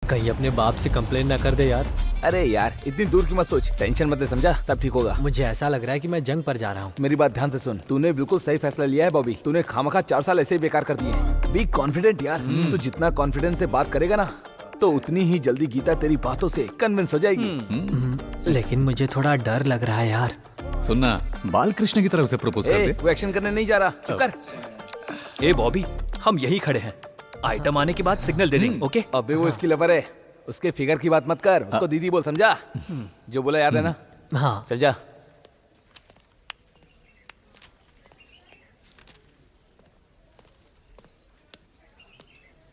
कहीं अपने बाप से कंप्लेन ना कर दे यार। अरे यार इतनी दूर की मत सोच, टेंशन मत ले, समझा? सब ठीक होगा। मुझे ऐसा लग रहा है कि मैं जंग पर जा रहा हूँ। मेरी बात ध्यान से सुन, तूने बिल्कुल सही फैसला लिया है बॉबी। तूने खामखा 4 साल ऐसे ही बेकार कर दिए। बी कॉन्फिडेंट यार। तू जितना कॉन्फिडेंस से बात करेगा ना, तो उतनी ही जल्दी गीता तेरी बातों से कन्विंस हो जाएगी। लेकिन मुझे थोड़ा डर लग रहा है यार। सुनना, बाल कृष्ण की तरफ से प्रपोज कर दे। वो एक्शन करने नहीं जा रहा, चुप कर। ए बॉबी, हम यहीं खड़े हैं, आइटम आने के बाद सिग्नल दे देंगे, ओके? अबे वो इसकी लवर है, उसके फिगर की बात मत कर, उसको दीदी बोल, समझा? जो बोला याद है ना? हाँ। चल जा।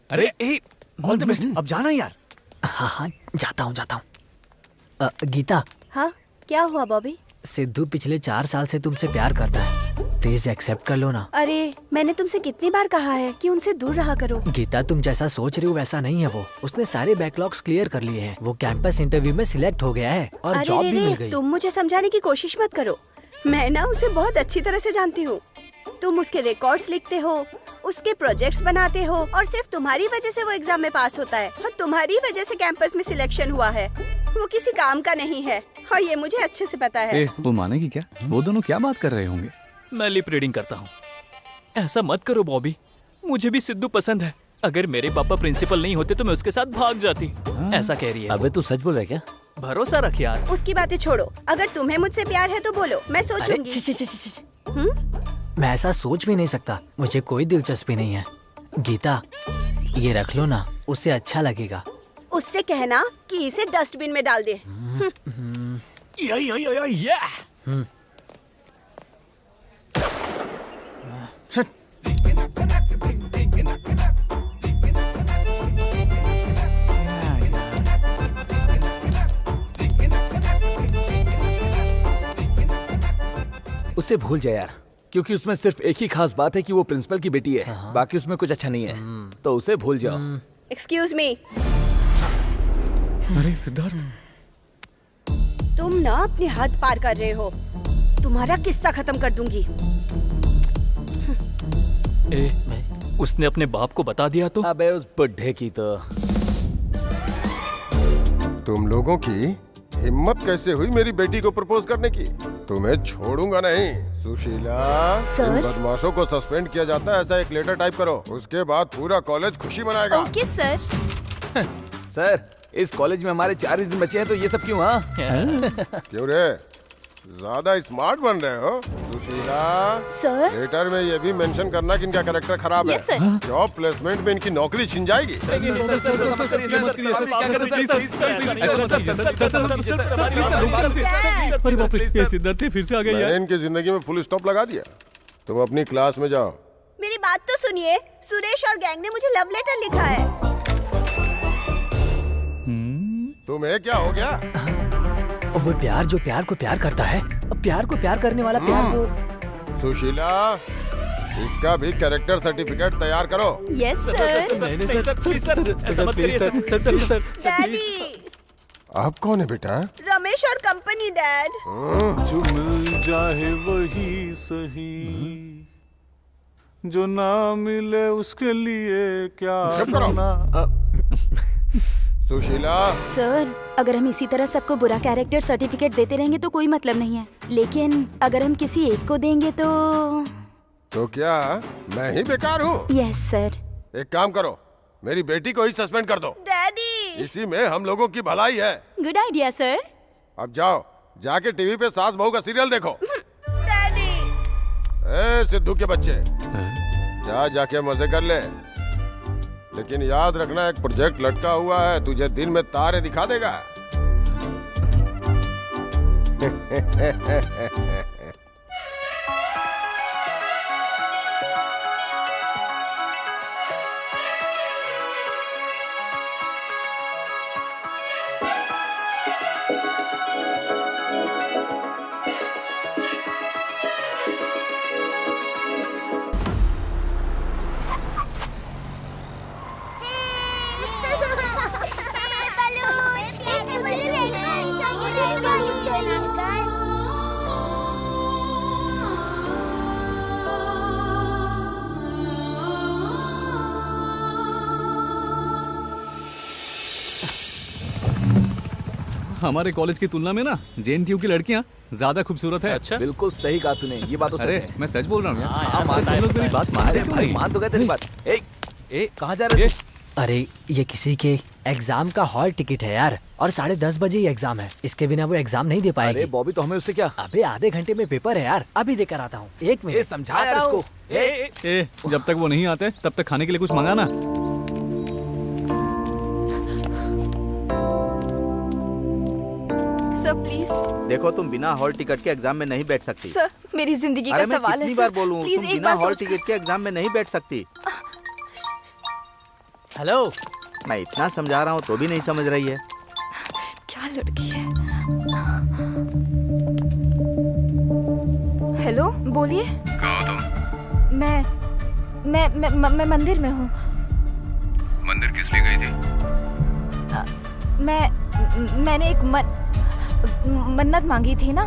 अरे ऑल द बेस्ट, अब जाना यार। हाँ हाँ, जाता हूँ। गीता, हाँ, क्या हुआ बॉबी? सिद्धू पिछले 4 साल से तुमसे प्यार करता है, प्लीज एक्सेप्ट कर लो ना। अरे मैंने तुमसे कितनी बार कहा है कि उनसे दूर रहा करो। गीता, तुम जैसा सोच रही हो वैसा नहीं है वो। उसने सारे बैकलॉग्स क्लियर कर लिए हैं। वो कैंपस इंटरव्यू में सिलेक्ट हो गया है और अरे जॉब भी मिल रे, गई। तुम मुझे समझाने की कोशिश मत करो। मैं ना उसे बहुत अच्छी तरह से जानती हूँ। तुम उसके रिकॉर्ड्स लिखते हो, उसके प्रोजेक्ट्स बनाते हो, और सिर्फ तुम्हारी वजह से वो एग्जाम में पास होता है, और तुम्हारी वजह से कैंपस में सिलेक्शन हुआ है। वो किसी काम का नहीं है, और ये मुझे अच्छे से पता है। वो मानेगी क्या? वो दोनों क्या बात कर रहे होंगे? मैं लिप रीडिंग करता हूँ। ऐसा मत करो बॉबी, मुझे भी सिद्धू पसंद है। अगर मेरे पापा प्रिंसिपल नहीं होते तो मैं उसके साथ भाग जाती। ऐसा कह रही है। अबे तू सच बोल रहा है क्या? भरोसा रख यार। उसकी बातें छोड़ो, अगर तुम्हें मुझसे प्यार है तो बोलो, मैं अरे सोचूंगी। छी छी छी छी छी। मैं ऐसा सोच भी नहीं सकता, मुझे कोई दिलचस्पी नहीं है। गीता, ये रख लो ना, उससे अच्छा लगेगा। उससे कहना कि इसे डस्टबिन में डाल दे। उसे भूल जा यार, क्योंकि उसमें सिर्फ एक ही खास बात है कि वो प्रिंसिपल की बेटी है। बाकी उसमें कुछ अच्छा नहीं है, तो उसे भूल जाओ। एक्सक्यूज मी, अरे सिद्धार्थ, तुम ना अपनी हद पार कर रहे हो। तुम्हारा किस्सा खत्म कर दूंगी। ए, उसने अपने बाप को बता दिया तो? अबे उस बुड्ढे की तो। तुम लोगों की हिम्मत कैसे हुई मेरी बेटी को प्रपोज करने की? तुम्हें छोड़ूंगा नहीं। सुशीला, सर? इन बदमाशों को सस्पेंड किया जाता है, ऐसा एक लेटर टाइप करो। उसके बाद पूरा कॉलेज खुशी मनाएगा। Okay sir. सर, इस कॉलेज में हमारे 4 ही दिन बचे हैं, तो ये सब क्यों? हाँ क्यों रे, ज्यादा स्मार्ट बन रहे हो? सुशीला, सर? लेटर में ये भी मेंशन करना कि इनका कैरेक्टर खराब है। Yes sir. जॉब प्लेसमेंट में इनकी नौकरी छिन जाएगी। अरे बाप रे, ये सिद्धार्थ फिर से आ गया यार। मैंने इनकी जिंदगी में फुल स्टॉप लगा दिया। तुम अपनी क्लास में जाओ। मेरी बात तो सुनिए, सुरेश और गैंग ने मुझे लव लेटर लिखा है। तुम्हें क्या हो गया? और वो प्यार जो प्यार को प्यार करता है, अब प्यार को प्यार करने वाला प्यार को। सुशीला, इसका भी कैरेक्टर सर्टिफिकेट तैयार करो। Yes sir. डैडी, आप कौन है बेटा? रमेश और कंपनी डैड। जो मिल जाए वही सही, जो ना मिले उसके लिए क्या चुप करो। करना। सुशीला, सर, अगर हम इसी तरह सबको बुरा कैरेक्टर सर्टिफिकेट देते रहेंगे तो कोई मतलब नहीं है, लेकिन अगर हम किसी एक को देंगे तो क्या मैं ही बेकार हूँ? Yes sir. एक काम करो, मेरी बेटी को ही सस्पेंड कर दो। डैडी, इसी में हम लोगों की भलाई है। Good idea sir. अब जाओ, जाके टीवी पे सास बहू का सीरियल देखो। डैडी। ए सिद्धू के बच्चे, जा जाके मजे कर ले, लेकिन याद रखना एक प्रोजेक्ट लटका हुआ है, तुझे दिन में तारे दिखा देगा। हमारे कॉलेज की तुलना में ना JNTU की लड़कियां ज्यादा खूबसूरत है। अच्छा बिल्कुल सही कहा तूने, ये बात तो सच अरे है। मैं सच बोल रहा हूँ यार। हाँ, अरे, मानता है, तुम लोग मेरी बात मानते अरे क्यों भाई नहीं? मान तो गए तेरी बात। ए कहाँ जा रहे ये हो? अरे ये किसी के एग्जाम का हॉल टिकट है यार, और 10:30 बजे ही एग्जाम है। इसके बिना वो एग्जाम नहीं दे अरे पाएगी। बॉबी तो हमें उससे क्या? अबे आधे घंटे में पेपर है यार, अभी देकर आता हूँ। एक ए मिनट समझा यार आता इसको। हूँ। ए, जब तक वो नहीं आते तब तक खाने के लिए कुछ मंगाना। सर प्लीज देखो तुम बिना हॉल टिकट के एग्जाम में नहीं बैठ सकती। सर, मेरी जिंदगी का अरे मैं सवाल है कितनी सर। बार बोलूं, प्लीज तुम एक बिना बार हॉल सोच टिकट के एग्जाम में नहीं बैठ सकती। हेलो मैं इतना समझा रहा हूँ तो भी नहीं समझ रही है। क्या लड़की है। हेलो बोलिए। मैं मंदिर में हूँ। मंदिर किस लिए गई थी? मैंने एक मन्नत मांगी थी ना,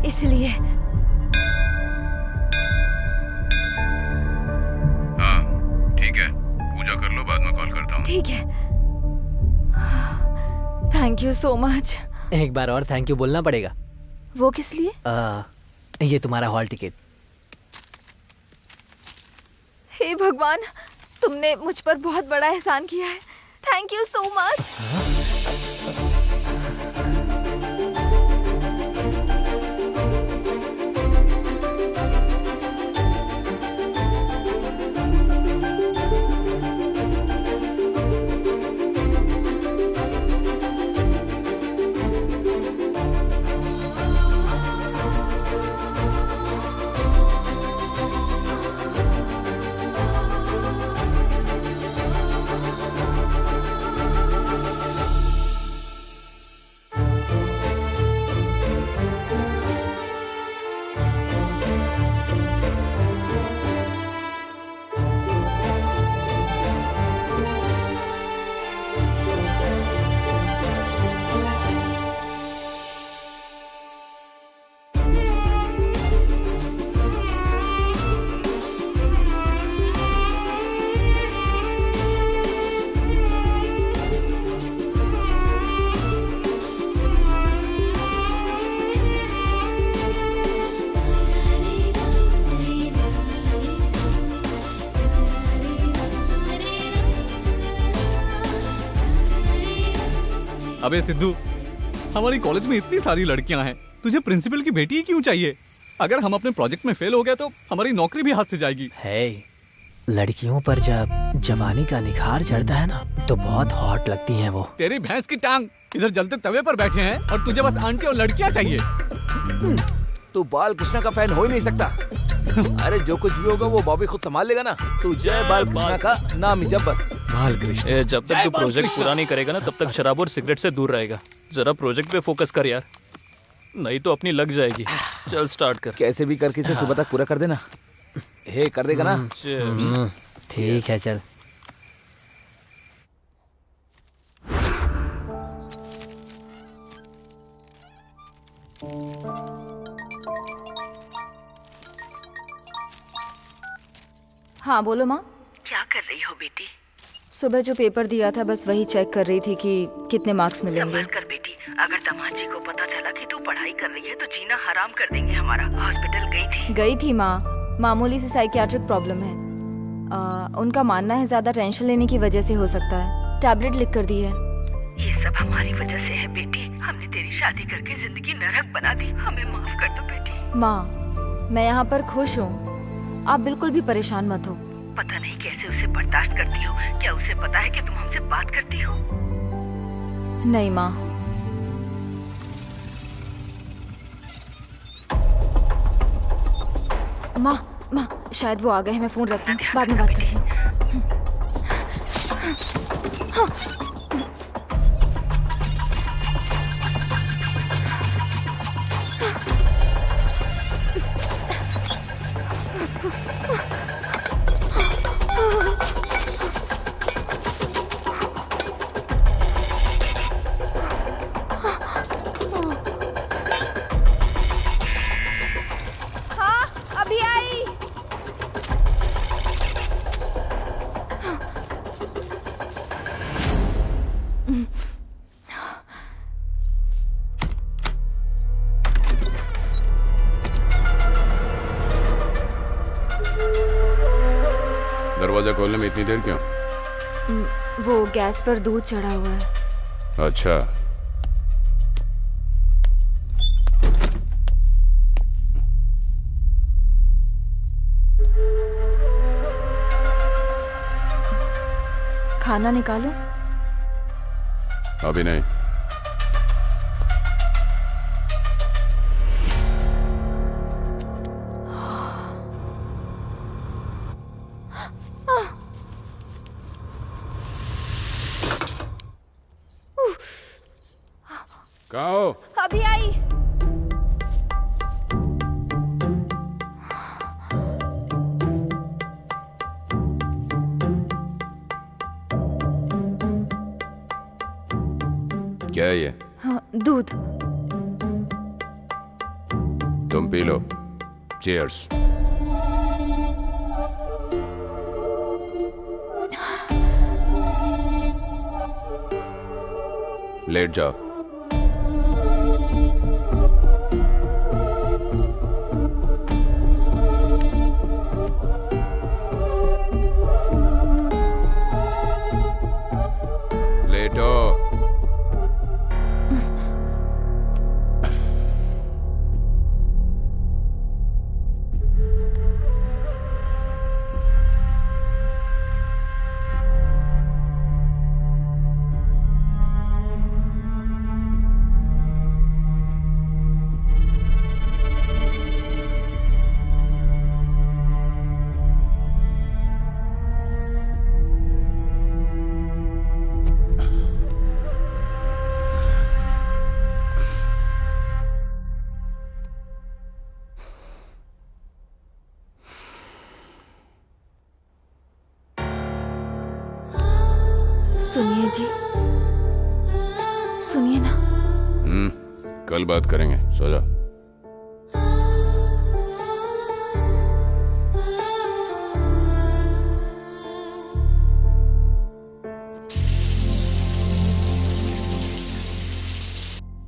इसलिए। हाँ ठीक है, पूजा कर लो, बाद में कॉल करता हूँ। ठीक है, थैंक यू सो मच। एक बार और थैंक यू बोलना पड़ेगा। वो किस लिए? ये तुम्हारा हॉल टिकट। हे भगवान, तुमने मुझ पर बहुत बड़ा एहसान किया है। Thank you so much. अबे सिद्धू, हमारी कॉलेज में इतनी सारी लड़कियां हैं, तुझे प्रिंसिपल की बेटी ही क्यों चाहिए? अगर हम अपने प्रोजेक्ट में फेल हो गए तो हमारी नौकरी भी हाथ से जाएगी। है लड़कियों पर जब जवानी का निखार चढ़ता है ना, तो बहुत हॉट लगती हैं वो। तेरी भैंस की टांग, इधर जलते तवे पर बैठे हैं और तुझे बस आंटी और लड़कियां चाहिए। तू बाल कृष्णा का फैन हो ही नहीं सकता। अरे जो कुछ भी होगा वो बॉबी खुद संभाल लेगा ना। तू जय बाल कृष्णा का नाम ही जब बस। बाल कृष्ण, जब तक तू प्रोजेक्ट पूरा नहीं करेगा ना, तब तक शराब और सिगरेट से दूर रहेगा। जरा प्रोजेक्ट पे फोकस कर यार, नहीं तो अपनी लग जाएगी। चल स्टार्ट कर। कैसे भी करके इसे सुबह तक पूरा कर देना। हे कर देगा ना? ठीक है चल। हाँ बोलो माँ। क्या कर रही हो बेटी? सुबह जो पेपर दिया था बस वही चेक कर रही थी कि कितने मार्क्स मिलेंगे। संभल कर बेटी, अगर दामाद जी को पता चला कि तू पढ़ाई कर रही है तो जीना हराम कर देंगे हमारा। हॉस्पिटल गई थी माँ, मामूली सी साइकियाट्रिक प्रॉब्लम है। उनका मानना है ज्यादा टेंशन लेने की वजह से हो सकता है। टैबलेट लिख कर दी है। ये सब हमारी वजह से है बेटी। हमने तेरी शादी करके जिंदगी नरक बना दी। हमें माफ कर दो बेटी। माँ, मैं यहाँ पर खुश हूँ, आप बिल्कुल भी परेशान मत हो। पता नहीं कैसे उसे बर्दाश्त करती हो। क्या उसे पता है कि तुम हमसे बात करती हो? नहीं माँ। माँ, शायद वो आ गए हैं। मैं फोन रखती हूँ, बाद में बात करती हूँ। खोलने में इतनी देर क्यों? वो गैस पर दूध चढ़ा हुआ है। अच्छा, खाना निकालो। अभी नहीं। कहाँ हो? अभी आई। क्या है ये? हाँ, दूध। तुम पी लो। चीयर्स। लेट जाओ। लेटो। सुनिए जी, सुनिए ना। कल बात करेंगे, सो जा।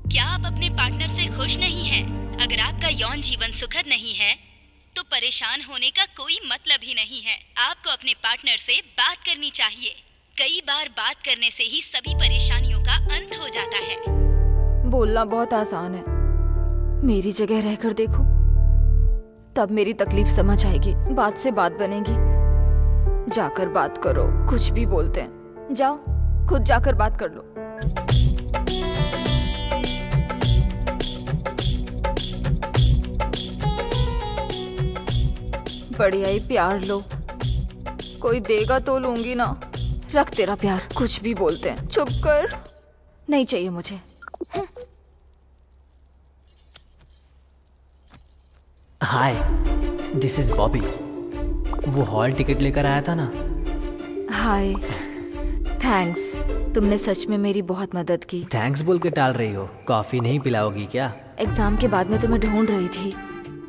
क्या आप अपने पार्टनर से खुश नहीं हैं? अगर आपका यौन जीवन सुखद नहीं है तो परेशान होने का कोई मतलब ही नहीं है। आपको अपने पार्टनर से बात करनी चाहिए। कई बार बात करने से ही सभी परेशानियों का अंत हो जाता है। बोलना बहुत आसान है, मेरी जगह रहकर देखो, तब मेरी तकलीफ समझ आएगी। बात से बात बनेगी। जाकर बात करो। कुछ भी बोलते हैं, जाओ खुद जाकर बात कर लो। बढ़िया ही प्यार लो, कोई देगा तो लूंगी ना। रख तेरा प्यार। कुछ भी बोलते हैं, चुप कर। नहीं चाहिए मुझे। हाय, दिस इज बॉबी। वो हॉल टिकट लेकर आया था ना। हाय, थैंक्स। तुमने सच में मेरी बहुत मदद की। थैंक्स बोल के टाल रही हो। कॉफी नहीं पिलाओगी क्या? एग्जाम के बाद मैं तुम्हें ढूंढ रही थी,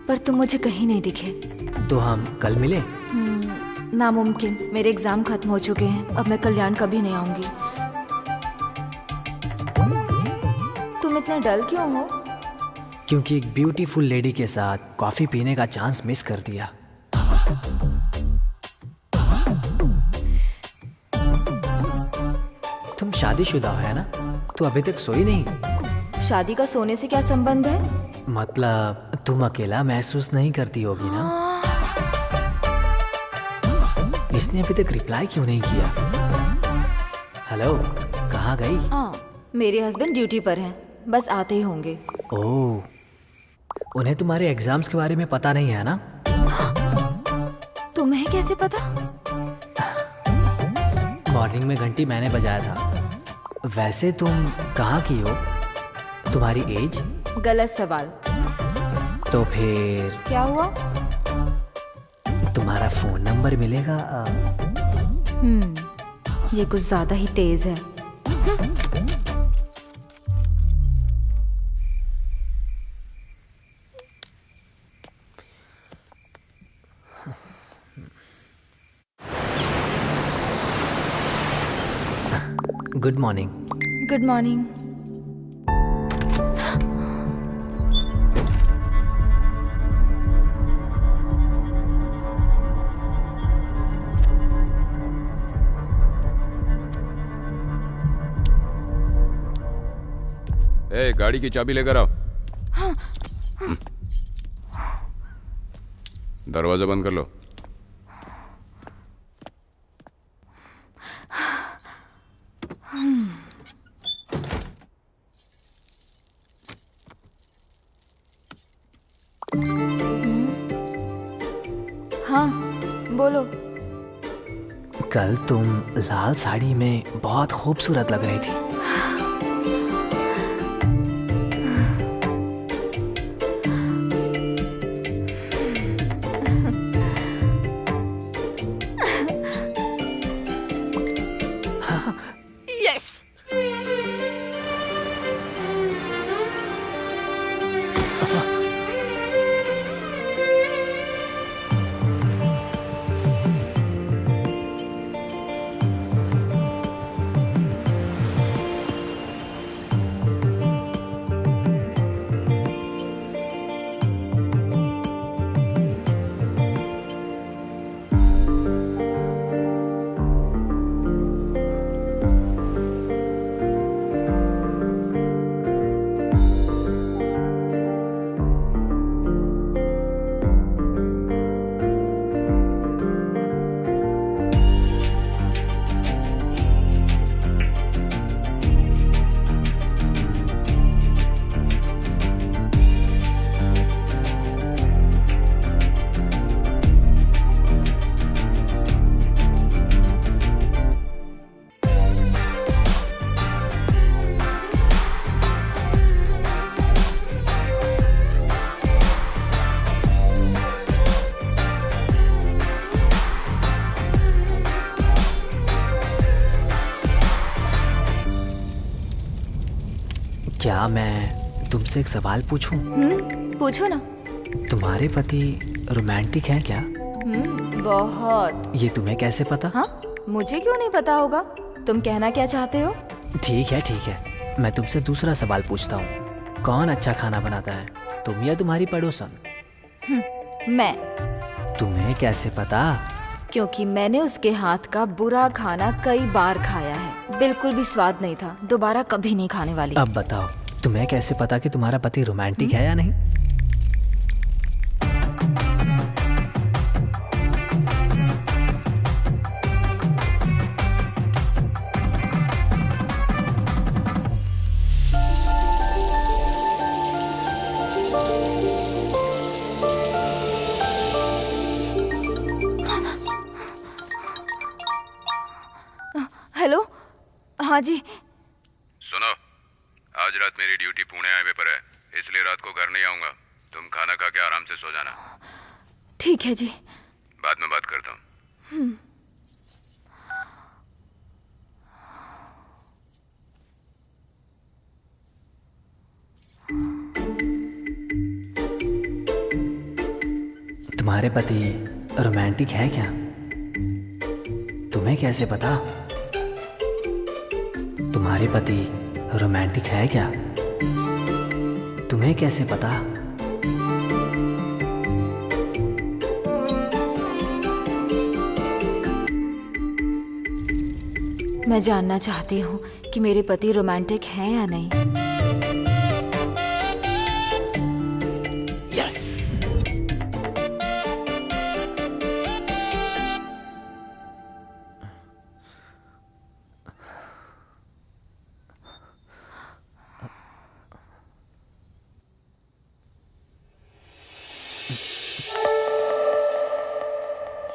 पर तुम मुझे कहीं नहीं दिखे। तो हम कल मिले। नामुमकिन। मेरे एग्जाम खत्म हो चुके हैं। अब मैं कल्याण कभी नहीं आऊंगी। तुम इतने डल क्यों हो? क्योंकि एक ब्यूटीफुल लेडी के साथ कॉफी पीने का चांस मिस कर दिया। तुम शादीशुदा हो है ना? तो अभी तक सोई नहीं। शादी का सोने से क्या संबंध है? मतलब तुम अकेला महसूस नहीं करती होगी ना? इसने अभी तक रिप्लाई क्यों नहीं किया? हेलो, कहाँ गई? मेरे हस्बैंड ड्यूटी पर हैं, बस आते ही होंगे। ओह, उन्हें तुम्हारे एग्जाम्स के बारे में पता नहीं है ना? तुम्हें कैसे पता? मॉर्निंग में घंटी मैंने बजाया था। वैसे तुम कहाँ की हो? तुम्हारी एज? गलत सवाल। तो फिर क्या हुआ? तुम्हारा फोन नंबर मिलेगा? ये कुछ ज्यादा ही तेज है। Good morning. Good morning. ए, गाड़ी की चाबी लेकर आओ। दरवाजा बंद कर लो। हाँ बोलो। कल तुम लाल साड़ी में बहुत खूबसूरत लग रही थी। यस। क्या मैं तुमसे एक सवाल पूछूं? पूछो ना। तुम्हारे पति रोमांटिक हैं क्या? बहुत। ये तुम्हें कैसे पता? हाँ, मुझे क्यों नहीं पता होगा? तुम कहना क्या चाहते हो? ठीक है। मैं तुमसे दूसरा सवाल पूछता हूँ। कौन अच्छा खाना बनाता है, तुम या तुम्हारी पड़ोसन? मैं। तुम्हें कैसे पता? क्योंकि मैंने उसके हाथ का बुरा खाना कई बार खाया है। बिल्कुल भी स्वाद नहीं था। दोबारा कभी नहीं खाने वाली। अब बताओ, तुम्हें कैसे पता कि तुम्हारा पति रोमांटिक है या नहीं? हेलो। हाँ जी। सुनो, आज रात मेरी ड्यूटी पुणे हाईवे पर है, इसलिए रात को घर नहीं आऊंगा। तुम खाना खा के आराम से सो जाना। ठीक है जी। बाद में बात करता हूँ। तुम्हारे पति रोमांटिक है क्या? तुम्हें कैसे पता? तुम्हारे पति रोमांटिक है क्या? तुम्हें कैसे पता? मैं जानना चाहती हूँ कि मेरे पति रोमांटिक हैं या नहीं। यस।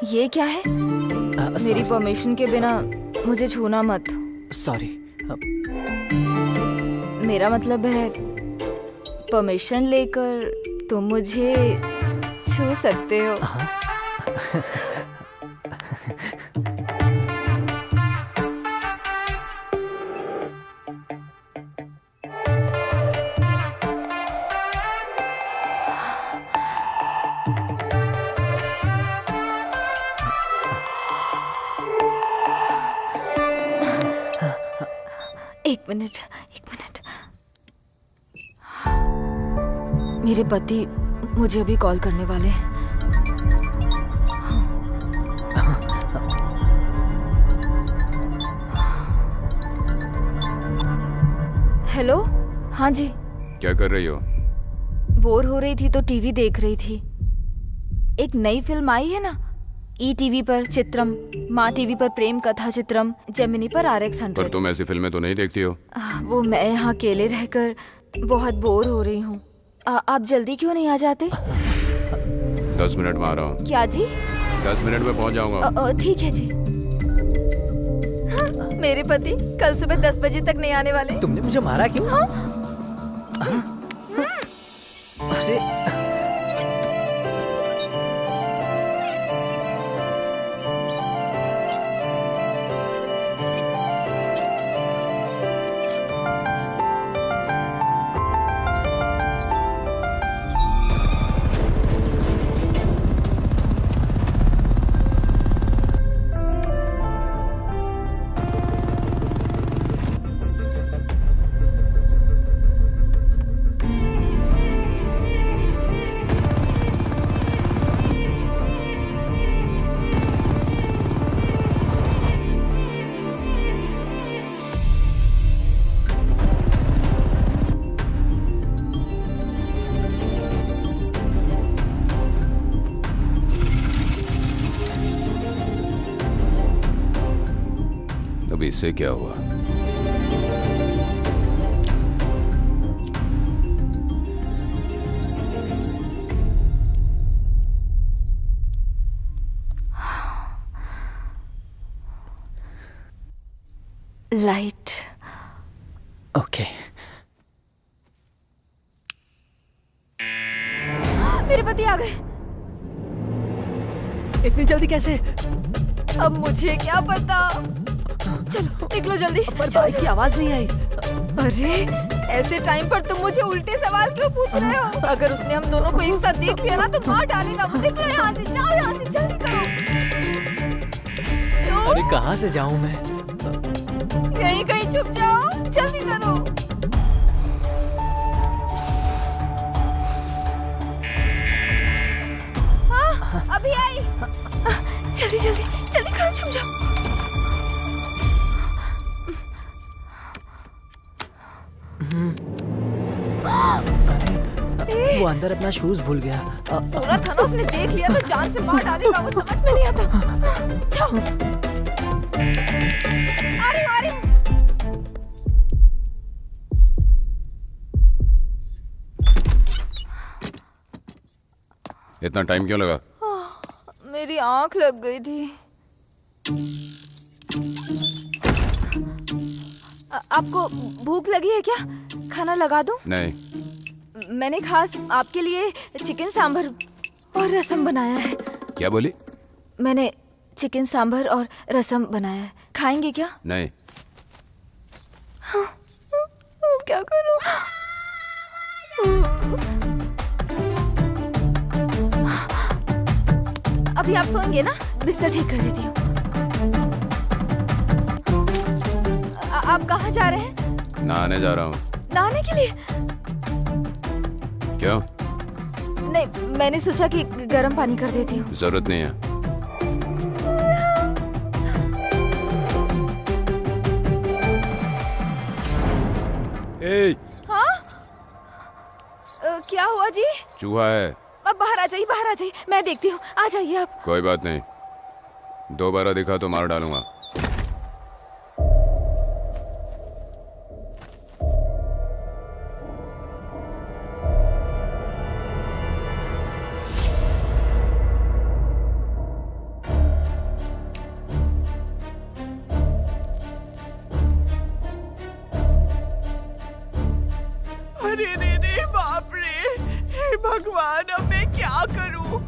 ये क्या है? मेरी परमिशन के बिना मुझे छूना मत। सॉरी। मेरा मतलब है, परमिशन लेकर तुम मुझे छू सकते हो। एक मिनट। मेरे पति मुझे अभी कॉल करने वाले हैं। हेलो। हाँ जी। क्या कर रही हो? बोर हो रही थी तो टीवी देख रही थी। एक नई फिल्म आई है ना, ईटीवी पर चित्रम, माँ टीवी पर प्रेम कथा चित्रम, जेमिनी पर RX 100। पर तुम ऐसी फिल्में तो नहीं देखती हो। वो मैं यहाँ अकेले रहकर बहुत बोर हो रही हूँ। आप जल्दी क्यों नहीं आ जाते? 10 मिनट में आ रहा हूँ। क्या जी? 10 मिनट में पहुँच जाऊंगा। ठीक है जी। मेरे पति कल सुबह 10 बजे तक नहीं आने वाले। तुमने मुझे मारा क्यों? अरे अभी इससे क्या हुआ? लाइट। ओके। मेरे पति आ गए। इतनी जल्दी कैसे? अब मुझे क्या पता। चलो निकलो जल्दी। पर बाइक की आवाज नहीं आई। अरे ऐसे टाइम पर तुम मुझे उल्टे सवाल क्यों पूछ रहे हो? अगर उसने हम दोनों को एक साथ देख लिया ना तो मार डालेगा। निकलो यहाँ से, जाओ यहाँ से, जल्दी करो। अरे कहाँ से जाऊँ मैं? यहीं कहीं छुप जाओ, जल्दी करो। हाँ, अभी आई। जल्दी जल्दी जल्दी करो, छुप जाओ। वो अंदर अपना शूज भूल गया। पूरा था ना, उसने देख लिया तो जान से मार डालेगा। वो समझ में नहीं आता। जाओ। आ रही हूँ, आ रही हूँ। इतना टाइम क्यों लगा? मेरी आंख लग गई थी। आपको भूख लगी है क्या? खाना लगा दूं? नहीं। मैंने खास आपके लिए चिकन सांभर और रसम बनाया है। क्या बोली? मैंने चिकन सांभर और रसम बनाया है, खाएंगे क्या? नहीं। हाँ, क्या करूं? अभी आप सोएंगे ना? बिस्तर ठीक कर देती हूँ। आप कहाँ जा रहे हैं? नहाने जा रहा हूँ। नहाने के लिए? क्यों? नहीं, मैंने सोचा कि गर्म पानी कर देती हूँ। जरूरत नहीं है। ए! हाँ? क्या हुआ जी? चूहा है। अब बाहर आ जाइए, बाहर आ जाइए, मैं देखती हूँ। आ जाइए आप। कोई बात नहीं, दोबारा दिखा तो मार डालूंगा। अरे रे बाप रे, हे भगवान, अब मैं क्या करूं?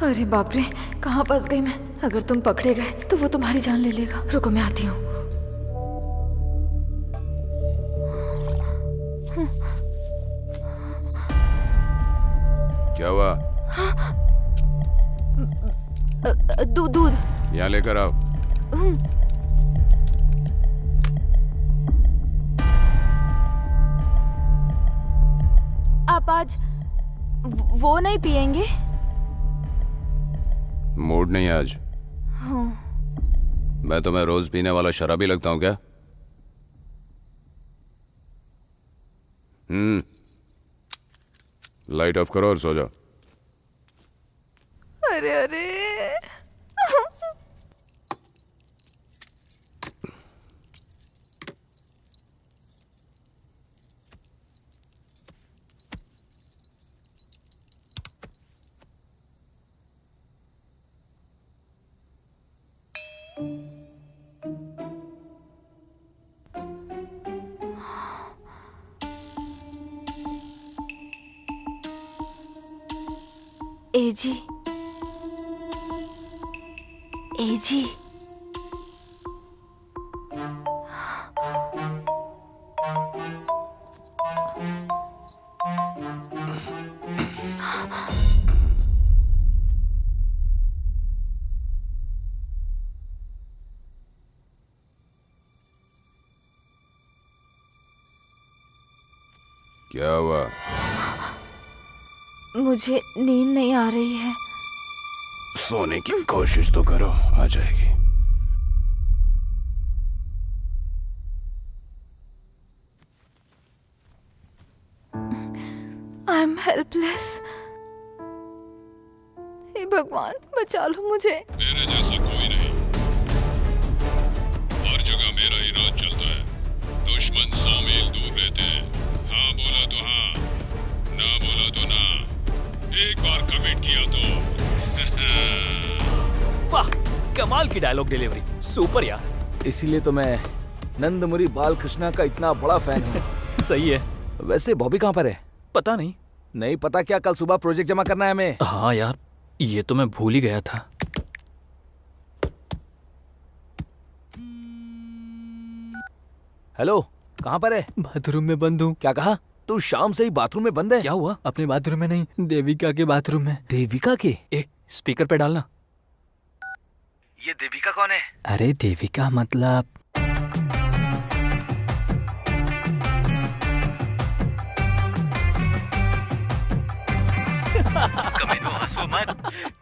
अरे बाप रे, कहाँ फंस गई मैं? अगर तुम पकड़े गए तो वो तुम्हारी जान ले लेगा। रुको, मैं आती हूँ। यहाँ लेकर आओ। आप आज वो नहीं पिएंगे? मूड नहीं है आज। हाँ। मैं तुम्हें रोज पीने वाला शराबी लगता हूँ क्या? लाइट ऑफ करो और सो जाओ। अरे अरे एजी, एजी, क्या हुआ? मुझे नींद नहीं आ रही है। सोने की कोशिश तो करो, आ जाएगी। I am helpless. हे भगवान, बचा लो मुझे। मेरे जैसा कोई नहीं। हर जगह मेरा ही राज चलता है। दुश्मन 100 मील दूर रहते हैं। हाँ बोला तो हाँ, ना बोला तो ना। एक बार कमिट किया तो वाह, कमाल की डायलॉग डिलीवरी, सुपर यार। इसीलिए तो मैं नंदमुरी बालकृष्णा का इतना बड़ा फैन हूँ। सही है। वैसे बॉबी कहाँ पर है? पता नहीं। नहीं पता क्या? कल सुबह प्रोजेक्ट जमा करना है हमें। हाँ यार, ये तो मैं भूल ही गया था। हेलो, कहाँ पर है? बाथरूम में बंद हूँ। क्या कहा? तू शाम से ही बाथरूम में बंद है? क्या हुआ? अपने बाथरूम में नहीं, देविका के बाथरूम में। देविका के? ए, स्पीकर पे डालना। ये देविका कौन है? अरे देविका मतलब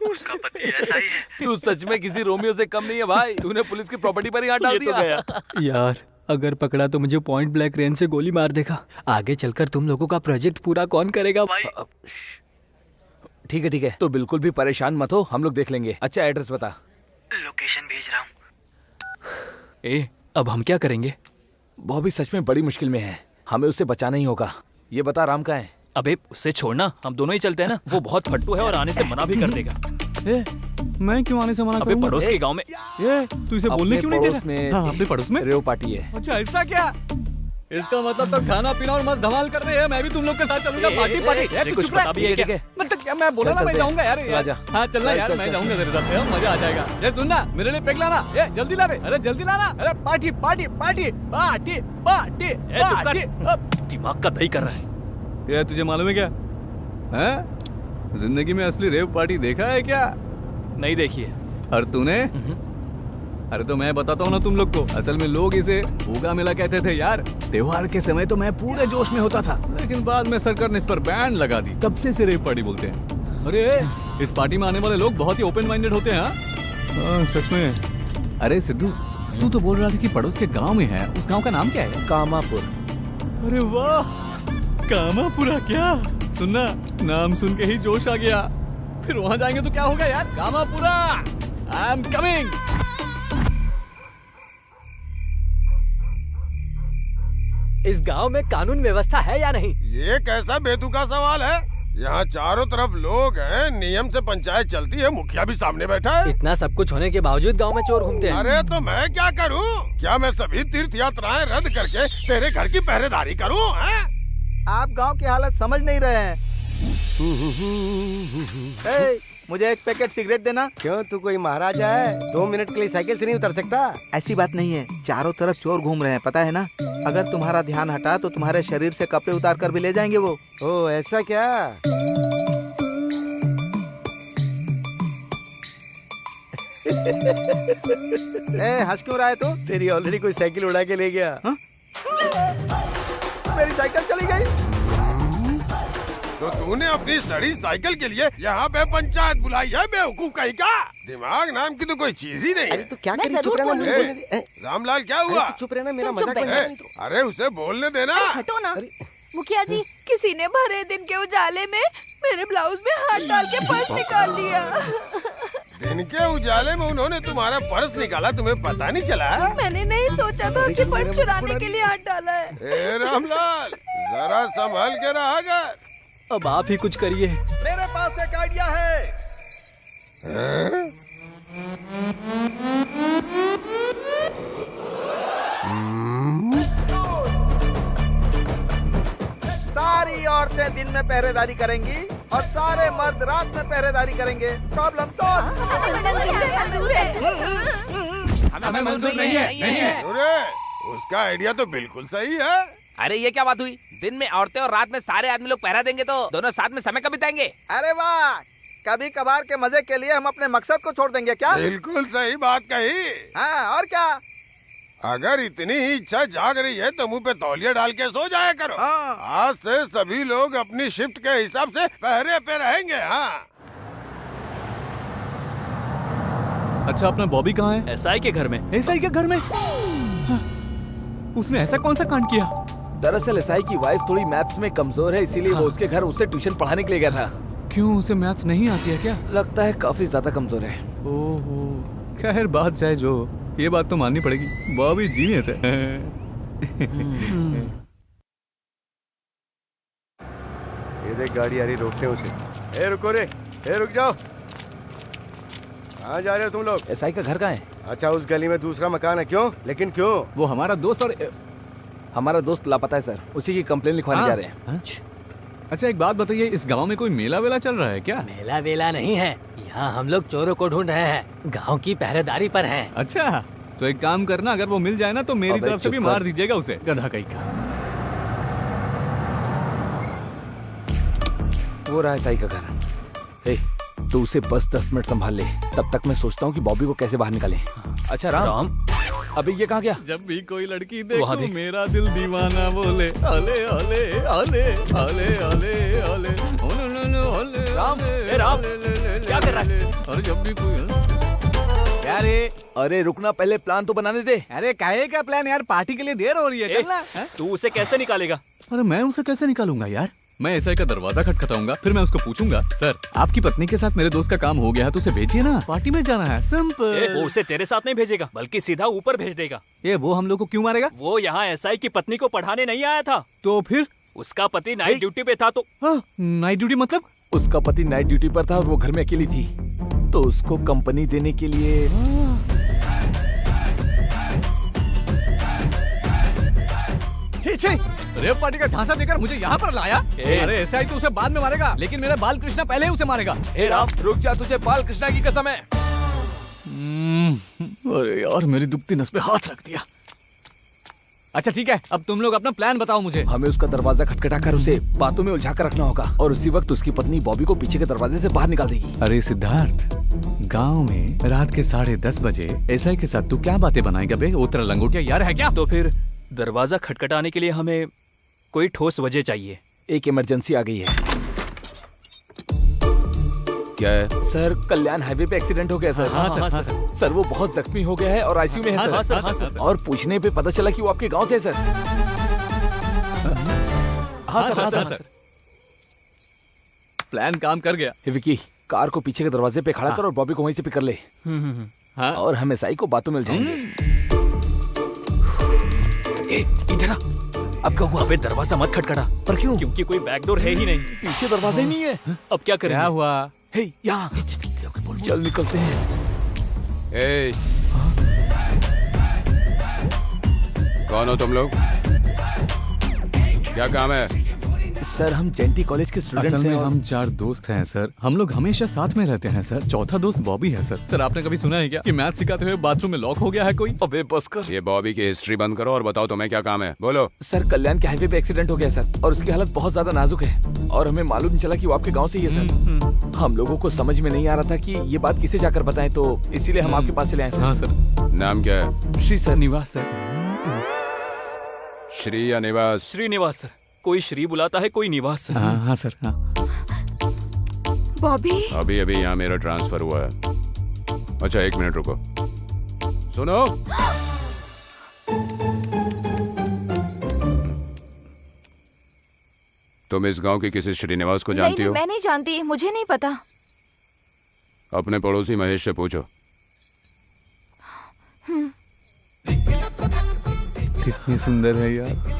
उसका पति ऐसा ही है। तू सच में किसी रोमियो से कम नहीं है भाई। तूने पुलिस की प्रॉपर्टी पर ही हाथ डाल ये तो दिया। गया। यार, अगर पकड़ा तो मुझे पॉइंट ब्लैक रेंज से गोली मार देगा। आगे चलकर तुम लोगों का प्रोजेक्ट पूरा कौन करेगा? ठीक है, तो बिल्कुल भी परेशान मत हो, हम लोग देख लेंगे। अच्छा एड्रेस बता। लोकेशन भेज रहा हूँ। ए, अब हम क्या करेंगे? बॉबी सच में बड़ी मुश्किल में है, हमें उससे बचाना ही होगा। ये बता, राम कहाँ है? अबे उससे छोड़ना, हम दोनों ही चलते हैं ना। वो बहुत फट्टू है और आने से मना भी कर देगा। मैं क्यों आने से मना अबे करूंगा? पड़ोस के गांव में। तू इसे बोलने क्यों नहीं दे रहा? हाँ, अपने पड़ोस में रेव पार्टी है। अच्छा ऐसा क्या? इसका मतलब तो खाना पीना और मस्त धमाल कर रहे हैं। मैं भी तुम लोग के साथ चलूंगा। Party party. कुछ पता भी है क्या? मतलब क्या, मैं बोला ना मैं जाऊंगा यार। हाँ चलना यार, मैं जाऊंगा तेरे साथ, मजा आ जाएगा। ये सुनना, मेरे लिए पेक लाना। ये जल्दी ला रे, अरे जल्दी लाना। अरे party party party party party party. दिमाग का दही कर रहा है। ये तुझे मालूम है क्या? हैं? जिंदगी में असली रेव पार्टी देखा है क्या? नहीं देखिए। और तूने? अरे तो मैं बताता हूँ ना तुम लोग को। असल में लोग इसे भूगा मेला कहते थे यार। त्योहार के समय तो मैं पूरे जोश में होता था, लेकिन बाद में सरकार ने इस पर बैन लगा दी। तब से इसे रेव पार्टी बोलते हैं। अरे इस पार्टी में आने वाले लोग बहुत ही ओपन माइंडेड होते हैं। हाँ सच में। अरे सिद्धू, तू तो बोल रहा था कि पड़ोस के गांव में है। उस गांव का नाम क्या है? कामापुर। अरे वाह, कामापुरा क्या? सुनना, नाम सुन के ही जोश आ गया। फिर वहां जाएंगे तो क्या होगा यार? कामापुरा, आई एम कमिंग। इस गांव में कानून व्यवस्था है या नहीं? ये कैसा बेतुका सवाल है? यहाँ चारों तरफ लोग हैं, नियम से पंचायत चलती है, मुखिया भी सामने बैठा है। इतना सब कुछ होने के बावजूद गांव में चोर घूमते हैं। अरे तो मैं क्या करूँ? क्या मैं सभी तीर्थ यात्राएं रद्द करके तेरे घर की पहरेदारी करूँ? आप गांव की हालत समझ नहीं रहे हैं। ए, मुझे एक पैकेट सिगरेट देना। क्यों, तू कोई महाराजा है? 2 मिनट के लिए साइकिल से नहीं उतर सकता? ऐसी बात नहीं है, चारों तरफ चोर घूम रहे हैं, पता है ना। अगर तुम्हारा ध्यान हटा तो तुम्हारे शरीर से कपड़े उतार कर भी ले जाएंगे वो। ओ ऐसा क्या? हंस क्यों रहा है तू? तेरी ऑलरेडी कोई साइकिल उड़ा के ले गया। मेरी साइकिल चली गई। तो तूने अपनी सड़ी साइकिल के लिए यहाँ पे पंचायत बुलाई है बेवकूफ कहीं का? दिमाग नाम की तो कोई चीज ही नहीं। अरे तू क्या मैं करी? जरूर चुप रहना, मुझे बोलने ए, दे। रामलाल क्या हुआ? अरे तू चुप रहना, मेरा तुम चुप मजाक बन बैठो। रहा है तो। अरे उसे बोलने देना। हटो ना। मुखिया जी, किसी ने भरे दिन के उजाले में मेरे ब्लाउज में हाथ डाल के पर्स निकाल लिया। दिन के उजाले में उन्होंने तुम्हारा पर्स निकाला, तुम्हें पता नहीं चला? मैंने नहीं सोचा था कि पर्स चुराने के लिए हाथ डाला है। ए रामलाल, जरा संभल के रहा कर। अब आप ही कुछ करिए। मेरे पास एक आइडिया है। हैं? सारी औरतें दिन में पहरेदारी करेंगी और सारे मर्द रात में पहरेदारी करेंगे। Problem solve. हमें मंजूर नहीं है। अरे उसका आइडिया तो बिल्कुल सही है। अरे ये क्या बात हुई? दिन में औरतें और रात में सारे आदमी लोग पहरा देंगे तो दोनों साथ में समय कब बिताएंगे? अरे वाह, कभी कभार के मजे के लिए हम अपने मकसद को छोड़ देंगे क्या? बिल्कुल सही बात कही। हाँ, और क्या? अगर इतनी ही इच्छा जाग रही है तो मुंह पे तौलिया डाल के सो जाया करो। हाँ। आज से सभी लोग अपनी शिफ्ट के हिसाब से पहरे पे रहेंगे। हाँ। अच्छा, अपना बॉबी कहाँ है? एसआई के घर में। एसआई के घर में? हाँ, उसने ऐसा कौन सा कांड किया? दरअसल एसआई की वाइफ थोड़ी मैथ्स में कमजोर है, इसीलिए वो उसके घर उसे ट्यूशन पढ़ाने के लिए गया था। क्यों, उसे मैथ्स नहीं आती है क्या? लगता है काफी ज्यादा कमजोर है। ओहो, खैर बात चाहे जो, ये बात तो माननी पड़ेगी, बॉबी जीनियस है। ये देख गाड़ी आ रही, रोकते हैं उसे। ए रुको रे, ए रुक जाओ। कहाँ जा रहे हो तुम लोग? एसआई का घर कहाँ है? अच्छा, उस गली में दूसरा मकान है। क्यों? लेकिन क्यों? वो हमारा दोस्त और हमारा दोस्त लापता है सर, उसी की कंप्लेन लिखवाने हाँ? जा रहे हैं। हाँ? अच्छा एक बात बताइए, इस गांव में कोई मेला वेला चल रहा है क्या? मेला वेला नहीं है, यहाँ हम लोग चोरों को ढूंढ रहे हैं, गांव की पहरेदारी पर हैं। अच्छा, तो एक काम करना, अगर वो मिल जाए ना तो मेरी तरफ से भी मार दीजिएगा उसे, गधा कहीं का। वो रहा एसआई का घर। हे, तो उसे बस 10 मिनट संभाल ले, तब तक मैं सोचता हूँ कि बॉबी को कैसे बाहर निकाले। अच्छा राम, अभी ये कहाँ गया? जब भी कोई लड़की देखो मेरा दिल दीवाना बोले, अले अले अले अले अले अले। राम, ए राम, क्या कर रहा है? अरे जब भी कोई क्या रे? अरे रुकना, पहले प्लान तो बनाने दे। अरे काहे का प्लान यार, पार्टी के लिए देर हो रही है, चलना। तू उसे कैसे निकालेगा? अरे मैं उसे कैसे निकालूंगा यार? मैं एसआई का दरवाजा खटखटाऊंगा, फिर मैं उसको पूछूंगा, सर आपकी पत्नी के साथ मेरे दोस्त का काम हो गया है तो उसे भेजिए ना, पार्टी में जाना है, सिंपल। वो उसे तेरे साथ नहीं भेजेगा, बल्कि सीधा ऊपर भेज देगा। ये वो हम लोग को क्यों मारेगा? वो यहाँ एसआई की पत्नी को पढ़ाने नहीं आया था। तो फिर? उसका पति नाइट ड्यूटी पे था। तो नाइट ड्यूटी मतलब? उसका पति नाइट ड्यूटी पर था और वो घर में अकेली थी, तो उसको कंपनी देने के लिए। रेप पार्टी का झांसा देकर मुझे यहाँ पर लाया। अरे एसआई तो उसे बाद में मारेगा, लेकिन मेरा बाल कृष्णा पहले ही उसे मारेगा। ए राम रुक जा, तुझे बाल कृष्णा की कसम है। अरे यार, मेरी दुखती नस पे हाथ रख दिया। अच्छा ठीक है, अब तुम लोग अपना प्लान बताओ मुझे। हमें उसका दरवाजा खटखटा कर उसे बातों में उलझा कर रखना होगा और उसी वक्त उसकी पत्नी बॉबी को पीछे के दरवाजे से बाहर निकाल देगी। अरे सिद्धार्थ, गांव में रात के 10:30 बजे एसआई के साथ तू क्या बातें बनाएगा बे? उतरा लंगोटिया यार है क्या? तो फिर दरवाजा खटखटाने के लिए हमें कोई ठोस वजह चाहिए। एक इमरजेंसी आ गई है। क्या है? सर, कल्याण हाईवे पे एक्सीडेंट हो गया सर। हाँ, सर। सर वो बहुत जख्मी हो गया है और आईसीयू में है हाँ, सर। सर। और पूछने पे पता चला कि वो आपके गांव से है सर। हाँ सर। प्लान काम कर गया। विकी, कार को पीछे के दरवाजे पे खड़ा कर और बॉबी को वहीं से पिक कर ले। हाँ? और हम एसआई को बातों में उलझाएंगे। इधर आ। अब क्या हुआ? अबे दरवाजा मत खटखटा। पर क्यों? क्योंकि कोई बैकडोर है ही नहीं, पीछे दरवाजा ही नहीं है। अब क्या करेंगे? क्या हुआ? हे, यहाँ चल निकलते हैं। कौन हो तुम लोग? क्या काम है? सर हम जेंटी कॉलेज के स्टूडेंट्स असल हैं में और हम 4 दोस्त हैं सर। हम लोग हमेशा साथ में रहते हैं सर। चौथा दोस्त बॉबी है सर। सर आपने कभी सुना है क्या कि मैथ सिखाते हुए बाथरूम में लॉक हो गया है कोई? अबे बस कर। ये बॉबी की हिस्ट्री बंद करो और बताओ तुम्हें क्या काम है, बोलो। सर कल्याण के हाईवे पे एक्सीडेंट हो गया सर और उसकी हालत बहुत ज्यादा नाजुक है और हमें मालूम नहीं चला कि वो आपके गांव से ही है सर। हम लोगों को समझ में नहीं आ रहा था कि ये बात किसे जाकर बताएं, तो इसीलिए हम आपके पास चले आए सर। हाँ सर। नाम क्या है? श्री सर। निवास सर। श्री या निवास? श्रीनिवास सर। कोई श्री बुलाता है, कोई निवास सर। हाँ हाँ सर हाँ। बॉबी अभी अभी यहाँ मेरा ट्रांसफर हुआ है। अच्छा 1 मिनट रुको, सुनो। तुम इस गांव के किसी श्रीनिवास को जानती नहीं, हो? मैं नहीं जानती, मुझे नहीं पता। अपने पड़ोसी महेश से पूछो। कितनी सुंदर है यार।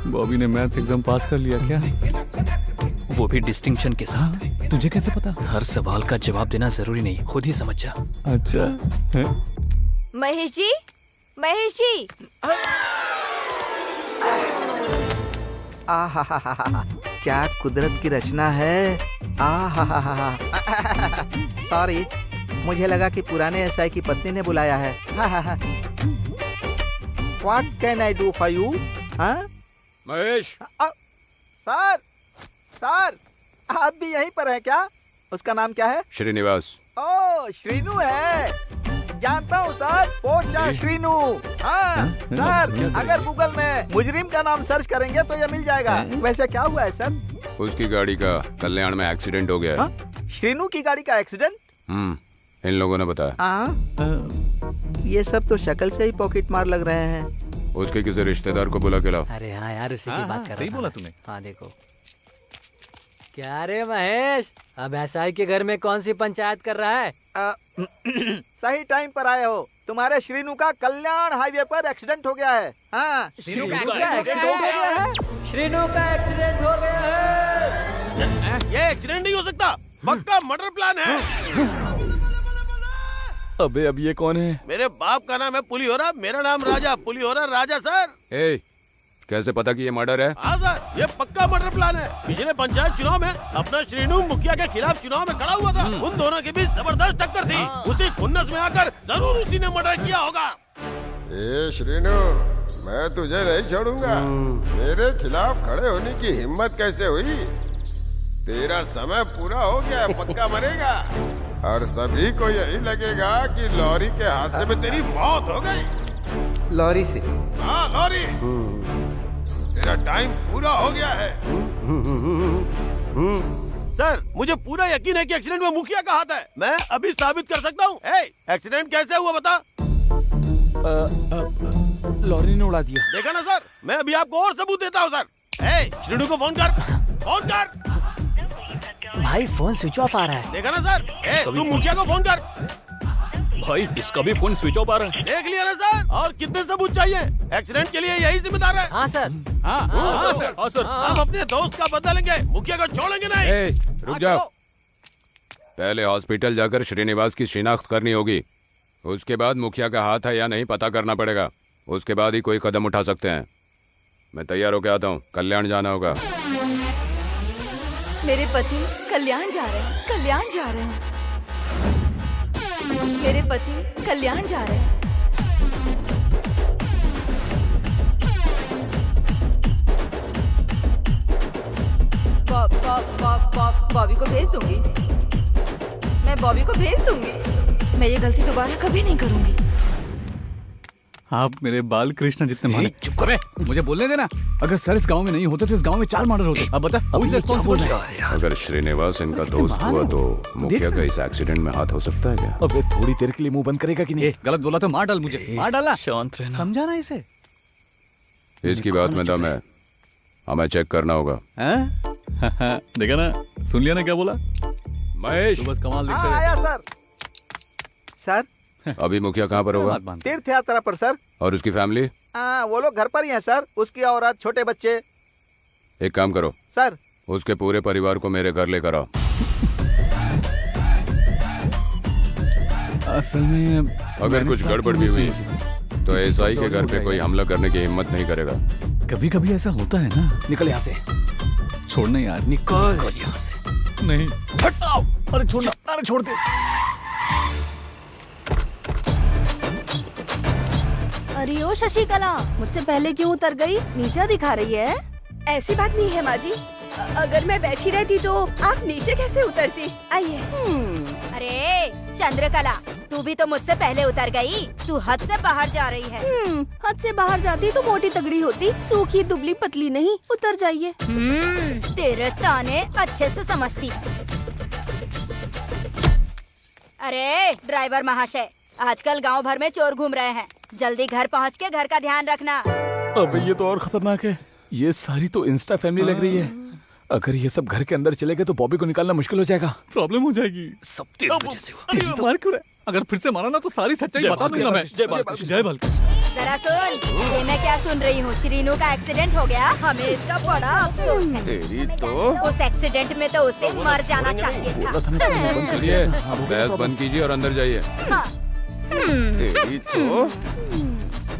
बॉबी ने मैथ्स एग्जाम पास कर लिया क्या? वो भी डिस्टिंक्शन के साथ। तुझे कैसे पता? हर सवाल का जवाब देना जरूरी नहीं, खुद ही समझ जा। अच्छा है? महेश जी, महेश जी। आहा, क्या कुदरत की रचना है। आहा, सॉरी, मुझे लगा कि पुराने एसआई की पत्नी ने बुलाया है। What can I do for you? हाँ? महेश। सर, सर, आप भी यहीं पर हैं क्या? उसका नाम क्या है? श्रीनिवास। ओह, श्रीनू है। जानता हूँ सर, पोचा श्रीनू। हाँ सर, अगर गूगल में मुजरिम का नाम सर्च करेंगे तो ये मिल जाएगा। वैसे क्या हुआ है सर? उसकी गाड़ी का कल्याण में एक्सीडेंट हो गया है। श्रीनू की गाड़ी का एक्सीडेंट? इन लोगों ने बताया। ये सब तो शक्ल से ही पॉकेट मार लग रहे हैं। उसके किसी रिश्तेदार को बुला के लाओ। अरे हाँ यार, उसी की बात कर रहा सही था बोला मैं। तूने। हाँ देखो। क्या रे महेश, अब एसआई के घर में कौन सी पंचायत कर रहा है? सही टाइम पर आए हो। तुम्हारे श्रीनू का कल्याण हाईवे पर एक्सीडेंट हो गया है। हाँ, श्रीनू का एक्सीडेंट हो गया है। श्रीनू का एक्सीडेंट हो गया है। ये एक्सीडेंट नहीं हो सकता, पक्का मर्डर प्लान है। अबे अब ये कौन है? मेरे बाप का नाम है पुलिहोरा, मेरा नाम राजा, पुलिहोरा राजा सर। ए, कैसे पता कि ये मर्डर है? हाँ सर, ये पक्का मर्डर प्लान है। पिछले पंचायत चुनाव में अपना श्रीनू मुखिया के खिलाफ चुनाव में खड़ा हुआ था। उन दोनों के बीच जबरदस्त टक्कर थी। उसी खुन्नस में आकर जरूर उसी ने मर्डर किया होगा। ए श्रीनू, मैं तुझे नहीं छोड़ूंगा। मेरे खिलाफ खड़े होने की हिम्मत कैसे हुई? तेरा समय पूरा हो गया, पक्का मरेगा। और सभी को यही लगेगा कि लॉरी के हादसे में तेरी मौत हो गई। लॉरी से? हाँ लॉरी। तेरा टाइम पूरा हो गया है। सर, मुझे पूरा यकीन है कि एक्सीडेंट में मुखिया का हाथ है। मैं अभी साबित कर सकता हूँ। एक्सीडेंट कैसे हुआ बता? लॉरी ने उड़ा दिया। देखा ना सर, मैं अभी आपको और सबूत देता हूँ सर। श्रीनू को फोन कर, फोन कर। भाई फोन स्विच ऑफ आ रहा है। देखा ना सर, तुम मुखिया को फोन कर। भाई इसका भी फोन स्विच ऑफ आ रहा है। देख लिया ना सर, और कितने सबूत चाहिए? एक्सीडेंट के लिए यही जिम्मेदार है। हाँ सर। हाँ सर, हम अपने दोस्त का बदला लेंगे, मुखिया को छोड़ेंगे नहीं। रुक जाओ। पहले हॉस्पिटल जाकर श्रीनिवास की शिनाख्त करनी होगी। उसके बाद मुखिया का हाथ है या नहीं पता करना पड़ेगा। उसके बाद ही कोई कदम उठा सकते हैं। मैं तैयार होके आता हूँ, कल्याण जाना होगा। मेरे पति कल्याण जा रहे हैं, कल्याण जा रहे हैं। मेरे पति कल्याण जा रहे हैं। बॉबी को भेज दूंगी, मैं बॉबी को भेज दूंगी। मैं ये गलती दोबारा कभी नहीं करूंगी। आप मेरे बाल कृष्ण जितने माने। चुप कर बे, मुझे बोलने देना। अगर सर इस गांव में नहीं होते तो इस गांव में 4 मर्डर होते। अब बता, who is responsible? अगर श्रीनिवास इनका दोस्त हुआ तो मुखिया का इस एक्सीडेंट में हाथ हो सकता है क्या? अबे थोड़ी देर के लिए मुंह बंद करेगा कि नहीं? गलत बोला तो मार डाल मुझे, मार डाला। शांत रहना। समझा ना इसे? इसकी बात में दम है, हमें चेक करना होगा। देखा ना, सुन लिया ना क्या बोला? महेश, बस कमाल दिखता है। आया सर। सर, अभी मुखिया कहाँ पर होगा? तीर्थ यात्रा पर सर। और उसकी फैमिली? वो लोग घर पर ही हैं सर। उसकी औरत, छोटे बच्चे। एक काम करो सर, उसके पूरे परिवार को मेरे घर लेकर आओ। असल में अगर कुछ गड़बड़ भी हुई तो एसआई के घर पे कोई हमला करने की हिम्मत नहीं करेगा। कभी कभी ऐसा होता है ना। निकल यहाँ से। छोड़ना यार, निकल यहाँ से। नहीं हटाओ। अरे छोड़, अरे छोड़ दे। अरे ओ शशिकला, मुझसे पहले क्यों उतर गई? नीचा दिखा रही है। ऐसी बात नहीं है माँ जी, अगर मैं बैठी रहती तो आप नीचे कैसे उतरती? आइए। अरे चंद्रकला, तू भी तो मुझसे पहले उतर गई। तू हद से बाहर जा रही है। हद से बाहर जाती तो मोटी तगड़ी होती, सूखी दुबली पतली नहीं। उतर जाइए। तेरे ताने अच्छे से समझती। अरे ड्राइवर महाशय, आजकल गांव भर में चोर घूम रहे हैं। जल्दी घर पहुंच के घर का ध्यान रखना। अबे ये तो और खतरनाक है। ये सारी तो इंस्टा फैमिली लग रही है। अगर ये सब घर के अंदर चले गए तो बॉबी को निकालना मुश्किल हो जाएगा। प्रॉब्लम हो जाएगी। सब तेरी वजह से हुआ। अरे मार क्यों रहा है? अगर फिर से मारा ना तो सारी सच्चाई बता दूंगा मैं। जय बालकृष्ण। जरा सुन, ये मैं क्या सुन रही हूँ? श्रीनू का एक्सीडेंट हो गया। हमें इसका बड़ा अफसोस है। तेरी तो उस एक्सीडेंट में तो उसे मर जाना चाहिए था। चलिए बहस बंद कीजिए और अंदर जाइए। हाँ। तेरी तो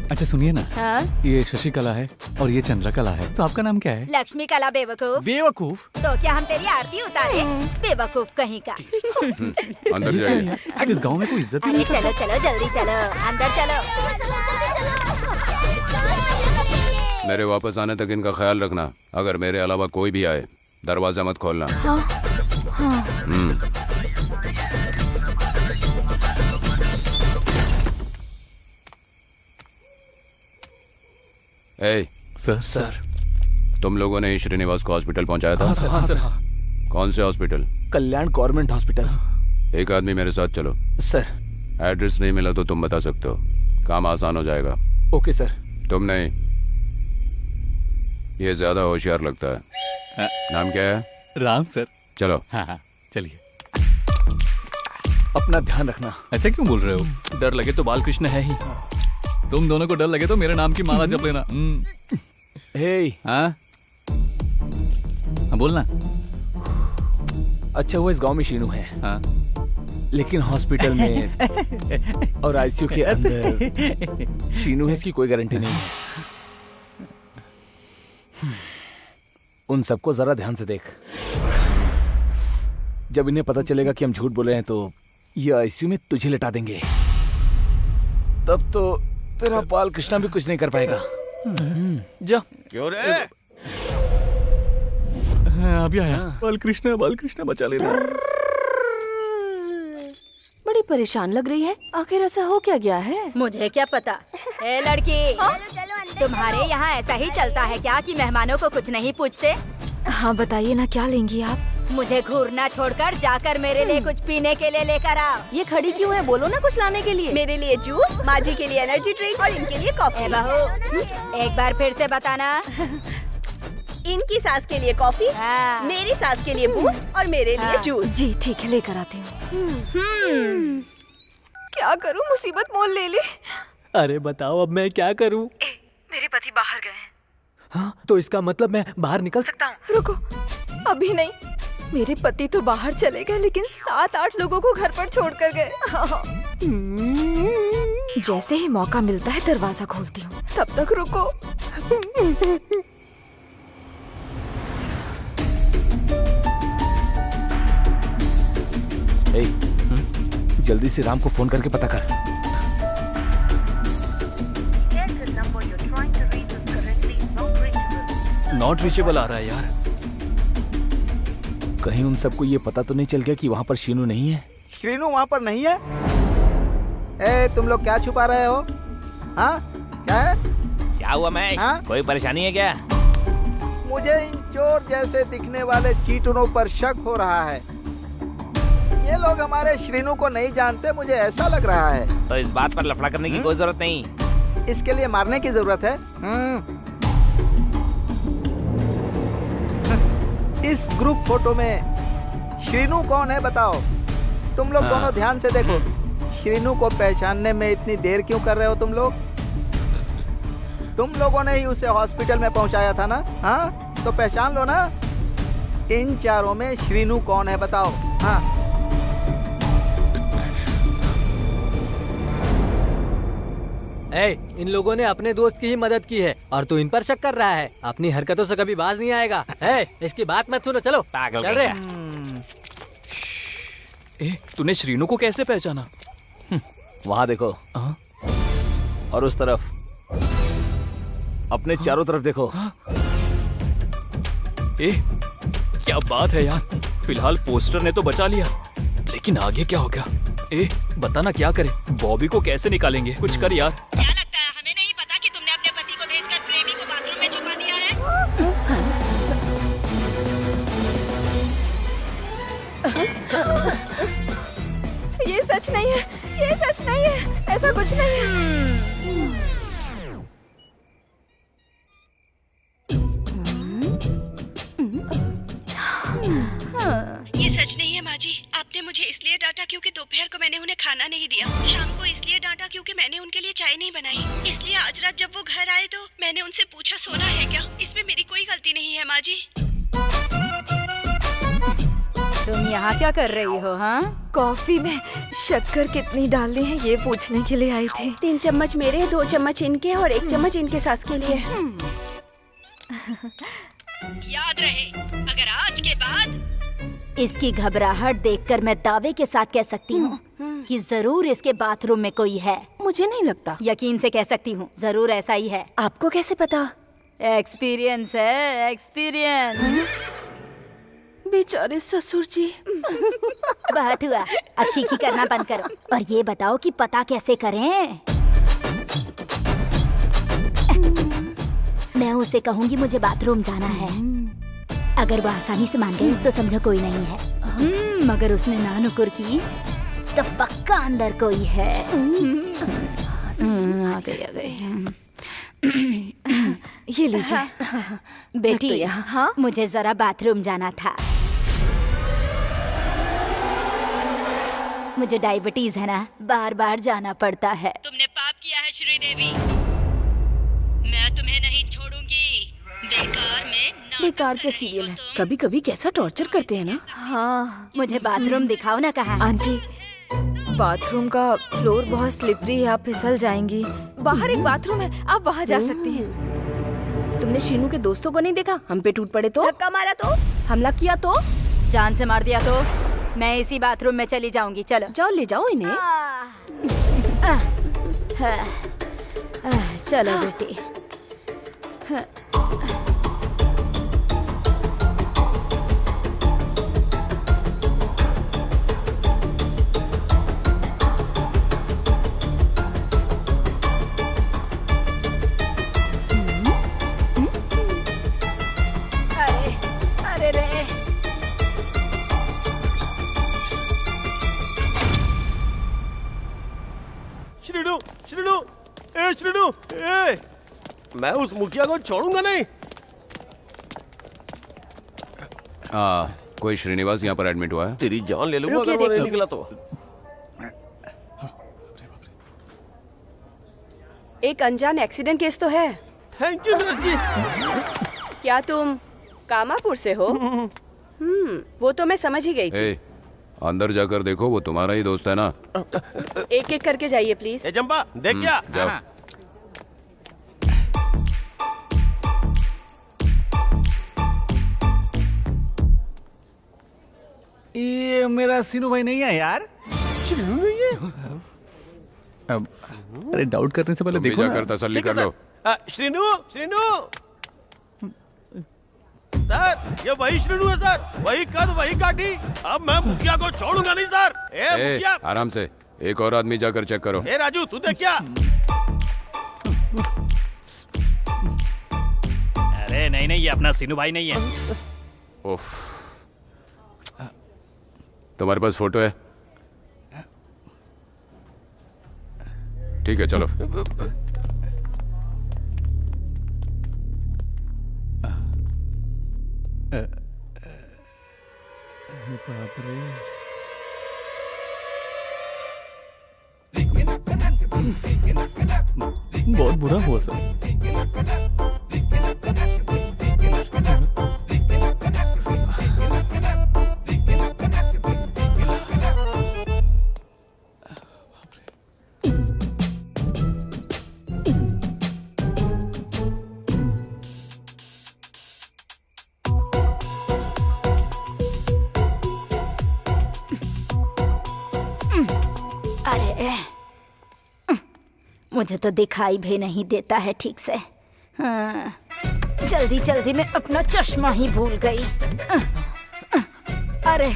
अच्छा सुनिए ना, हाँ? ये शशिकला है और ये चंद्रकला है। तो आपका नाम क्या है? लक्ष्मी कला बेवकूफ। बेवकूफ? तो क्या हम तेरी आरती उतारे? बेवकूफ कहीं का। अंदर जाइए। इस गांव में कोई इज्जत अरे चलो चलो जल्दी चलो, अंदर चलो। मेरे वापस आने तक इनका ख्याल रखना। अगर मेरे अलावा कोई भी आए दरवाजा मत खोलना। हाँ हाँ। ए, सर तुम लोगों ने श्रीनिवास को हॉस्पिटल पहुंचाया था? हाँ सर। कौन से हॉस्पिटल? कल्याण गवर्नमेंट हॉस्पिटल। एक आदमी मेरे साथ चलो। सर। एड्रेस नहीं मिला तो तुम बता सकते हो, काम आसान हो जाएगा। Okay sir. तुम नहीं, ये ज्यादा होशियार लगता है। नाम क्या है? राम सर। चलो। हाँ चलिए। अपना ध्यान रखना। ऐसे क्यों बोल रहे हो? डर लगे तो बालकृष्ण है ही। तुम दोनों को डर लगे तो मेरे नाम की माला जप लेना। हे। हाँ बोलना। अच्छा हुआ इस गांव में शीनू है। हाँ। लेकिन हॉस्पिटल में और आईसीयू के अंदर शीनू है, इसकी कोई गारंटी नहीं है। उन सबको जरा ध्यान से देख। जब इन्हें पता चलेगा कि हम झूठ बोल रहे हैं तो ये आईसीयू में तुझे लिटा देंगे। तब तो तेरा बालकृष्ण भी कुछ नहीं कर पाएगा। जा। क्यों रे? अभी आया। बालकृष्ण बचा ले रहा। बड़ी परेशान लग रही है। आखिर ऐसा हो क्या गया है? मुझे क्या पता। ए लड़की, तुम्हारे यहाँ ऐसा ही चलता है क्या कि मेहमानों को कुछ नहीं पूछते? हाँ बताइए ना, क्या लेंगी आप? मुझे घूरना छोड़कर जाकर मेरे लिए कुछ पीने के लिए लेकर आओ। ये खड़ी क्यों है? बोलो ना कुछ लाने के लिए। मेरे लिए जूस, माँ जी के लिए एनर्जी ड्रिंक और इनके लिए कॉफी। ए बहू, एक बार फिर से बताना। इनकी सास के लिए कॉफी, हाँ। मेरी सास के लिए बूस्ट और मेरे लिए जूस। जी ठीक है, लेकर आती हूँ। क्या करूँ, मुसीबत मोल ले ली। अरे बताओ अब मैं क्या करूं? मेरे पति बाहर गए हैं। हाँ, तो इसका मतलब मैं बाहर निकल सकता हूँ? रुको, अभी नहीं। मेरे पति तो बाहर चले गए लेकिन 7-8 लोगों को घर पर छोड़कर गए। जैसे ही मौका मिलता है दरवाजा खोलती हूँ। तब तक रुको। जल्दी से राम को फोन करके पता कर। नॉट रीचेबल आ रहा है यार। कहीं उन सबको ये पता तो नहीं चल गया कि वहाँ पर शीनू नहीं है? श्रीनू वहाँ पर नहीं है? ए, तुम लोग क्या छुपा रहे हो? हाँ क्या है? क्या हुआ मैं? हाँ? कोई परेशानी है क्या? मुझे इन चोर जैसे दिखने वाले चीटुनों पर शक हो रहा है। ये लोग हमारे श्रीनू को नहीं जानते, मुझे ऐसा लग रहा है। तो इस बात पर लफड़ा करने की कोई जरूरत नहीं। इसके लिए मारने की जरूरत है। इस ग्रुप फोटो में श्रीनू कौन है बताओ? तुम लोग दोनों ध्यान से देखो। श्रीनू को पहचानने में इतनी देर क्यों कर रहे हो तुम लोग? तुम लोगों ने ही उसे हॉस्पिटल में पहुंचाया था ना? हाँ तो पहचान लो ना। इन चारों में श्रीनू कौन है बताओ? हाँ इन लोगों ने अपने दोस्त की ही मदद की है और तू इन पर शक कर रहा है। अपनी हरकतों से कभी बाज नहीं आएगा। इसकी बात मत सुनो, चलो चल रहे। तूने श्रीनू को कैसे पहचाना? वहाँ देखो और उस तरफ, अपने चारों तरफ देखो। क्या बात है यार, फिलहाल पोस्टर ने तो बचा लिया, लेकिन आगे क्या होगा? बता ना क्या करें, बॉबी को कैसे निकालेंगे? कुछ कर यार। क्या लगता है हमें नहीं पता कि तुमने अपने पति को भेजकर प्रेमी को बाथरूम में छुपा दिया है? ये सच नहीं है, ये सच नहीं है, ऐसा कुछ नहीं है। ये सच नहीं है माँ जी। आपने मुझे इसलिए डांटा क्योंकि दोपहर को मैंने उन्हें खाना नहीं दिया, शाम को इसलिए डांटा क्योंकि मैंने उनके लिए चाय नहीं बनाई, इसलिए आज रात जब वो घर आए तो मैंने उनसे पूछा सोना है क्या। इसमें मेरी कोई गलती नहीं है माँ जी। तुम यहाँ क्या कर रही हो? हाँ, कॉफी में शक्कर कितनी डालनी है ये पूछने के लिए आई थी। 3 चम्मच मेरे, 2 चम्मच इनके और 1 चम्मच इनके सास के लिए। याद रहे, अगर आज के बाद इसकी घबराहट देखकर मैं दावे के साथ कह सकती हूँ कि जरूर इसके बाथरूम में कोई है। मुझे नहीं लगता। यकीन से कह सकती हूँ, जरूर ऐसा ही है। आपको कैसे पता? एक्सपीरियंस है, एक्सपीरियंस। बेचारे ससुर जी। बहुत हुआ, अब खीखी करना बंद करो और ये बताओ कि पता कैसे करें। मैं उसे कहूँगी मुझे बाथरूम जाना है। अगर वो आसानी से मान गई तो समझो कोई नहीं है। मगर उसने ना नुकुर की तो पक्का अंदर कोई है। आ गई। ये लीजिए। बेटी, हाँ? मुझे जरा बाथरूम जाना था। मुझे डायबिटीज है ना, बार बार जाना पड़ता है। तुमने पाप किया है श्रीदेवी, मैं तुम्हें नहीं छोड़ूंगी। बेकार के सीरियल है, कभी कभी कैसा टॉर्चर करते हैं ना। हाँ, मुझे बाथरूम दिखाओ ना। कहाँ? आंटी, बाथरूम का फ्लोर बहुत स्लिपरी है, आप फिसल जाएंगी। बाहर एक बाथरूम है, आप वहाँ जा सकती हैं। तुमने शीनू के दोस्तों को नहीं देखा? हम पे टूट पड़े तो? धक्का मारा तो? हमला किया तो? जान से मार दिया तो? मैं इसी बाथरूम में चली जाऊंगी। चलो जाओ, ले जाओ इन्हें। चलो बेटी। अरे रे। श्रीनू, श्रीनू, श्रीनू, मैं उस मुखिया को छोड़ूंगा नहीं। कोई श्रीनिवास यहाँ पर एडमिट हुआ है? तेरी जान ले लूंगा अगर वो नहीं निकला तो। एक अनजान एक्सीडेंट केस तो है। थैंक यू सर जी। क्या तुम कामापुर से हो? वो तो मैं समझ ही गई थी। अंदर जाकर देखो, वो तुम्हारा ही दोस्त है ना। एक एक करके जाइए प्लीज। जंपा देख क्या? जाओ। ये मेरा सीनू भाई नहीं है यार। श्रीनू नहीं है? अब अरे डाउट करने से पहले देखो ना। जाकर तसल्ली कर लो। श्रीनू, श्रीनू सर, ये वही श्रीनू है सर, वही कद वही काठी। अब मैं मुखिया को छोड़ूंगा नहीं सर। मुखिया, आराम से, एक और आदमी जाकर चेक करो। राजू तू देख क्या? अरे नहीं नहीं, ये अपना सीनू भाई नहीं है। उफ, तुम्हारे पास फोटो है? ठीक है चलो। बाप रे। बहुत बुरा हुआ सर। अरे मुझे तो दिखाई भी नहीं देता है ठीक से। हाँ, जल्दी जल्दी मैं अपना चश्मा ही भूल गई। अरे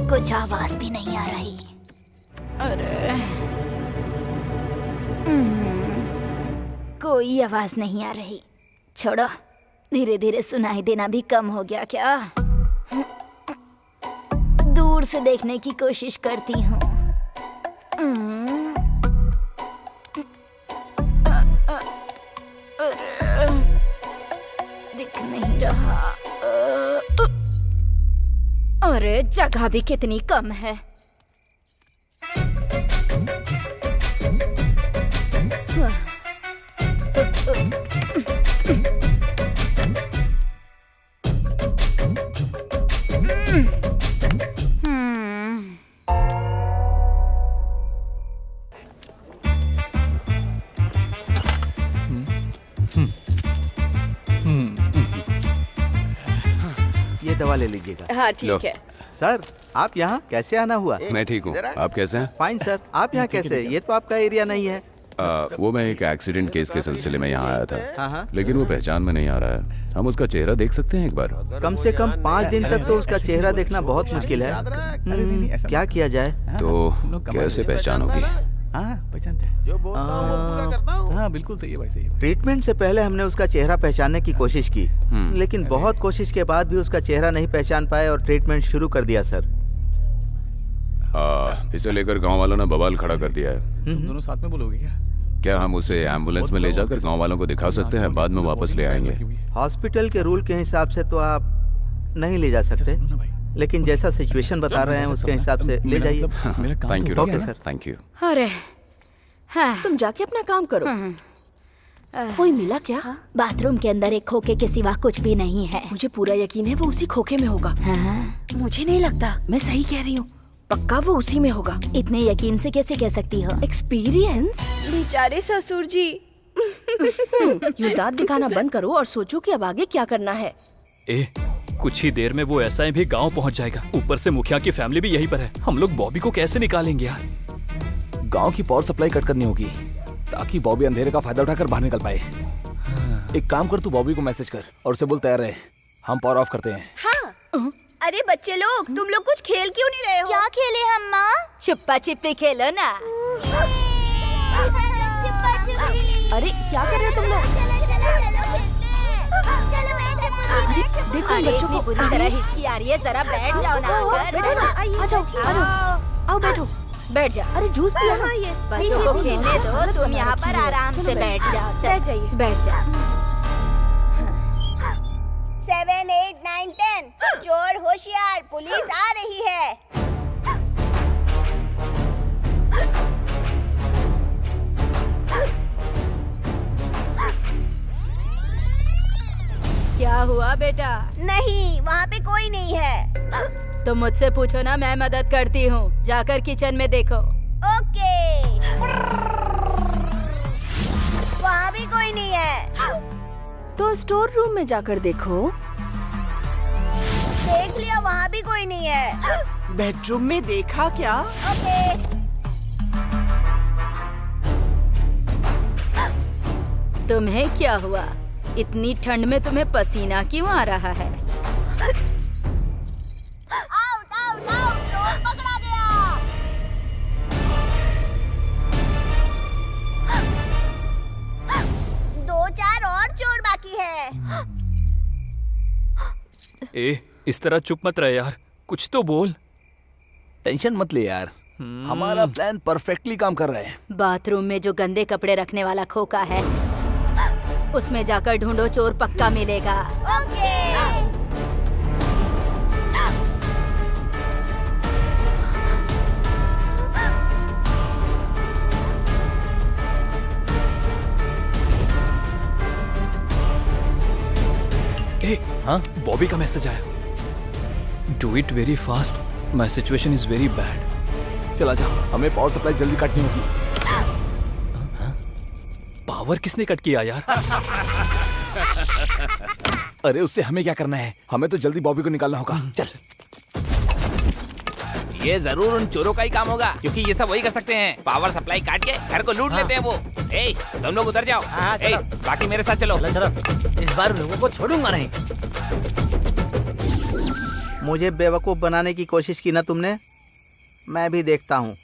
कुछ आवाज भी नहीं आ रही। अरे कोई आवाज नहीं आ रही। छोड़ो, धीरे धीरे सुनाई देना भी कम हो गया क्या? दूर से देखने की कोशिश करती हूँ। दिख नहीं रहा। अरे जगह भी कितनी कम है। ये दवा ले लीजिएगा। हाँ लो। ठीक है। सर आप यहाँ कैसे आना हुआ? मैं ठीक हूँ, आप कैसे हैं? फाइन सर, आप यहाँ कैसे? ये तो आपका एरिया नहीं है। वो मैं एक एक्सीडेंट केस के सिलसिले में यहाँ आया था, हाँ। लेकिन वो पहचान में नहीं आ रहा है। हम उसका चेहरा देख सकते हैं एक बार? कम से कम 5 दिन तक तो उसका चेहरा देखना बहुत मुश्किल है। क्या किया जाए? तो कैसे पहचान होगी? पहचानते हैं। जो बोलता हूँ वो पूरा करता हूँ। हाँ बिल्कुल सही है भाई, सही है। ट्रीटमेंट से पहले हमने उसका चेहरा पहचानने की कोशिश की, लेकिन बहुत कोशिश के बाद भी उसका चेहरा नहीं पहचान पाए और ट्रीटमेंट शुरू कर दिया सर। हाँ, इसे लेकर गांव वालों ने बवाल खड़ा कर दिया है। तुम दोनों साथ में बोलोगे क्या? क्या हम उसे एम्बुलेंस में ले जाकर गांव वालों को दिखा सकते हैं? बाद में वापस ले आएंगे। हॉस्पिटल के रूल के हिसाब से तो आप नहीं ले जा सकते, लेकिन जैसा सिचुएशन बता रहे हैं उसके हिसाब से ले जाइए। Thank you okay doctor, sir. Thank you. अरे हाँ, तुम जाके अपना काम करो। कोई मिला क्या? बाथरूम के अंदर एक खोखे के सिवा कुछ भी नहीं है। मुझे पूरा यकीन है वो उसी खोखे में होगा। मुझे नहीं लगता, मैं सही कह रही हूँ। पक्का वो उसी में होगा। इतने यकीन से कैसे कह सकती हो? एक्सपीरियंस। बेचारे ससुर जी। यूं दांत दिखाना बंद करो और सोचो कि अब आगे क्या करना है। कुछ ही देर में वो एसआई भी गांव पहुंच जाएगा। ऊपर से मुखिया की फैमिली भी यहीं पर है। हम लोग बॉबी को कैसे निकालेंगे यार? गांव की पावर सप्लाई कट करनी होगी ताकि बॉबी अंधेरे का फायदा उठाकर बाहर निकल पाए। एक काम कर, तू बॉबी को मैसेज कर और उसे बोल तैयार रहे, हम पावर ऑफ करते हैं। हाँ। अरे बच्चे लोग, तुम लोग कुछ खेल क्यों नहीं रहे हो? क्या खेले हम माँ? छुपा छिपी खेलो ना। अरे क्या कर रहे हो तुम लोग? देखो इन बच्चों को बुरी तरह हिचकी आ रही है। जरा बैठ जाओ ना आकर। बैठो ना, आ जाओ। आओ बैठो। बैठ जाओ। अरे जूस पियो ना। बच्चों को खेलने दो, तुम यहाँ पर आराम से बैठ जाओ। बैठ जाइए। बैठ जाओ। 7, 8, 9, 10 चोर होशियार, पुलिस आ रही है। क्या हुआ बेटा? नहीं, वहाँ पे कोई नहीं है। तुम मुझसे पूछो ना, मैं मदद करती हूँ। जाकर किचन में देखो। ओके। वहाँ भी कोई नहीं है। तो स्टोर रूम में जाकर देखो। देख लिया, वहाँ भी कोई नहीं है। बेडरूम में देखा क्या? ओके। तुम्हें क्या हुआ? इतनी ठंड में तुम्हें पसीना क्यों आ रहा है? आउट, आउट, आउट, चोर पकड़ा गया। 2-4 और चोर बाकी है। इस तरह चुप मत रहे यार, कुछ तो बोल। टेंशन मत ले यार, हमारा प्लान परफेक्टली काम कर रहा है। बाथरूम में जो गंदे कपड़े रखने वाला खोखा है, उसमें जाकर ढूंढो, चोर पक्का मिलेगा। ओके। हाँ, बॉबी का मैसेज आया। Do it very fast, my situation is very bad. चला जा, हमें पावर सप्लाई जल्दी काटनी होगी। पावर किसने कट किया यार? अरे उससे हमें क्या करना है, हमें तो जल्दी बॉबी को निकालना होगा। चल। ये जरूर उन चोरों का ही काम होगा, क्योंकि ये सब वही कर सकते हैं। पावर सप्लाई काट के घर को लूट लेते हैं वो। ए, तुम लोग उधर जाओ। ए, बाकी मेरे साथ चलो। चलो, इस बार उन लोगों को छोड़ूंगा नहीं। मुझे बेवकूफ बनाने की कोशिश की ना तुमने, मैं भी देखता हूँ।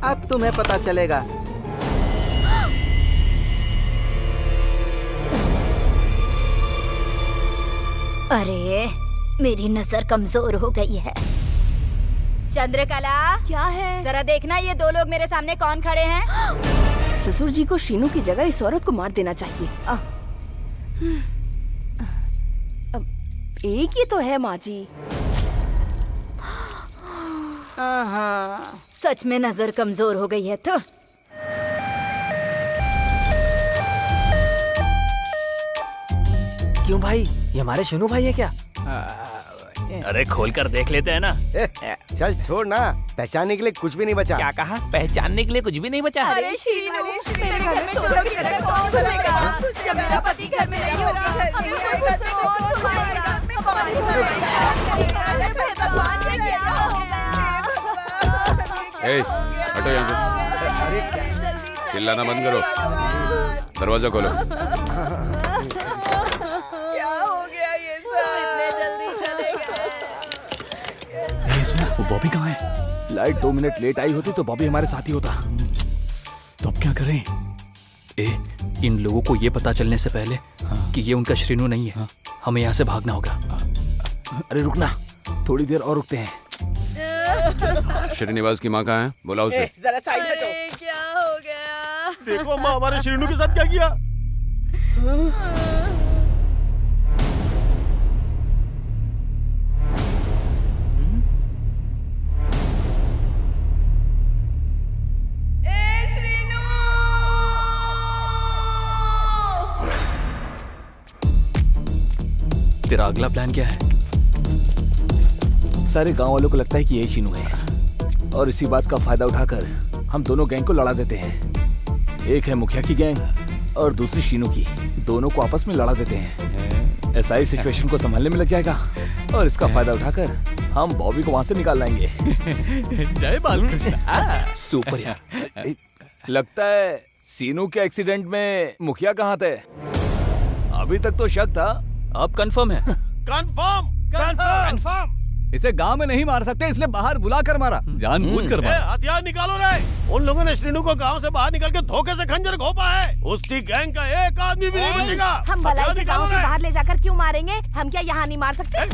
अब तुम्हें पता चलेगा। अरे मेरी नजर कमजोर हो गई है। चंद्रकला, क्या है? जरा देखना ये दो लोग मेरे सामने कौन खड़े हैं। ससुर जी को शीनू की जगह इस औरत को मार देना चाहिए। एक ही तो है माँ जी। सच में नजर कमजोर हो गई है तो। क्यों भाई, ये हमारे शीनू भाई है क्या? अरे खोल कर देख लेते हैं ना। चल छोड़ ना, पहचानने के लिए कुछ भी नहीं बचा। क्या कहा? पहचानने के लिए कुछ भी नहीं बचा? अरे शीनू, मेरे घर में चोरों की तरह कौन घुसेगा? जब मेरा पति घर में नहीं होगा, हमें घर से कौन उठाएगा? भगवान ये क्या होगा? ए, हटो यहाँ से। चिल्लाना बंद करो, दरवाजा खोलो। क्या हो गया ये सब? इतने जल्दी चले गए। ए, सुनो, वो बॉबी कहाँ है? लाइट 2 मिनट लेट आई होती तो बॉबी हमारे साथ ही होता। तो अब क्या करें? इन लोगों को ये पता चलने से पहले कि ये उनका श्रीनू नहीं है, हमें यहाँ से भागना होगा। अरे रुकना, थोड़ी देर और रुकते हैं। श्रीनिवास की माँ कहाँ है? बुलाओ उसे। जरा साइड हटो। क्या हो गया? देखो अम्मा, हमारे श्रीनू के साथ क्या किया। तेरा अगला प्लान क्या है? सारे गांव वालों को लगता है कि यही शीनू है, और इसी बात का फायदा उठाकर हम दोनों गैंग को लड़ा देते हैं। एक है मुखिया की गैंग और दूसरी शीनू की, दोनों को आपस में लड़ा देते हैं। ऐसा ही सिचुएशन को संभालने में लग जाएगा, और इसका फायदा उठाकर हम बॉबी को वहां से निकाल लाएंगे। जय बालकृष्ण। सुपर यार। लगता है शीनू के एक्सीडेंट में मुखिया कहाँ थे? अभी तक तो शक था, अब कंफर्म है। Confirm, confirm. इसे गांव में नहीं मार सकते, इसलिए बाहर बुला कर मारा, जानबूझ कर मारा। हथियार निकालो रे। उन लोगों ने श्रीनू को गांव से बाहर निकाल के धोखे से खंजर घोंपा है। उसकी गैंग का एक आदमी भी नहीं बचेगा। हम भलाई से गांव से बाहर ले जाकर क्यों मारेंगे? हम क्या यहाँ नहीं मार सकते?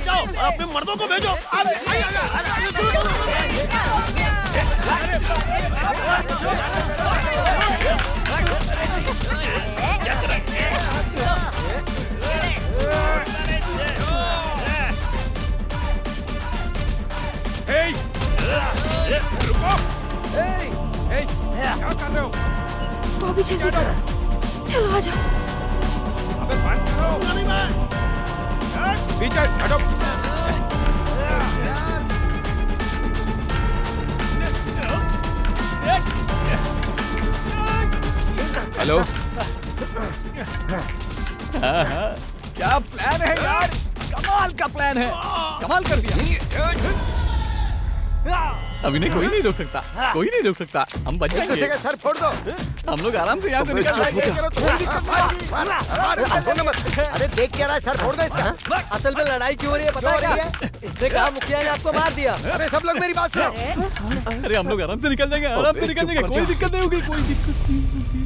जाओ, अपने मर्दों को भेजो। क्या कर रहे हो? बॉबी जल्दी करो, चलो आ जाओ। अबे बंद करो। पीछे हटो। हेलो। क्या प्लान है यार? कमाल का प्लान है, कमाल कर दिया। अभी नहीं, कोई नहीं रोक सकता, कोई नहीं रोक सकता। हम बच जाएंगे। सर फोड़ दो। हम लोग आराम से यहाँ से निकल जाएंगे। अरे देख क्या रहा है, सर फोड़ दो इसका। असल में लड़ाई क्यों हो रही है पता है क्या? इसने कहा मुखिया ने आपको मार दिया। अरे सब लोग मेरी बात सुनो। अरे हम लोग आराम से निकल जाएंगे, आराम से निकल जाएंगे, कोई दिक्कत नहीं होगी, कोई दिक्कत नहीं होगी।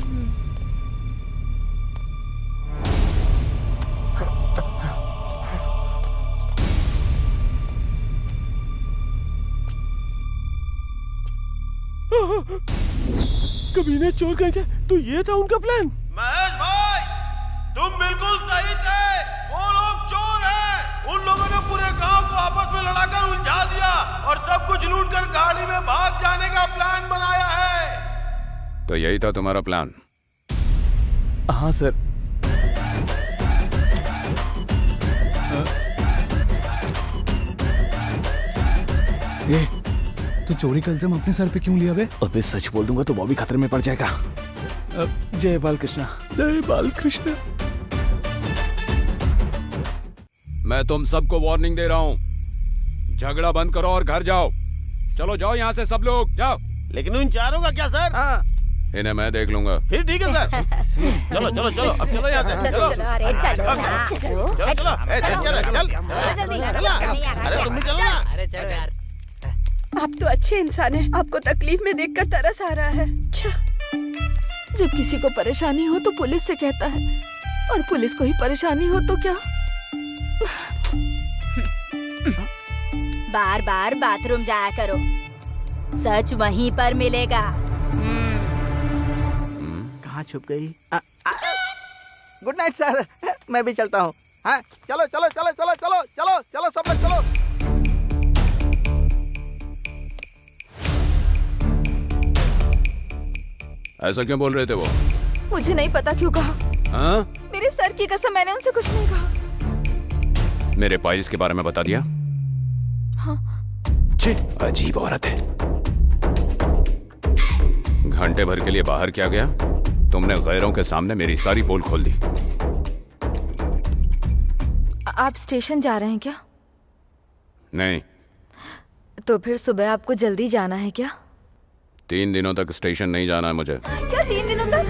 कमीने चोर कहेंगे तो ये था उनका प्लान। महेश भाई, तुम बिल्कुल सही थे। वो लोग चोर हैं। उन लोगों ने पूरे गांव को आपस में लड़ाकर उलझा दिया और सब कुछ लूटकर गाड़ी में भाग जाने का प्लान बनाया है। तो यही था तुम्हारा प्लान? हाँ सर। ए, तू चोरी का इल्जाम अपने सर पे क्यों लिया बे? अबे सच बोल दूंगा तो बॉबी खतरे में पड़ जाएगा। जय बालकृष्ण। जय बालकृष्ण। मैं तुम सबको वार्निंग दे रहा हूँ, झगड़ा बंद करो और घर जाओ। चलो जाओ यहाँ से सब लोग, जाओ। लेकिन उन चारों का क्या सर? इन्हें मैं देख लूंगा। फिर ठीक है सर। चलो चलो चलो, अब चलो यहाँ से। चलो अरे चलो ना, चलो चलो चलो, अरे तुम भी चलो ना। अरे चलो यार। आप तो अच्छे इंसान हैं। आपको तकलीफ में देखकर तरस आ रहा है। अच्छा, जब किसी को परेशानी हो तो पुलिस से कहता है, और पुलिस को ही परेशानी हो तो क्या? बार बार बाथरूम जाया करो, सच वहीं पर मिलेगा। कहाँ छुप गई? गुड नाइट सर, मैं भी चलता हूँ। हाँ चलो चलो चलो चलो चलो चलो चलो सब लोग चलो। ऐसा क्यों बोल रहे थे वो? मुझे नहीं पता क्यों कहा। हाँ? मेरे सर की कसम, मैंने उनसे कुछ नहीं कहा। मेरे पाइल्स के बारे में बता दिया? हाँ। छी, अजीब औरत है। घंटे भर के लिए बाहर क्या गया? तुमने गैरों के सामने मेरी सारी पोल खोल दी। आप स्टेशन जा रहे हैं क्या? नहीं। तो फिर सुबह आपको जल्दी जाना है क्या? 3 दिनों तक स्टेशन नहीं जाना है मुझे। क्या 3 दिनों तक?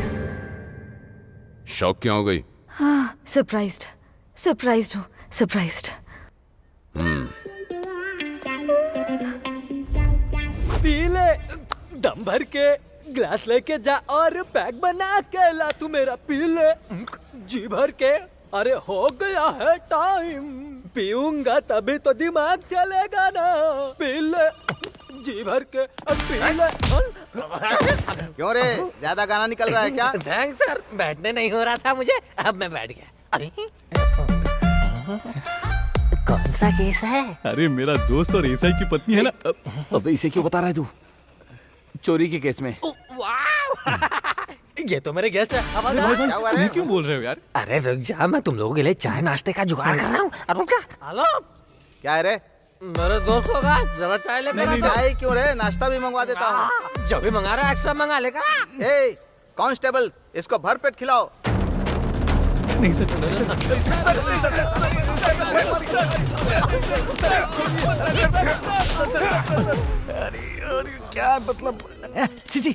शौक क्यों हो गई? हाँ, सरप्राइज्ड हूँ, सरप्राइज्ड। पी ले, दम भर के ग्लास लेके जा और पैक बना के ला। तू मेरा पी ले जी भर के। अरे हो गया है टाइम, पीऊंगा तभी तो दिमाग चलेगा ना। पी ले जी भर के, पी ले। क्यों रे, ज्यादा गाना निकल रहा है क्या? थैंक्स सर, बैठने नहीं हो रहा था मुझे, अब मैं बैठ गया। अरे कौन सा केस है? अरे मेरा दोस्त और एसआई की पत्नी है ना। अबे इसे क्यों बता रहा है तू? चोरी के केस में। ये तो मेरे गेस्ट है। क्या हुआ रे? ये क्यों बोल रहे हो यार? अरे रुक जा, मैं तुम लोगों के लिए चाय नाश्ते का जुगाड़ कर रहा हूँ। रुक जा। हेलो, क्या है रे? मेरे दोस्त होगा, जरा चाय लेकर आ। चाय क्यों रे, नाश्ता भी मंगवा देता हूँ। जो भी मंगा रहा है एक्स्ट्रा मंगा लेकर आ। ए कांस्टेबल, इसको भरपेट खिलाओ। नहीं सर, अरे क्या मतलब? जी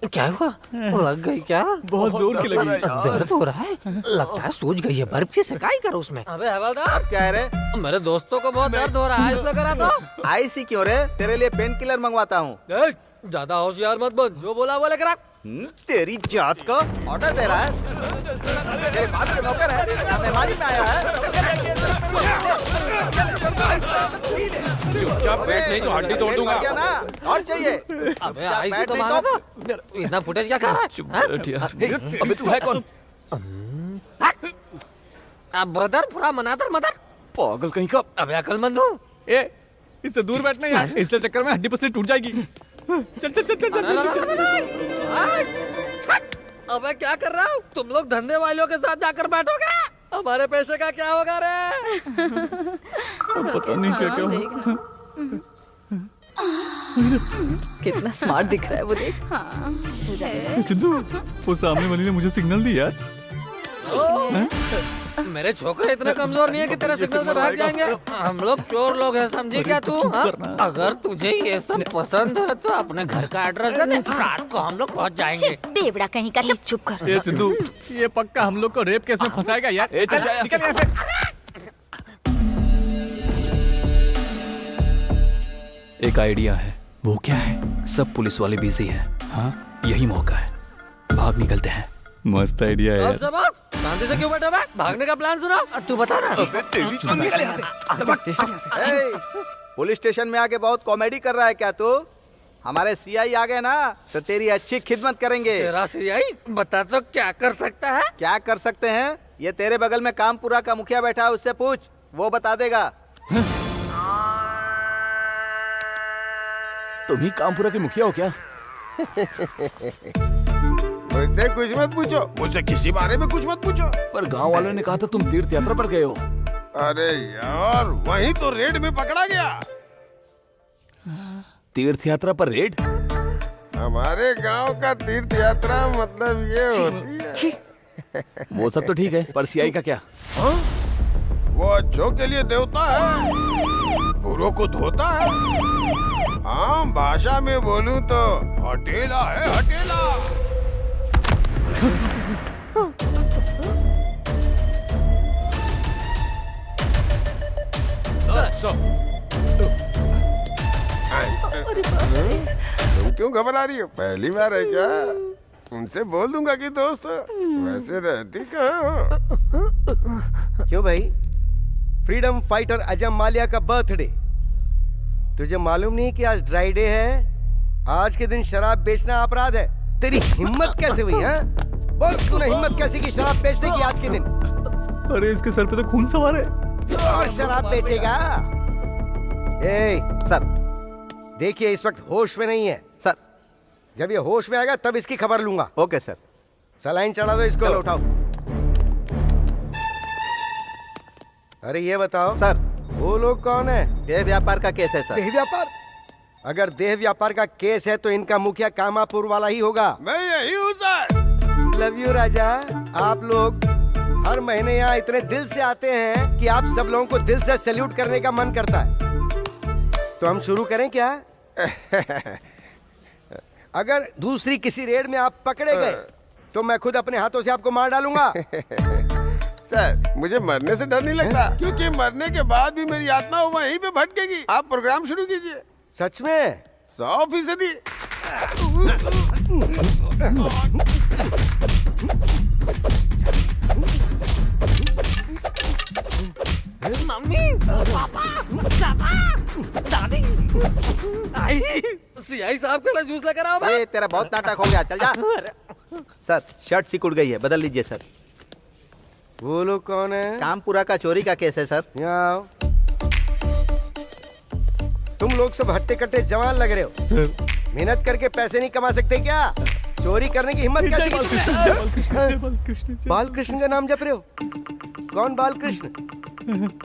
क्या हुआ? लग गई क्या? बहुत जोर की लगी। दर्द हो रहा है, लगता है सूज गई है। बर्फ की सिकाई करो उसमें। अबे हवलदार, अब क्या है रे? मेरे दोस्तों को बहुत दर्द हो रहा है, इसलिए करा दो। आईसी क्यों रे? तेरे लिए पेन किलर मंगवाता हूँ। ज्यादा होशियार मत बन, जो बोला वो लेकर आ। तेरी जात का ऑर्डर दे रहा है? तेरे बाप के नौकर है, मेहमानी में आया है। चुपचाप बैठ, नहीं तो हड्डी तोड़ दूंगा। क्या ना? और चाहिए? अबे आईसी तो मारा था। इतना फुटेज क्या खा रहा है? चुप बैठ यार। अबे तू है कौन? अब ब्रदर पूरा मनादर मदर। पागल कहीं का। अबे अकलमंद हूँ। ए, इससे दूर बैठना यार, इससे चक्कर में हड्डी पसली टूट जाएगी। चल चल चल चल चल। अबे क्या कर रहा हूँ? तुम लोग धंधे वालों के साथ जाकर बैठोगे, हमारे पैसे का क्या होगा रे? पता नहीं क्या क्या हुआ। कितना स्मार्ट दिख रहा है वो, देख। सिद्धू, वो सामने वाली ने मुझे सिग्नल दी यार। मेरे छोकरे इतने कमजोर नहीं है कि तेरे सिग्नल से भाग जाएंगे। हम लोग चोर लोग हैं, समझी क्या तू? अगर तुझे ये सब पसंद है तो अपने घर का एड्रेस दे दे, रात को हम लोग पहुंच जाएंगे। बेवड़ा कहीं का, चुप कर। ए सिद्धू, ये पक्का हम लोग को रेप केस में फंसाएगा यार। ए चल जा, निकल यहाँ से। एक आइडिया है। वो क्या है? सब पुलिस वाले बिजी हैं। हाँ, यही मौका है, भाग निकलते हैं। मस्त आइडिया है यार। शांति से क्यों बैठे हुए? भागने का प्लान सुना? तू बता ना। पुलिस स्टेशन में आके बहुत कॉमेडी कर रहा है क्या तू? हमारे सीआई आ गए ना तो तेरी अच्छी खिदमत करेंगे। तेरा सीआई बता तो क्या कर सकता है? क्या कर सकते हैं? ये तेरे बगल में कामपुरा का मुखिया बैठा है, उससे पूछ, वो बता देगा। तुम ही कामपुरा के मुखिया हो क्या? मुझसे कुछ मत पूछो, मुझसे किसी बारे में कुछ मत पूछो। पर गांव वालों ने कहा था तुम तीर्थ यात्रा पर गए हो। अरे यार, वही तो रेड में पकड़ा गया। तीर्थ यात्रा पर रेड? हमारे गांव का तीर्थ यात्रा मतलब ये होती है। वो सब तो ठीक है, पर सीआई का क्या? वो अच्छों के लिए देवता है, बुरों को धोता है। आम भाषा में बोलूं तो हटेला है, हटेला। तुम क्यों घबरा रही हो? पहली बार है क्या? उनसे बोल दूंगा कि दोस्त वैसे रहती कहाँ हो? क्यों भाई? फ्रीडम फाइटर अजम मालिया का बर्थडे, तुझे मालूम नहीं कि आज ड्राई डे है? आज के दिन शराब बेचना अपराध है। तेरी हिम्मत कैसे हुई है? बोल, तूने हिम्मत कैसे की शराब बेचने की आज के दिन? अरे इसके सर पे तो खून सवार है। और शराब बेचेगा? ए सर, देखिए इस वक्त होश में नहीं है सर। जब ये होश में आएगा तब इसकी खबर लूंगा। Okay sir. सलाइन चढ़ा दो इसको। उठाओ। अरे ये बताओ सर, वो लोग कौन है? देह व्यापार का केस है सर। देह व्यापार? अगर देह व्यापार का केस है तो इनका मुखिया कामापुर वाला ही होगा। मैं यही हूँ सर। लव यू राजा। आप लोग हर महीने यहाँ इतने दिल से आते हैं कि आप सब लोगों को दिल से सैल्यूट करने का मन करता है। तो हम शुरू करें क्या? अगर दूसरी किसी रेड में आप पकड़े गए तो मैं खुद अपने हाथों से आपको मार डालूंगा। सर, मुझे मरने से डर नहीं लगता, क्योंकि मरने के बाद भी मेरी आत्मा वहीं पे भटकेगी। आप प्रोग्राम शुरू कीजिए। सच में? 100%। मम्मी, पापा, दादी, आई, सीआई साहब के लिए जूस लेकर आओ। ए, तेरा बहुत नाटक हो गया, चल जा। सर, शर्ट सिकुड़ गई है, बदल लीजिए सर। वो लोग कौन है? कामपुरा का चोरी का केस है सर। यहाँ आओ। तुम लोग सब हट्टे कट्टे जवान लग रहे हो सर। मेहनत करके पैसे नहीं कमा सकते क्या? चोरी करने की हिम्मत कैसे की? बालकृष्ण का नाम जप रहे हो? कौन बालकृष्ण?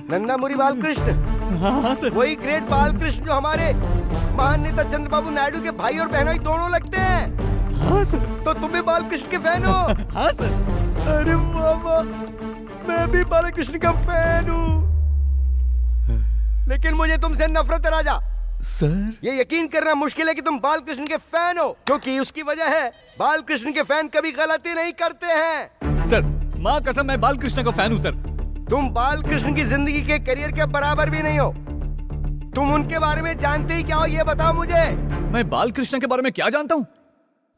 नन्ना मुरी बालकृष्ण? हाँ सर। वही ग्रेट बालकृष्ण जो हमारे महान नेता चंद्रबाबू नायडू के भाई और बहनोई दोनों लगते हैं। हाँ सर। तो तुम भी बालकृष्ण के फैन हो? हाँ सर। अरे वाह, मैं भी बालकृष्ण का फैन हूँ, लेकिन मुझे तुमसे नफरत है राजा। सर, ये यकीन करना मुश्किल है कि तुम बालकृष्ण के फैन हो, क्योंकि उसकी वजह है बालकृष्ण के फैन कभी गलती नहीं करते हैं। सर, माँ कसम मैं बालकृष्ण का फैन हूँ सर। तुम बालकृष्ण की जिंदगी के करियर के बराबर भी नहीं हो। तुम उनके बारे में जानते ही क्या हो, ये बताओ मुझे। मैं बालकृष्ण के बारे में क्या जानता हूँ?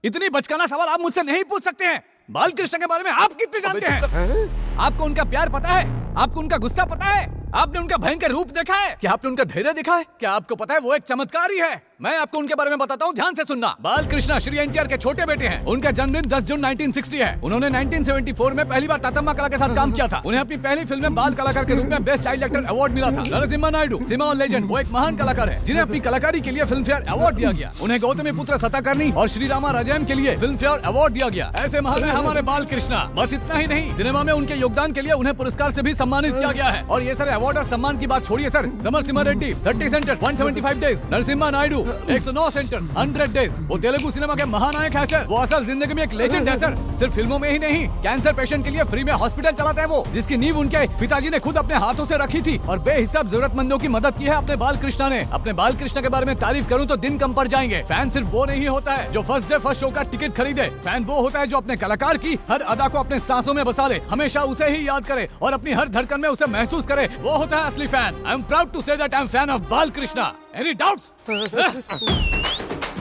इतनी बचकाना सवाल आप मुझसे नहीं पूछ सकते हैं। बालकृष्ण के बारे में आप कितने जानते हैं? आपको उनका प्यार पता है? आपको उनका गुस्सा पता है? आपने उनका भयंकर रूप देखा है? क्या आपने उनका धैर्य देखा है? क्या आपको पता है वो एक चमत्कारी है? मैं आपको उनके बारे में बताता हूँ, ध्यान से सुनना। बालकृष्ण श्री एनटीआर के छोटे बेटे हैं। उनका जन्मदिन 10 जून 1960 है। उन्होंने 1974 में पहली बार तातम्मा कला के साथ काम किया था। उन्हें अपनी पहली फिल्म में बाल कलाकार के रूप में बेस्ट चाइल्ड एक्टर अवार्ड मिला था। नरसिम्हा नायडू, सिनेमा लेजेंड, वो एक महान कलाकार है जिन्हें अपनी कलाकारी के लिए फिल्म फेयर अवार्ड दिया गया। उन्हें गौतमीपुत्र सताकर्णी और श्री रामा राजम के लिए फिल्म फेयर अवार्ड दिया गया। ऐसे महान है हमारे बालकृष्ण। बस इतना ही नहीं, सिनेमा में उनके योगदान के लिए उन्हें पुरस्कार से भी सम्मानित किया गया है। और ये सारे अवार्ड और सम्मान की बात छोड़िए sir. Samarasimha Reddy 30 centres 175 days, Narasimha Naidu 109 centres 100 days. वो तेलुगु सिनेमा के महानायक है सर। वो असल जिंदगी में एक लेजेंड है सर। सिर्फ फिल्मों में ही नहीं, कैंसर पेशेंट के लिए फ्री में हॉस्पिटल चलाते हैं वो, जिसकी नींव उनके पिताजी ने खुद अपने हाथों से रखी थी। और बेहिसाब जरूरतमंदों की मदद की है अपने बालकृष्ण ने। अपने बालकृष्ण के बारे में तारीफ करूं तो दिन कम पड़ जाएंगे। फैन सिर्फ वो नहीं होता है जो फर्स्ट डे फर्स्ट शो का टिकट खरीदे। फैन वो होता है जो अपने कलाकार की हर अदा को अपने सांसों में बसा ले, हमेशा उसे ही याद करे और अपनी हर धड़कन में उसे महसूस करे। वो होता है असली fan. I am proud to say that I am fan of Balakrishna. Any doubts?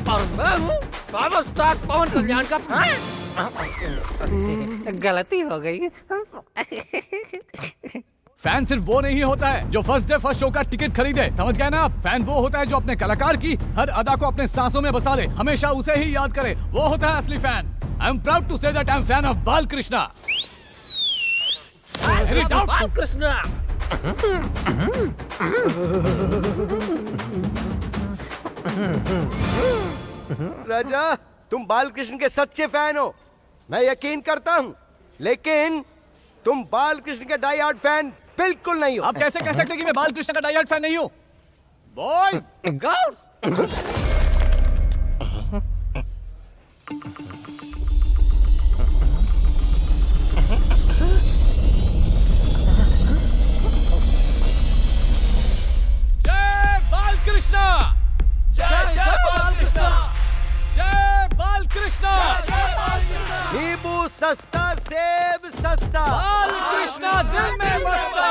और मैं हूँ पावर स्टार पवन कल्याण का। गलती हो गई। फैन सिर्फ वो नहीं होता है जो फर्स्ट डे फर्स्ट शो का टिकट खरीदे, समझ गए ना आप? फैन वो होता है जो अपने कलाकार की हर अदा को अपने सांसों में बसा ले, हमेशा उसे ही याद करे। वो होता है असली fan. I am proud to say that I am fan of Balakrishna. Balakrishna. राजा, तुम बालकृष्ण के सच्चे फैन हो, मैं यकीन करता हूँ, लेकिन तुम बालकृष्ण के डाई हार्ड फैन बिल्कुल नहीं हो। आप कैसे कह सकते कि मैं बालकृष्ण का डाई हार्ड फैन नहीं हूँ? Boys, girls, Krishna. नींबू सस्ता, सेब सस्ता। बाल कृष्णा दिल में बसता।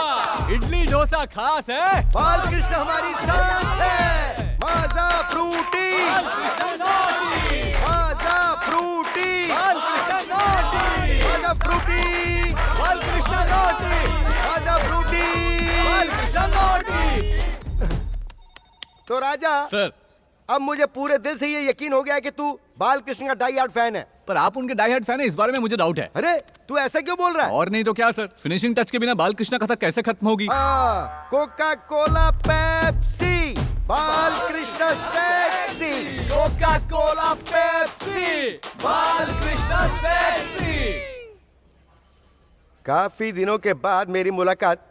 इडली डोसा खास है। बाल कृष्ण हमारी सांस है। माजा फ्रूटी। बाल कृष्णा नॉटी। माजा फ्रूटी। बाल कृष्णा नॉटी। माजा फ्रूटी। बाल कृष्णा नॉटी। माजा फ्रूटी। बाल कृष्णा नॉटी। तो राजा सर, अब मुझे पूरे दिल से ये यकीन हो गया है कि तू बालकृष्ण का डाई हार्ड फैन है। पर आप उनके डाई हार्ड फैन है, इस बारे में मुझे डाउट है। अरे तू ऐसा क्यों बोल रहा है? और नहीं तो क्या सर, फिनिशिंग टच के बिना बालकृष्ण कथा कैसे खत्म होगी? Coca Cola Pepsi, Balkrishna sexy. Coca Cola Pepsi, Balkrishna sexy. काफी दिनों के बाद मेरी मुलाकात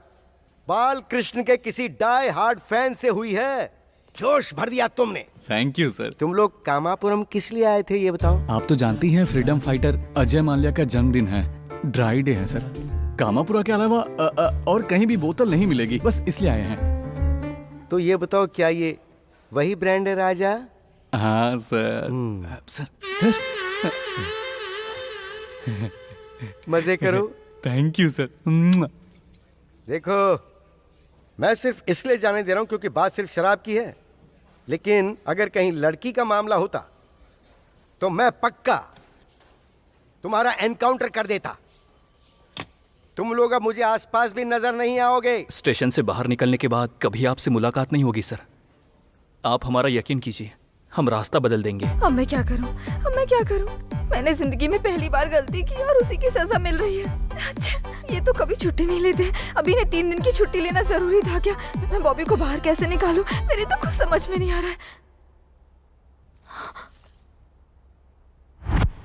बालकृष्ण के किसी डाई हार्ड फैन से हुई है। जोश भर दिया तुमने। Thank you sir. तुम लोग कामापुरम किस लिए आए थे ये बताओ? आप तो जानती हैं फ्रीडम फाइटर अजय माल्या का जन्मदिन है, ड्राई डे है सर। कामापुरा के अलावा और कहीं भी बोतल नहीं मिलेगी, बस इसलिए आए हैं। तो ये बताओ, क्या ये वही ब्रांड है राजा? हाँ सर। सर मजे करो। Thank you sir. देखो, मैं सिर्फ इसलिए जाने दे रहा हूं क्योंकि बात सिर्फ शराब की है, लेकिन अगर कहीं लड़की का मामला होता तो मैं पक्का तुम्हारा एनकाउंटर कर देता। तुम लोग अब मुझे आसपास भी नजर नहीं आओगे। स्टेशन से बाहर निकलने के बाद कभी आपसे मुलाकात नहीं होगी सर। आप हमारा यकीन कीजिए, हम रास्ता बदल देंगे। अब मैं क्या करूं? अब मैं क्या करूं? मैंने जिंदगी में पहली बार गलती की और उसी की सजा मिल रही है। अच्छा, ये तो कभी छुट्टी नहीं लेते। अभी ने 3 दिन की छुट्टी लेना जरूरी था क्या? मैं बॉबी को बाहर कैसे निकालूं? मेरी तो कुछ समझ में नहीं आ रहा है।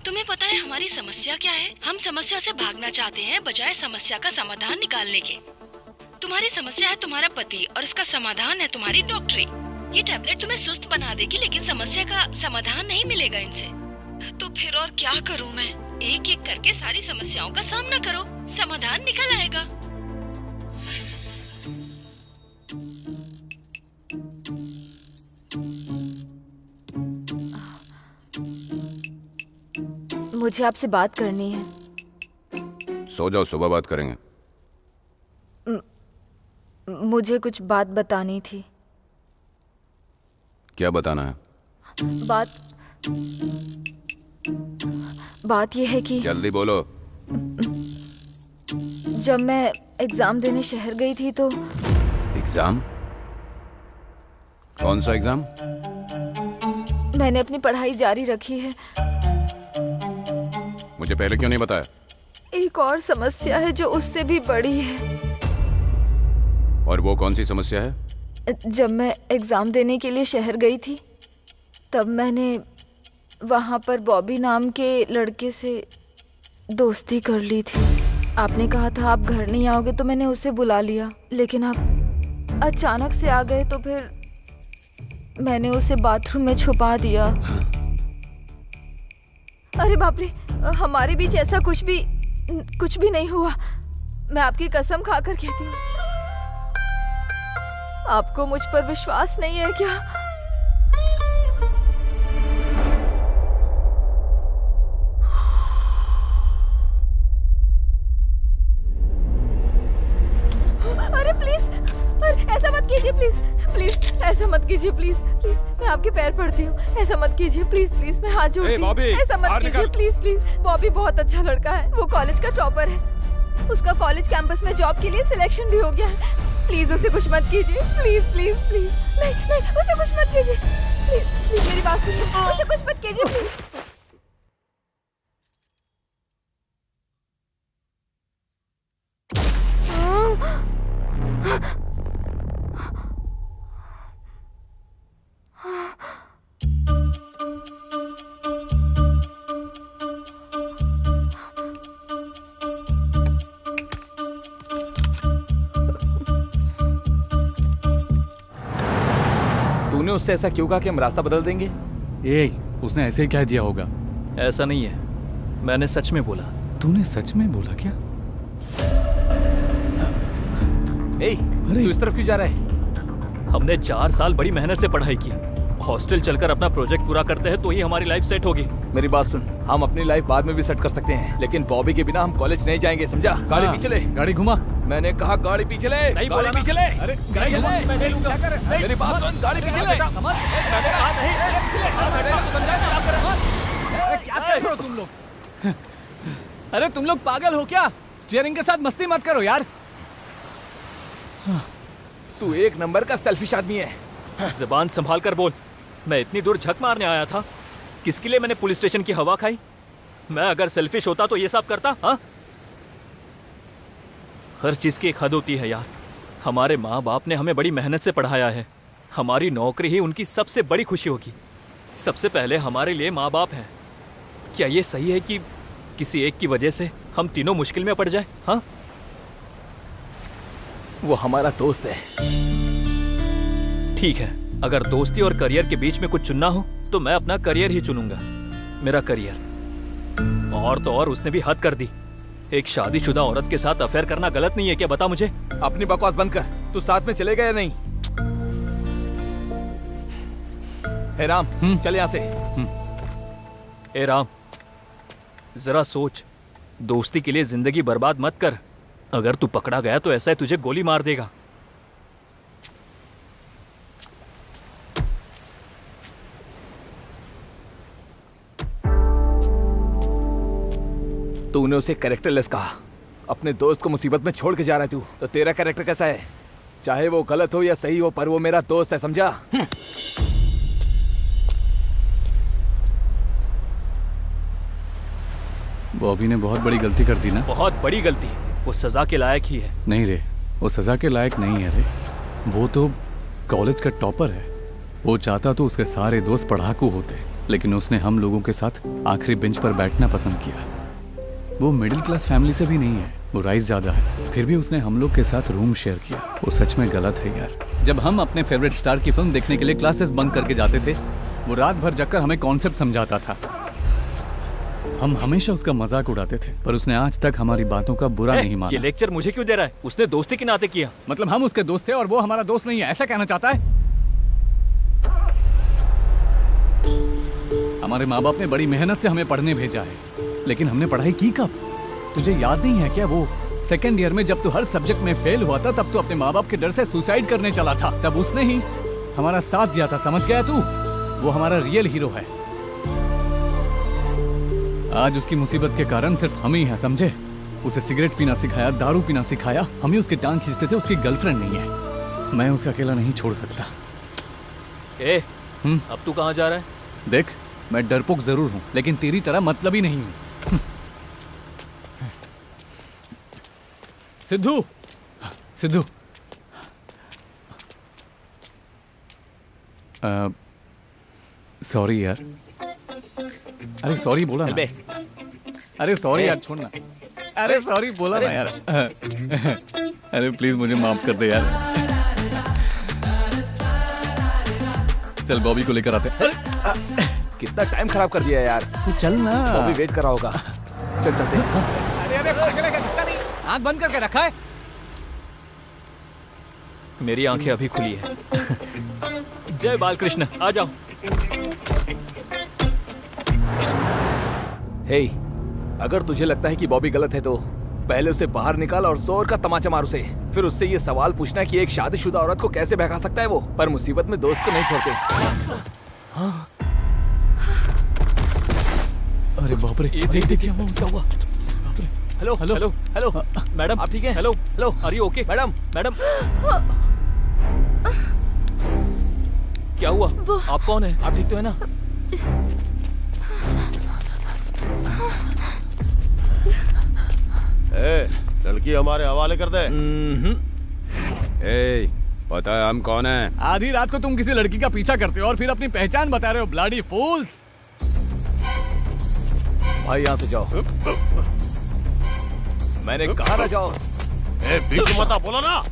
तुम्हें पता है हमारी समस्या क्या है? हम समस्या से भागना चाहते हैं बजाय समस्या का समाधान निकालने के। तुम्हारी समस्या है तुम्हारा पति और इसका समाधान है तुम्हारी डॉक्टरी। ये टैबलेट तुम्हें सुस्त बना देगी, लेकिन समस्या का समाधान नहीं मिलेगा इनसे। तो फिर और क्या करूं मैं? एक एक करके सारी समस्याओं का सामना करो, समाधान निकल आएगा। मुझे आपसे बात करनी है। सो जाओ, सुबह बात करेंगे। मुझे कुछ बात बतानी थी। क्या बताना है? बात यह है कि जल्दी बोलो। जब मैं एग्जाम देने शहर गई थी तो। एग्जाम? कौन सा एग्जाम? मैंने अपनी पढ़ाई जारी रखी है। मुझे पहले क्यों नहीं बताया? एक और समस्या है जो उससे भी बड़ी है। और वो कौन सी समस्या है? जब मैं एग्जाम देने के लिए शहर गई थी तब मैंने वहाँ पर बॉबी नाम के लड़के से दोस्ती कर ली थी। आपने कहा था आप घर नहीं आओगे तो मैंने उसे बुला लिया, लेकिन आप अचानक से आ गए तो फिर मैंने उसे बाथरूम में छुपा दिया। अरे बाप रे, हमारे बीच ऐसा कुछ भी नहीं हुआ। मैं आपकी कसम खाकर कहती हूँ। आपको मुझ पर विश्वास नहीं है क्या? अरे प्लीज, ऐसा मत कीजिए प्लीज, प्लीज ऐसा मत कीजिए प्लीज, प्लीज मैं आपके पैर पड़ती हूँ, ऐसा मत कीजिए प्लीज, प्लीज मैं हाथ जोड़ती हूँ, ऐसा मत कीजिए प्लीज, प्लीज। बॉबी बहुत अच्छा लड़का है, वो कॉलेज का टॉपर है, उसका कॉलेज कैंपस में जॉब के लिए सिलेक्शन भी हो गया है। प्लीज उसे कुछ मत कीजिए, प्लीज प्लीज प्लीज। नहीं नहीं, उसे कुछ मत कीजिए, प्लीज प्लीज मेरी बात सुनिए, उसे कुछ मत कीजिए प्लीज। तूने उससे ऐसा क्यों कहा कि हम रास्ता बदल देंगे? उसने ऐसे ही कह दिया होगा। ऐसा नहीं है, मैंने सच में बोला। तूने सच में बोला क्या? तू इस तरफ क्यों जा रहा है? हमने 4 साल बड़ी मेहनत से पढ़ाई की, हॉस्टल चलकर अपना प्रोजेक्ट पूरा करते हैं तो ही हमारी लाइफ सेट होगी। मेरी बात सुन, हम अपनी लाइफ बाद में भी सेट कर सकते हैं, लेकिन बॉबी के बिना हम कॉलेज नहीं जाएंगे, समझा? गाड़ी पीछे ले। गाड़ी घुमा। मैंने कहा गाड़ी पीछे ले। नहीं गाड़ी पीछे ले। अरे गाड़ी घुमा, ले। मैं ले लूंगा। मेरी बात सुन, गाड़ी पीछे ले। अरे क्या कर रहे हो तुम लोग? अरे तुम लोग पागल हो क्या? स्टीयरिंग के साथ मस्ती मत करो यार। तू एक नंबर का सेल्फिश आदमी है। जुबान संभाल कर बोल। मैं इतनी दूर झक मारने आया था, किसके लिए मैंने पुलिस स्टेशन की हवा खाई? मैं अगर सेल्फिश होता तो ये सब करता? हाँ, हर चीज की एक हद होती है यार। हमारे माँ बाप ने हमें बड़ी मेहनत से पढ़ाया है, हमारी नौकरी ही उनकी सबसे बड़ी खुशी होगी। सबसे पहले हमारे लिए माँ बाप हैं। क्या ये सही है कि किसी एक की वजह से हम तीनों मुश्किल में पड़ जाए? हाँ, वो हमारा दोस्त है। ठीक है, अगर दोस्ती और करियर के बीच में कुछ चुनना हो तो मैं अपना करियर ही चुनूंगा, मेरा करियर। और तो और उसने भी हद कर दी। एक शादीशुदा औरत के साथ अफेयर करना गलत नहीं है क्या? बता मुझे। अपनी बकवास बंद कर। तू साथ में चलेगा या नहीं? हे राम, चल यहाँ से। ए राम, जरा सोच, दोस्ती के लिए जिंदगी बर्बाद मत कर। अगर तू पकड़ा गया तो ऐसा है तुझे गोली मार देगा। तूने उसे कैरेक्टरलेस कहा। अपने दोस्त को मुसीबत में छोड़ के जा रहा है तू, तो तेरा कैरेक्टर कैसा है? चाहे वो गलत हो या सही हो, पर वो मेरा दोस्त है, समझा? बॉबी ने बहुत बड़ी गलती कर दी ना। बहुत बड़ी गलती। वो सजा के लायक ही है। नहीं रे, वो सजा के लायक नहीं है रे। वो तो कॉलेज का टॉपर है। वो चाहता तो उसके सारे दोस्त पढ़ाकू होते, लेकिन उसने हम लोगों के साथ आखिरी बेंच पर बैठना पसंद किया। वो मिडिल क्लास फैमिली से भी नहीं है, वो राइस ज़्यादा है, फिर भी उसने हम लोग के साथ रूम शेयर किया। वो सच में गलत है यार। जब हम अपने फेवरेट स्टार की फिल्म देखने के लिए क्लासेस बंक करके जाते थे, वो रात भर जगकर हमें कॉन्सेप्ट समझाता था। हम हमेशा उसका मजाक उड़ाते थे, पर उसने आज तक हमारी बातों का बुरा नहीं माना। ये लेक्चर मुझे क्यों दे रहा है? उसने दोस्ती के नाते किया। मतलब हम उसके दोस्त थे और वो हमारा दोस्त नहीं है, ऐसा कहना चाहता है? हमारे माँ बाप ने बड़ी मेहनत से हमें पढ़ने भेजा है, लेकिन हमने पढ़ाई की कब? तुझे याद नहीं है क्या? वो सेकेंड ईयर में जब तू हर सब्जेक्ट में फेल हुआ था, तब तू अपने माँ बाप के डर से सुसाइड करने चला था। तब उसने ही हमारा साथ दिया था, समझ गया तू? वो हमारा रियल हीरो है। आज उसकी मुसीबत के कारण सिर्फ हम ही हैं, समझे? उसे सिगरेट पीना सिखाया, दारू पीना सिखाया, हम ही उसकी टांग खींचते थे। उसकी गर्लफ्रेंड नहीं है। मैं उसे अकेला नहीं छोड़ सकता। अब तू कहाँ जा रहा है? देख, मैं डरपोक जरूर हूँ, लेकिन तेरी तरह मतलबी नहीं हूँ। सिद्धू, सिद्धू, सॉरी यार। अरे सॉरी बोला ना। अरे सॉरी यार, छोड़ना। अरे सॉरी बोला ना यार। अरे प्लीज मुझे माफ कर दे यार। चल बॉबी को लेकर आते। कितना टाइम खराब कर दिया यार। तू चल ना। बॉबी वेट कर रहा होगा। चल चलते हैं। अरे आंख बंद करके रखा है। मेरी आंखें अभी खुली है। जय बालकृष्ण, आ जाओ। हे, अगर तुझे लगता है कि बॉबी गलत है तो पहले उसे बाहर निकाल और जोर का तमाचा मार उसे। फिर उससे ये सवाल पूछना कि एक शादीशुदा औरत को कैसे बहका सकता है वो, पर मुसीबत में दोस्त को नहीं छोड़ते। हाँ। अरे बाप रे, ये देख क्या हुआ? Hello hello hello hello, madam आप ठीक हैं? Hello hello, are you okay? Madam madam, क्या हुआ? आप कौन है? आप ठीक तो है ना? लड़की हमारे हवाले कर दे। ए, पता है हम कौन है? आधी रात को तुम किसी लड़की का पीछा करते हो और फिर अपनी पहचान बता रहे हो, ब्लडी फूल्स। भाई यहाँ से जाओ। मैंने कहा ना जाओ। बीच मत बोला ना।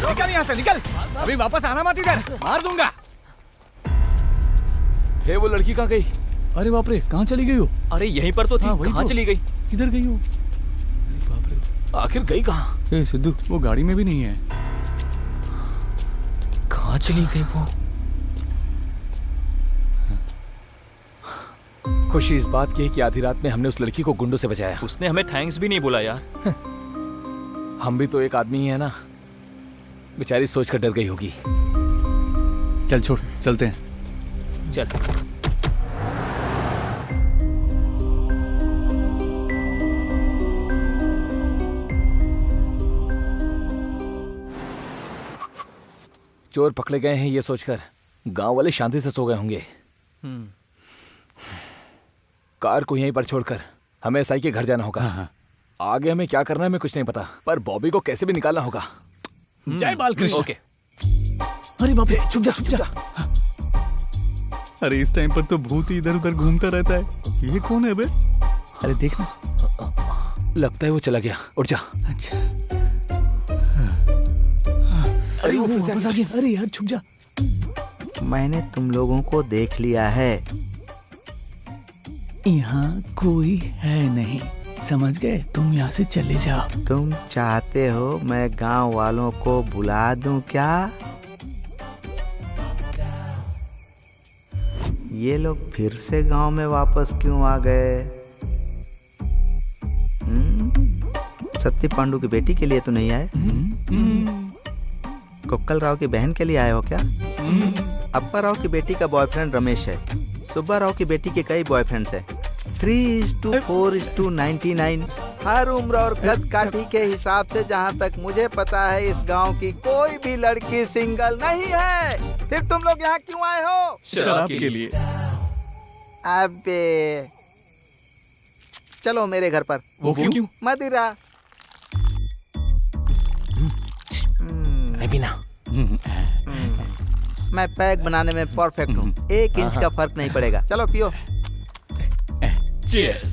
निकल यहाँ से, निकल। अभी वापस आना मत इधर, मार दूंगा। हे, वो लड़की कहाँ गई? अरे बाप रे, कहाँ चली गई हो? अरे यहीं पर तो थी, कहाँ चली गई? किधर गई हो? आखिर गई कहाँ? ए सिद्धू, वो गाड़ी में भी नहीं है। कहाँ चली गई वो? खुशी इस बात की है कि आधी रात में हमने उस लड़की को गुंडों से बचाया। उसने हमें थैंक्स भी नहीं बोला यार। हम भी तो एक आदमी ही है ना, बेचारी सोच कर डर गई होगी। चल छोड़, चलते हैं। चल। चोर पकड़े गए हैं ये सोचकर गांव वाले शांति से सो गए होंगे। कार को यहीं पर छोड़कर हमें एसआई के घर जाना होगा। आगे हमें क्या करना है हमें कुछ नहीं पता, पर बॉबी को कैसे भी निकालना होगा। जय बालकृष्ण। ओके। अरे बाप रे, चुप जा, चुप जा। अरे इस टाइम पर तो भूत ही इधर उधर घूमता रहता है। ये कौन है बे? अरे देखना, लगता है वो चला गया। उठ जा। अच्छा। अरे वो वापस आ गया। अरे यार छुप जा। मैंने तुम लोगों को देख लिया है। यहाँ कोई है नहीं, समझ गए? तुम यहाँ से चले जाओ। तुम चाहते हो मैं गांव वालों को बुला दूं क्या? ये लोग फिर से गांव में वापस क्यों आ गए? सत्ती पांडु की बेटी के लिए तो नहीं आए? कोक्कल राव की बहन के लिए आए हो क्या? अप्पा राव की बेटी का बॉयफ्रेंड रमेश है। सुब्बा राव की बेटी के कई बॉयफ्रेंड्स हैं। 3:4:99 हर उम्र और कद काठी के हिसाब से जहाँ तक मुझे पता है इस गांव की कोई भी लड़की सिंगल नहीं है। फिर तुम लोग यहाँ क्यों आए हो? शराब के लिए। अबे चलो मेरे घर पर। वो क्यों? मदिरा। मैं पैक बनाने में परफेक्ट हूँ। 1 इंच का फर्क नहीं पड़ेगा। चलो पियो। Cheers।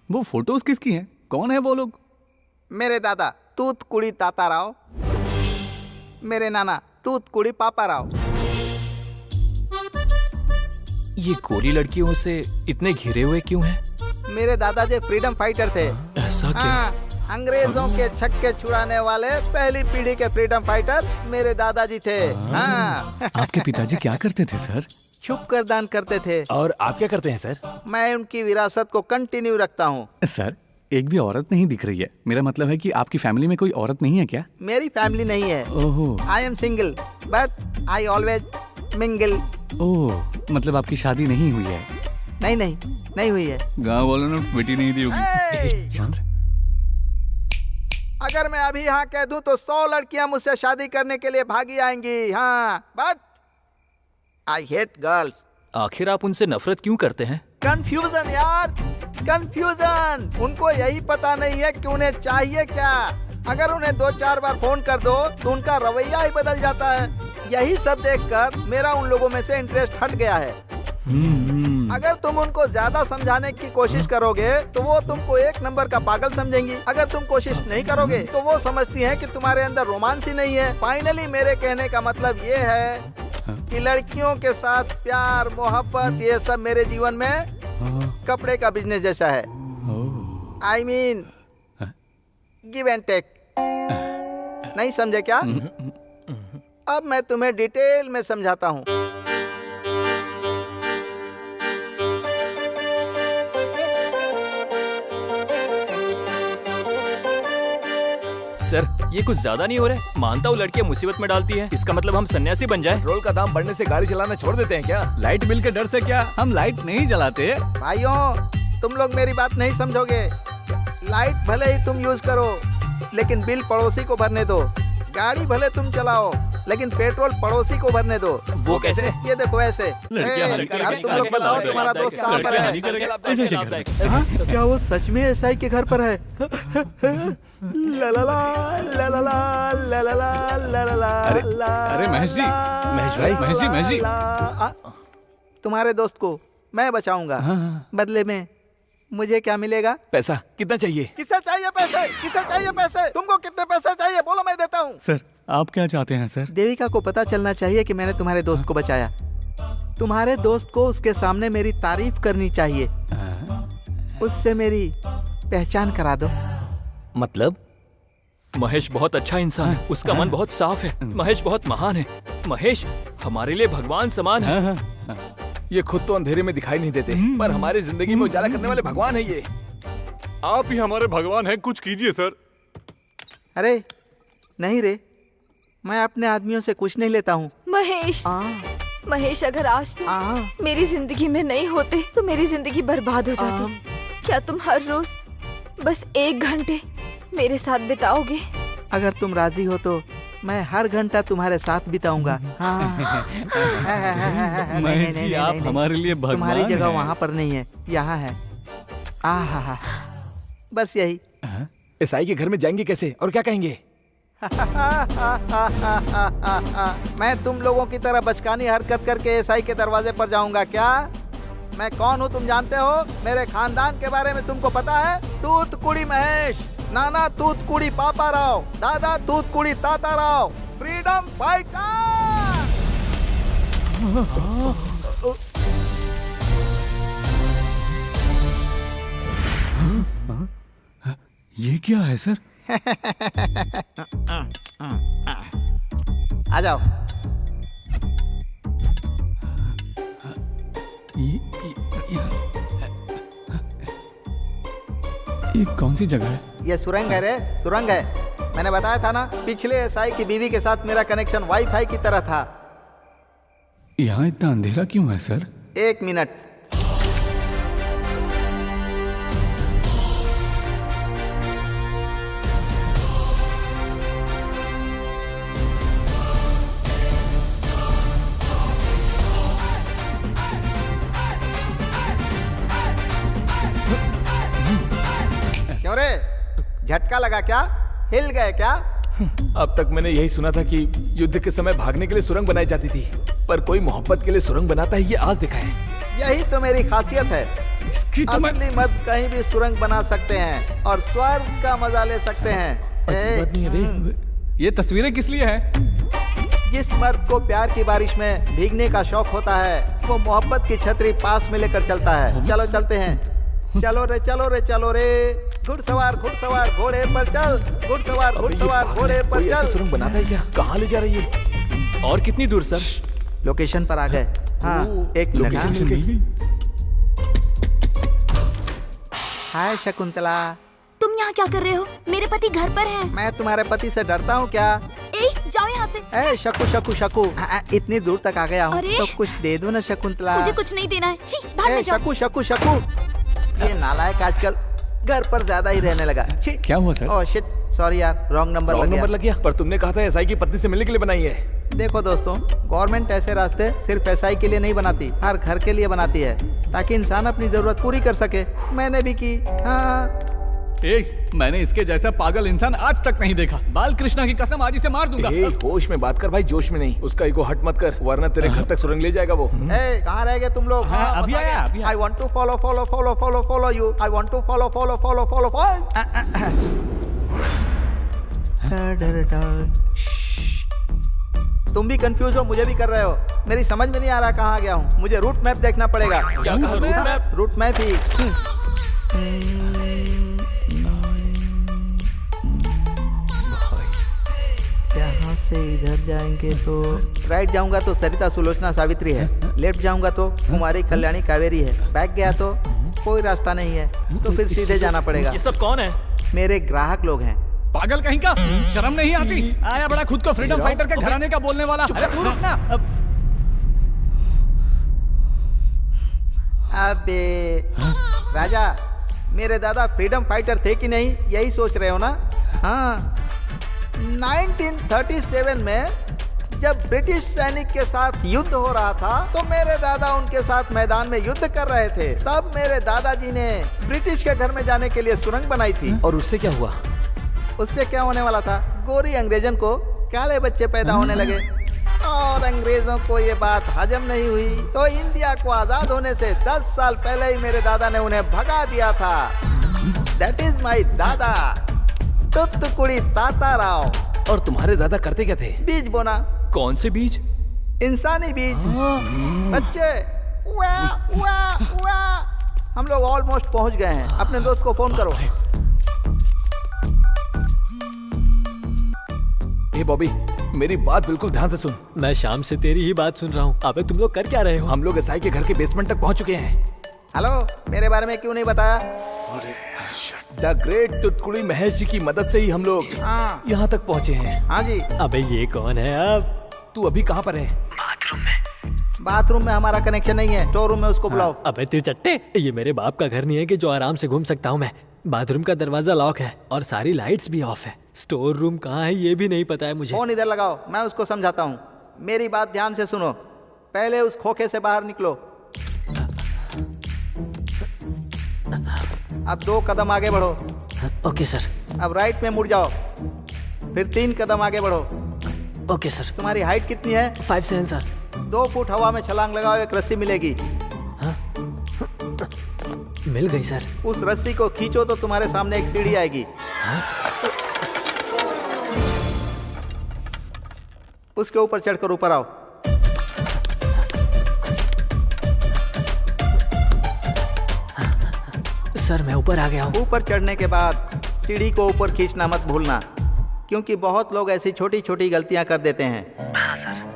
वो फोटोज किसकी हैं? कौन है वो लोग? मेरे दादा तूतकुड़ी ताता राव, मेरे नाना तूतकुड़ी पापा राव। ये गोरी लड़कियों से इतने घिरे हुए क्यों हैं? मेरे दादाजी फ्रीडम फाइटर थे। ऐसा क्या? अंग्रेजों के छक्के छुड़ाने वाले पहली पीढ़ी के फ्रीडम फाइटर मेरे दादाजी थे। आपके पिताजी क्या करते थे सर? छुप कर दान करते थे। और आप क्या करते हैं सर? मैं उनकी विरासत को कंटिन्यू रखता हूँ। सर एक भी औरत नहीं दिख रही है। मेरा मतलब है कि आपकी फैमिली में कोई औरत नहीं है क्या? मेरी फैमिली नहीं है। ओहो। I am single but I always mingle. ओह, मतलब आपकी शादी नहीं हुई है? नहीं हुई है। गाँव वालों ने बेटी नहीं दी होगी। अगर मैं अभी हाँ कह दूं तो 100 लड़कियां मुझसे शादी करने के लिए भागी आएंगी। हाँ, बट आई हेट गर्ल्स। आखिर आप उनसे नफरत क्यों करते हैं? कंफ्यूजन यार, कंफ्यूजन। उनको यही पता नहीं है कि उन्हें चाहिए क्या। अगर उन्हें 2-4 बार फोन कर दो तो उनका रवैया ही बदल जाता है। यही सब देखकर मेरा उन लोगों में से इंटरेस्ट हट गया है। अगर तुम उनको ज्यादा समझाने की कोशिश करोगे तो वो तुमको 1 नंबर का पागल समझेंगी। अगर तुम कोशिश नहीं करोगे तो वो समझती हैं कि तुम्हारे अंदर रोमांस ही नहीं है। फाइनली मेरे कहने का मतलब ये है कि लड़कियों के साथ प्यार मोहब्बत ये सब मेरे जीवन में कपड़े का बिजनेस जैसा है। I mean give and take. नहीं समझे क्या? अब मैं तुम्हें डिटेल में समझाता हूँ। सर ये कुछ ज्यादा नहीं हो रहा है? मानता हूँ लड़कियाँ मुसीबत में डालती हैं, इसका मतलब हम सन्यासी बन जाएं? पेट्रोल का दाम बढ़ने से गाड़ी चलाना छोड़ देते हैं क्या? लाइट बिल के डर से क्या हम लाइट नहीं जलाते? भाइयों तुम लोग मेरी बात नहीं समझोगे। लाइट भले ही तुम यूज करो लेकिन बिल पड़ोसी को भरने दो। गाड़ी भले तुम चलाओ लेकिन पेट्रोल पड़ोसी को भरने दो। वो कैसे? ये देखो ऐसे। लड़कियां हानि करेंगी, अब तुम लोग बताओ तुम्हारा दोस्त कहाँ पर लड़कियां हानि करेंगी, ऐसे क्या कर रहे हैं? है? क्या वो सच में एसआई के घर पर है? ला ला ला ला ला ला ला ला ला ला ला ला। अरे महेश जी, महेश जी। तुम्हारे दोस्त को मैं बचाऊंगा। बदले में मुझे क्या मिलेगा? पैसा कितना चाहिए? किसे चाहिए पैसे? किसे चाहिए पैसे? तुमको कितने पैसे चाहिए? बोलो, मैं देता हूँ। सर आप क्या चाहते हैं सर? देविका को पता चलना चाहिए कि मैंने तुम्हारे दोस्त को बचाया। तुम्हारे दोस्त को उसके सामने मेरी तारीफ करनी चाहिए। उससे मेरी पहचान करा दो। मतलब? महेश बहुत अच्छा इंसान है, उसका मन बहुत साफ है। महेश बहुत महान है। महेश हमारे लिए भगवान समान है। ये खुद तो अंधेरे में दिखाई नहीं देते, पर हमारी जिंदगी में उजाला करने वाले भगवान है ये। आप ही हमारे भगवान हैं, कुछ कीजिए सर। अरे नहीं रे, मैं अपने आदमियों से कुछ नहीं लेता हूँ। महेश, महेश अगर आज तुम मेरी जिंदगी में नहीं होते तो मेरी जिंदगी बर्बाद हो जाती। क्या तुम हर रोज बस 1 घंटे मेरे साथ बिताओगे? अगर तुम राजी हो तो मैं हर घंटा तुम्हारे साथ बिताऊंगा। महेश जी, आप हमारे लिए भगवान तुम्हारी जगह हैं। वहाँ पर नहीं है, यहाँ है। आहा, बस यही। एसआई के घर में जाएंगे कैसे और क्या कहेंगे? मैं तुम लोगों की तरह बचकानी हरकत करके एसआई के दरवाजे पर जाऊंगा क्या? मैं कौन हूँ तुम जानते हो? मेरे खानदान के बारे में तुमको पता है? तूतकुड़ी महेश, नाना तूतकुड़ी पापा राव, दादा तूतकुड़ी ताता राव, फ्रीडम फाइटर। ये क्या है सर? आ जाओ। ये कौन सी जगह है? ये सुरंग है रे, सुरंग है। मैंने बताया था ना, पिछले एसआई की बीवी के साथ मेरा कनेक्शन वाईफाई की तरह था। यहाँ इतना अंधेरा क्यों है सर? 1 मिनट। क्यों रे, झटका लगा क्या? हिल गए क्या? अब तक मैंने यही सुना था कि युद्ध के समय भागने के लिए सुरंग बनाई जाती थी, पर कोई मोहब्बत के लिए सुरंग बनाता है, ये आज देखा है। यही तो मेरी खासियत है। असली मर्द कहीं भी सुरंग बना सकते हैं और स्वर्ग का मजा ले सकते हैं। ये तस्वीरें किस लिए हैं? जिस मर्द को प्यार की बारिश में भीगने का शौक होता है, वो मोहब्बत की छतरी पास में लेकर चलता है। चलो चलते हैं। चलो रे, चलो रे, चलो रे। घुड़सवार घुड़सवार घोड़े पर चल, घुड़सवार घुड़सवार घोड़े पर चल। सुरंग बनाता है क्या? कहाँ ले जा रही है? और कितनी दूर सर? लोकेशन पर आ गए। हाँ, एक लोकेशन मिल गई। हाय शकुंतला। तुम यहाँ क्या कर रहे हो? मेरे पति घर पर हैं। मैं तुम्हारे पति से डरता हूँ क्या? जाओ यहाँ से। ए शकु शकु शकु, इतनी दूर तक आ गया हूँ अरे? तो कुछ दे दो ना शकुंतला। मुझे कुछ नहीं देना है। छी, बाहर में जाओ। शकु शकु शकु, ये नालायक आजकल घर पर ज्यादा ही रहने लगा। क्या हुआ सर? ओह शिट, सॉरी यार, रॉन्ग नंबर लग गया। पर तुमने कहा था एसआई की पत्नी से मिलने के लिए बनाई है। देखो दोस्तों, गवर्नमेंट ऐसे रास्ते सिर्फ एसआई के लिए नहीं बनाती, हर घर के लिए बनाती है, ताकि इंसान अपनी जरूरत पूरी कर सके। मैंने भी की। हाँ, मैंने इसके जैसा पागल इंसान आज तक नहीं देखा। बाल कृष्णा की कसम, आज इसे मार दूंगा। होश में बात कर भाई, जोश में नहीं। उसका ईगो हट मत कर, वरना तेरे घर तक सुरंग ले जाएगा वो। कहाँ रह गए तुम लोग? अभी आया। I want to follow you. I want to follow. तुम भी कंफ्यूज हो, मुझे भी कर रहे हो। मेरी समझ में नहीं आ रहा कहाँ गया हूँ। मुझे रूट मैप देखना पड़ेगा। क्या कहा? Route map? रूट मैप ही। यहाँ से इधर जाएंगे तो राइट जाऊंगा तो सरिता सुलोचना सावित्री है, लेफ्ट जाऊंगा तो कुमारी कल्याणी कावेरी है, बैक गया तो कोई रास्ता नहीं है, तो फिर सीधे जाना पड़ेगा। ये सब कौन है? मेरे ग्राहक लोग हैं। पागल कहीं का, शर्म नहीं आती? आया बड़ा खुद को फ्रीडम फाइटर के घराने का बोलने वाला। अरे तू रुकना। अबे राजा, मेरे दादा फ्रीडम फाइटर थे कि नहीं, यही सोच रहे हो ना? हाँ, 1937 में जब ब्रिटिश सैनिक के साथ युद्ध हो रहा था तो मेरे दादा उनके साथ मैदान में युद्ध कर रहे थे। तब मेरे दादाजी ने ब्रिटिश के घर में जाने के लिए सुरंग बनाई थी। और उससे क्या हुआ? उससे क्या होने वाला था? गोरी अंग्रेजन को काले बच्चे पैदा होने लगे और अंग्रेजों को ये बात हजम नहीं हुई तो इंडिया को आजाद होने से 10 साल पहले ही मेरे दादा ने उन्हें भगा दिया था। दैट इज माई दादा तुत्तुकुड़ी ताता राव। और तुम्हारे दादा करते क्या थे? बीज बोना। कौन से बीज? इंसानी बीज। बच्चे हम लोग ऑलमोस्ट पहुंच गए हैं। अपने दोस्त को फोन करो। ए बॉबी, मेरी बात बिल्कुल ध्यान से सुन। मैं शाम से तेरी ही बात सुन रहा हूँ। अबे तुम लोग कर क्या रहे हो? हम लोग एसआई के घर के बेसमेंट तक पहुंच चुके हैं। हेलो, मेरे बारे में क्यों नहीं बताया? द ग्रेट तुतकुड़ी महेश जी की मदद से ही हम लोग यहाँ तक पहुँचे हैं। हाँ जी। अबे ये कौन है? अब तू अभी कहाँ पर है? बाथरूम में हमारा कनेक्शन नहीं है। स्टोर रूम में उसको बुलाओ। अबे तिरचट्टे, ये मेरे बाप का घर नहीं है कि जो आराम से घूम सकता हूँ मैं। बाथरूम का दरवाजा लॉक है और सारी लाइट्स भी ऑफ है। स्टोर रूम कहाँ है ये भी नहीं पता है मुझे। फोन इधर लगाओ, मैं उसको समझाता हूँ। मेरी बात ध्यान से सुनो। पहले उस खोखे से बाहर निकलो। अब 2 कदम आगे बढ़ो। Okay sir. अब राइट में मुड़ जाओ। फिर 3 कदम आगे बढ़ो। Okay sir. तुम्हारी हाइट कितनी है? 5'7" सर। 2 फुट हवा में छलांग लगाओ, एक रस्सी मिलेगी। मिल गई सर। उस रस्सी को खींचो तो तुम्हारे सामने एक सीढ़ी आएगी। उसके ऊपर चढ़कर ऊपर आओ। सर मैं ऊपर आ गया हूँ। ऊपर चढ़ने के बाद सीढ़ी को ऊपर खींचना मत भूलना, क्योंकि बहुत लोग ऐसी छोटी छोटी गलतियां कर देते हैं। हाँ सर।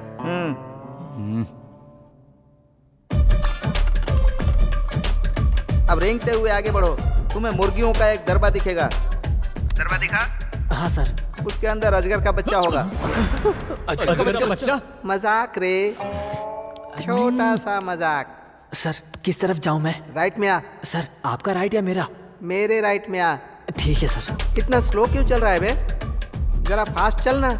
अब रेंगते हुए आगे बढ़ो। तुम्हें मुर्गियों का एक दरबा दिखेगा। दरबा दिखा? हाँ सर। उसके अंदर अजगर का बच्चा होगा। अजगर का बच्चा? मजाक रे, छोटा सा मजाक। सर किस तरफ जाऊं मैं? राइट में आ। सर आपका राइट या मेरा? मेरे राइट में आ। ठीक है सर। इतना स्लो क्यों चल रहा है बे? जरा फास्ट चलना।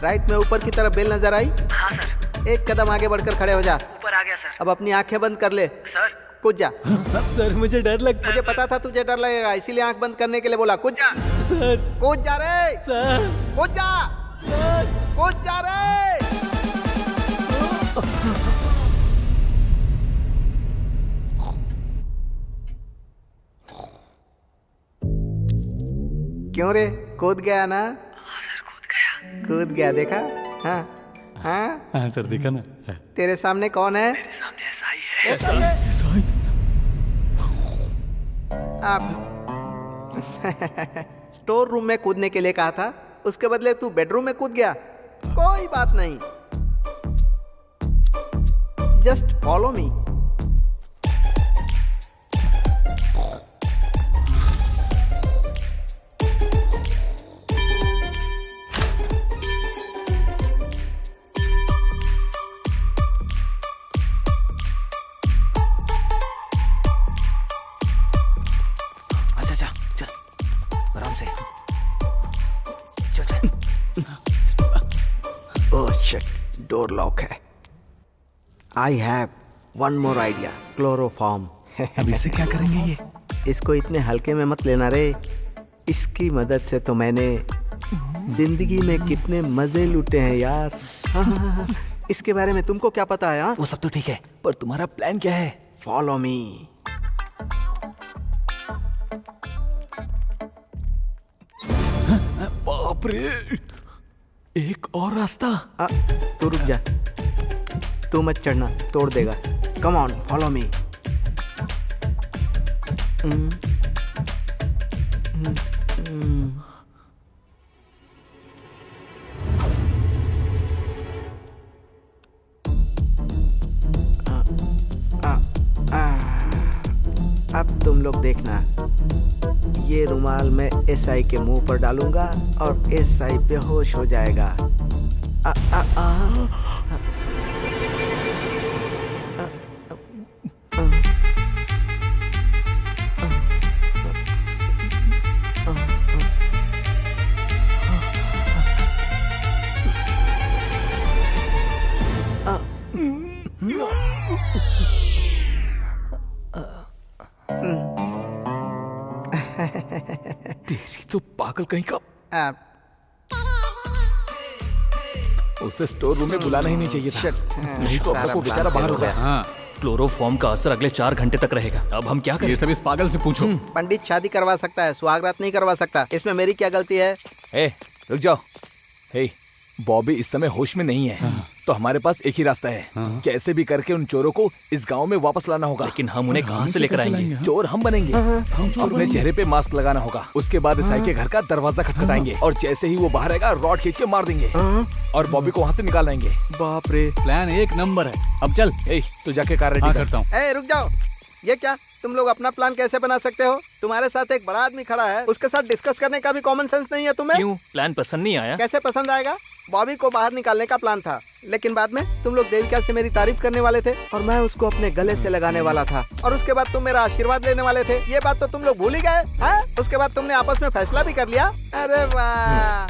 राइट में ऊपर की तरफ बेल नजर आई? हाँ सर। 1 कदम आगे बढ़कर खड़े हो जा। ऊपर आ गया सर। अब अपनी आंखें बंद कर ले। सर। कूद जा। सर मुझे डर लगता है। मुझे पता था तुझे डर लगेगा, इसीलिए आंख बंद करने के लिए बोला। कूद जा। सर। कूद जा रे। सर। कूद जा। सर। कूद जा रे। क्यों रे, कूद गया ना? हाँ सर कूद गया। कूद गया, देखा? हाँ हाँ हाँ सर, देखा ना। तेरे सामने कौन है? मेरे सामने एसआई है। एसआई। आप स्टोर रूम में कूदने के लिए कहा था, उसके बदले तू बेडरूम में कूद गया। कोई बात नहीं, just follow me. Door lock है। I have one more idea, chloroform. अब इससे क्या करेंगे ये? इसको इतने हल्के में मत लेना रे। इसकी मदद से तो मैंने जिंदगी में कितने मजे लूटे हैं यार। हाँ। इसके बारे में तुमको क्या पता है? हाँ वो सब तो ठीक है, पर तुम्हारा प्लान क्या है? Follow me. बाप रे, एक और रास्ता। तू रुक जा, तू मत चढ़ना, तोड़ देगा। Come on, follow me. अब तुम लोग देखना, ये रुमाल मैं एसआई के मुंह पर डालूंगा और एसआई बेहोश हो जाएगा। तेरी तो पागल कहीं का। उसे स्टोर रूम में बुलाना ही नहीं चाहिए था, नहीं तो अब तक वो बेचारा बाहर हो गया। हाँ, क्लोरोफॉर्म का असर अगले 4 घंटे तक रहेगा। अब हम क्या करें? ये सब इस पागल से पूछो। पंडित शादी करवा सकता है, सुहागरात नहीं करवा सकता। इसमें मेरी क्या गलती है? रुक जाओ। बॉबी इस समय होश में नहीं है, तो हमारे पास एक ही रास्ता है। कैसे भी करके उन चोरों को इस गांव में वापस लाना होगा। लेकिन हम उन्हें कहां से लेकर आएंगे? चोर हम बनेंगे। अपने चेहरे पे मास्क लगाना होगा। उसके बाद ईसाई के घर का दरवाजा खटखटाएंगे और जैसे ही वो बाहर आएगा रॉड खींच के मार देंगे और बॉबी को वहाँ से निकाल लाएंगे। बाप रे, प्लान एक नंबर है। अब चल, तू जाके कार रेडी करता हूँ। रुक जाओ, ये क्या? तुम लोग अपना प्लान कैसे बना सकते हो? तुम्हारे साथ एक बड़ा आदमी खड़ा है, उसके साथ डिस्कस करने का भी कॉमन सेंस नहीं है तुम्हें? क्यों? प्लान पसंद नहीं आया? कैसे पसंद आएगा? बॉबी को बाहर निकालने का प्लान था, लेकिन बाद में तुम लोग देविका से मेरी तारीफ करने वाले थे और मैं उसको अपने गले से लगाने वाला था, और उसके बाद तुम मेरा आशीर्वाद लेने वाले थे। ये बात तो तुम लोग भूल ही गए हैं? उसके बाद तुमने आपस में फैसला भी कर लिया। अरे वाह!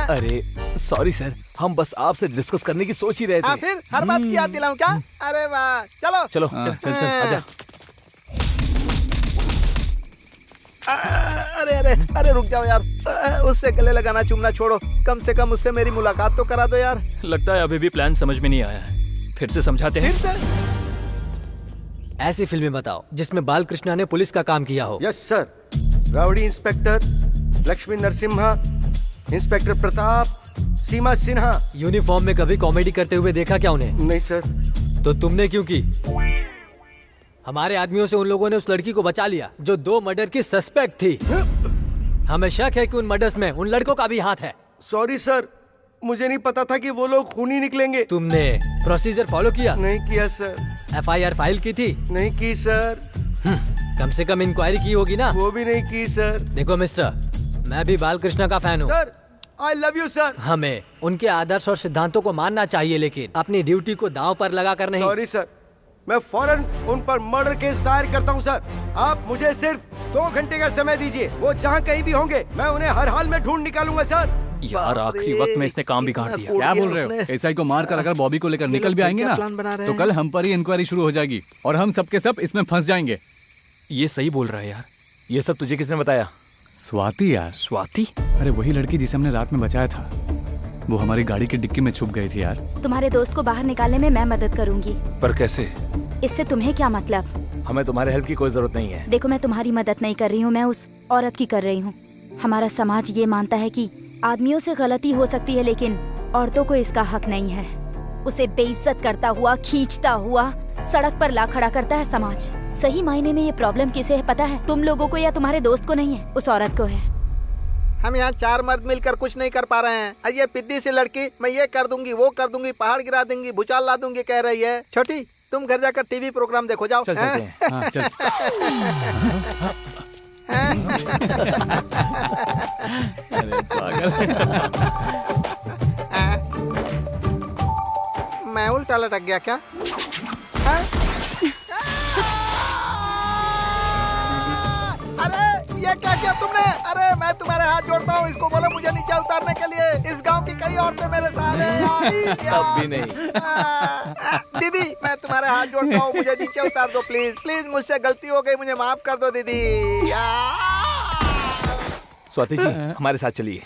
अरे सॉरी सर, हम बस आपसे डिस्कस करने की सोच ही रहे थे। फिर हर बात की याद दिलाऊं क्या? अरे वाह, चलो चलो चल आजा। अरे अरे अरे रुक जाओ यार, उससे गले लगाना चूमना छोड़ो, कम से कम उससे मेरी मुलाकात तो करा दो यार। लगता है अभी भी प्लान समझ में नहीं आया है, फिर से समझाते हैं। फिर से? ऐसी फिल्में बताओ जिसमें बालकृष्णा ने पुलिस का काम किया हो। Yes sir, rowdy inspector, Lakshmi Narasimha, inspector Pratap, Seema Sinha. Uniform में कभी कॉमेडी करते हुए देखा क्या उन्हें? नहीं सर। तो तुमने क्यों की? हमारे आदमियों से उन लोगों ने उस लड़की को बचा लिया जो 2 मर्डर की सस्पेक्ट थी। हमें शक है कि उन मर्डर्स में उन लड़कों का भी हाथ है। सॉरी सर, मुझे नहीं पता था कि वो लोग खूनी निकलेंगे। तुमने प्रोसीजर फॉलो किया? नहीं किया सर। FIR फाइल की थी? नहीं की सर। कम से कम इंक्वायरी की होगी ना? वो भी नहीं की सर। देखो मिस्टर, मैं भी बालकृष्णा का फैन हूँ sir. I love you sir. हमें उनके आदर्श और सिद्धांतों को मानना चाहिए, लेकिन अपनी ड्यूटी को दांव पर लगा कर नहीं। सॉरी सर, मैं फौरन उन पर मर्डर केस दायर करता हूं सर। आप मुझे सिर्फ 2 घंटे का समय दीजिए, वो जहां कहीं भी होंगे मैं उन्हें हर हाल में ढूंढ निकालूंगा सर। यार आखिरी वक्त में इसने काम भी काट दिया। क्या बोल रहे हो? एसआई को मार कर अगर बॉबी को लेकर निकल भी आएंगे ना, तो कल हम पर ही इंक्वायरी शुरू हो जाएगी और हम सबके सब इसमें फंस जाएंगे। ये सही बोल रहा है यार। ये सब तुझे किसने बताया? स्वाति यार। स्वाति? अरे वही लड़की जिसे हमने रात में बचाया था, वो हमारी गाड़ी की डिक्की में छुप गई थी यार। तुम्हारे दोस्त को बाहर निकालने में मैं मदद करूंगी। पर कैसे? इससे तुम्हें क्या मतलब? हमें तुम्हारे हेल्प की कोई जरूरत नहीं है। देखो, मैं तुम्हारी मदद नहीं कर रही हूँ, मैं उस औरत की कर रही हूँ। हमारा समाज ये मानता है कि आदमियों से गलती हो सकती है, लेकिन औरतों को इसका हक नहीं है। उसे बेइज्जत करता हुआ, खींचता हुआ सड़क पर ला खड़ा करता है समाज। सही मायने में ये प्रॉब्लम किसे है पता है? तुम लोगों को या तुम्हारे दोस्त को नहीं है, उस औरत को है। हम यहाँ 4 मर्द मिलकर कुछ नहीं कर पा रहे हैं, और ये पिद्दी सी लड़की मैं ये कर दूंगी, वो कर दूंगी, पहाड़ गिरा दूंगी, भूचाल ला दूंगी कह रही है। छोटी, तुम घर जाकर टीवी प्रोग्राम देखो, जाओ। चल चलते हैं। हाँ, चल। अरे पागल। मैं उल्टा लटक गया क्या? अरे ये क्या किया तुमने? अरे मैं तुम्हारे हाथ जोड़ता हूँ, इसको बोलो मुझे नीचे उतारने के लिए। इस गांव की कई औरतें मेरे सहारे हैं। तब भी नहीं। दीदी, मैं तुम्हारे हाथ जोड़ता हूँ, मुझे नीचे उतार दो प्लीज प्लीज। मुझसे गलती हो गई, मुझे माफ कर दो दीदी। स्वाति जी, हमारे साथ चलिए।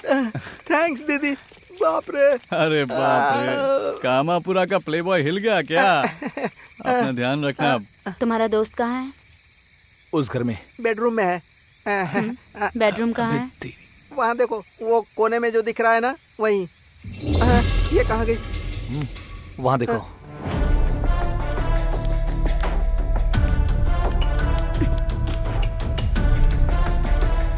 थैंक्स दीदी। बाप रे। अरे बाप रे, कामापुरा का प्लेबॉय हिल गया क्या? अपना ध्यान रखना। अब तुम्हारा दोस्त कहाँ है? उस घर में, बेडरूम में है। बेडरूम कहाँ है? वहाँ देखो, वो कोने में जो दिख रहा है ना, वहीं। ये कहाँ गई? वहाँ देखो।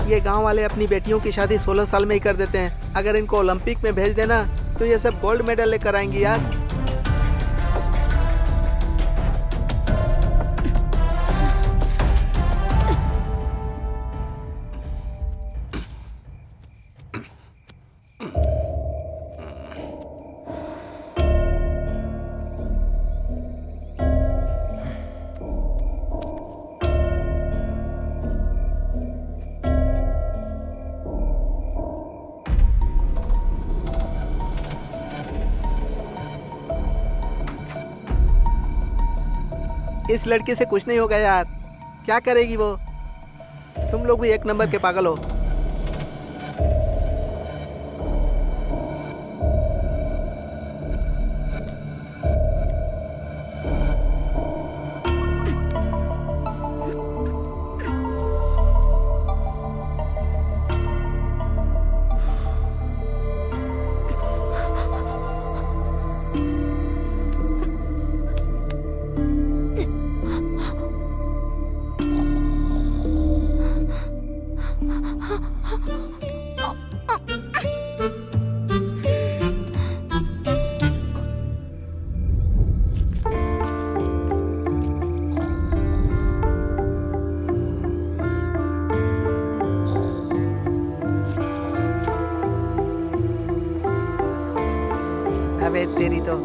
ये गांव वाले अपनी बेटियों की शादी 16 साल में ही कर देते हैं। अगर इनको ओलंपिक में भेज देना तो ये सब गोल्ड मेडल लेकर आएंगी यार। इस लड़की से कुछ नहीं होगा यार। क्या करेगी वो? तुम लोग भी एक नंबर के पागल हो। अबे तेरी तो।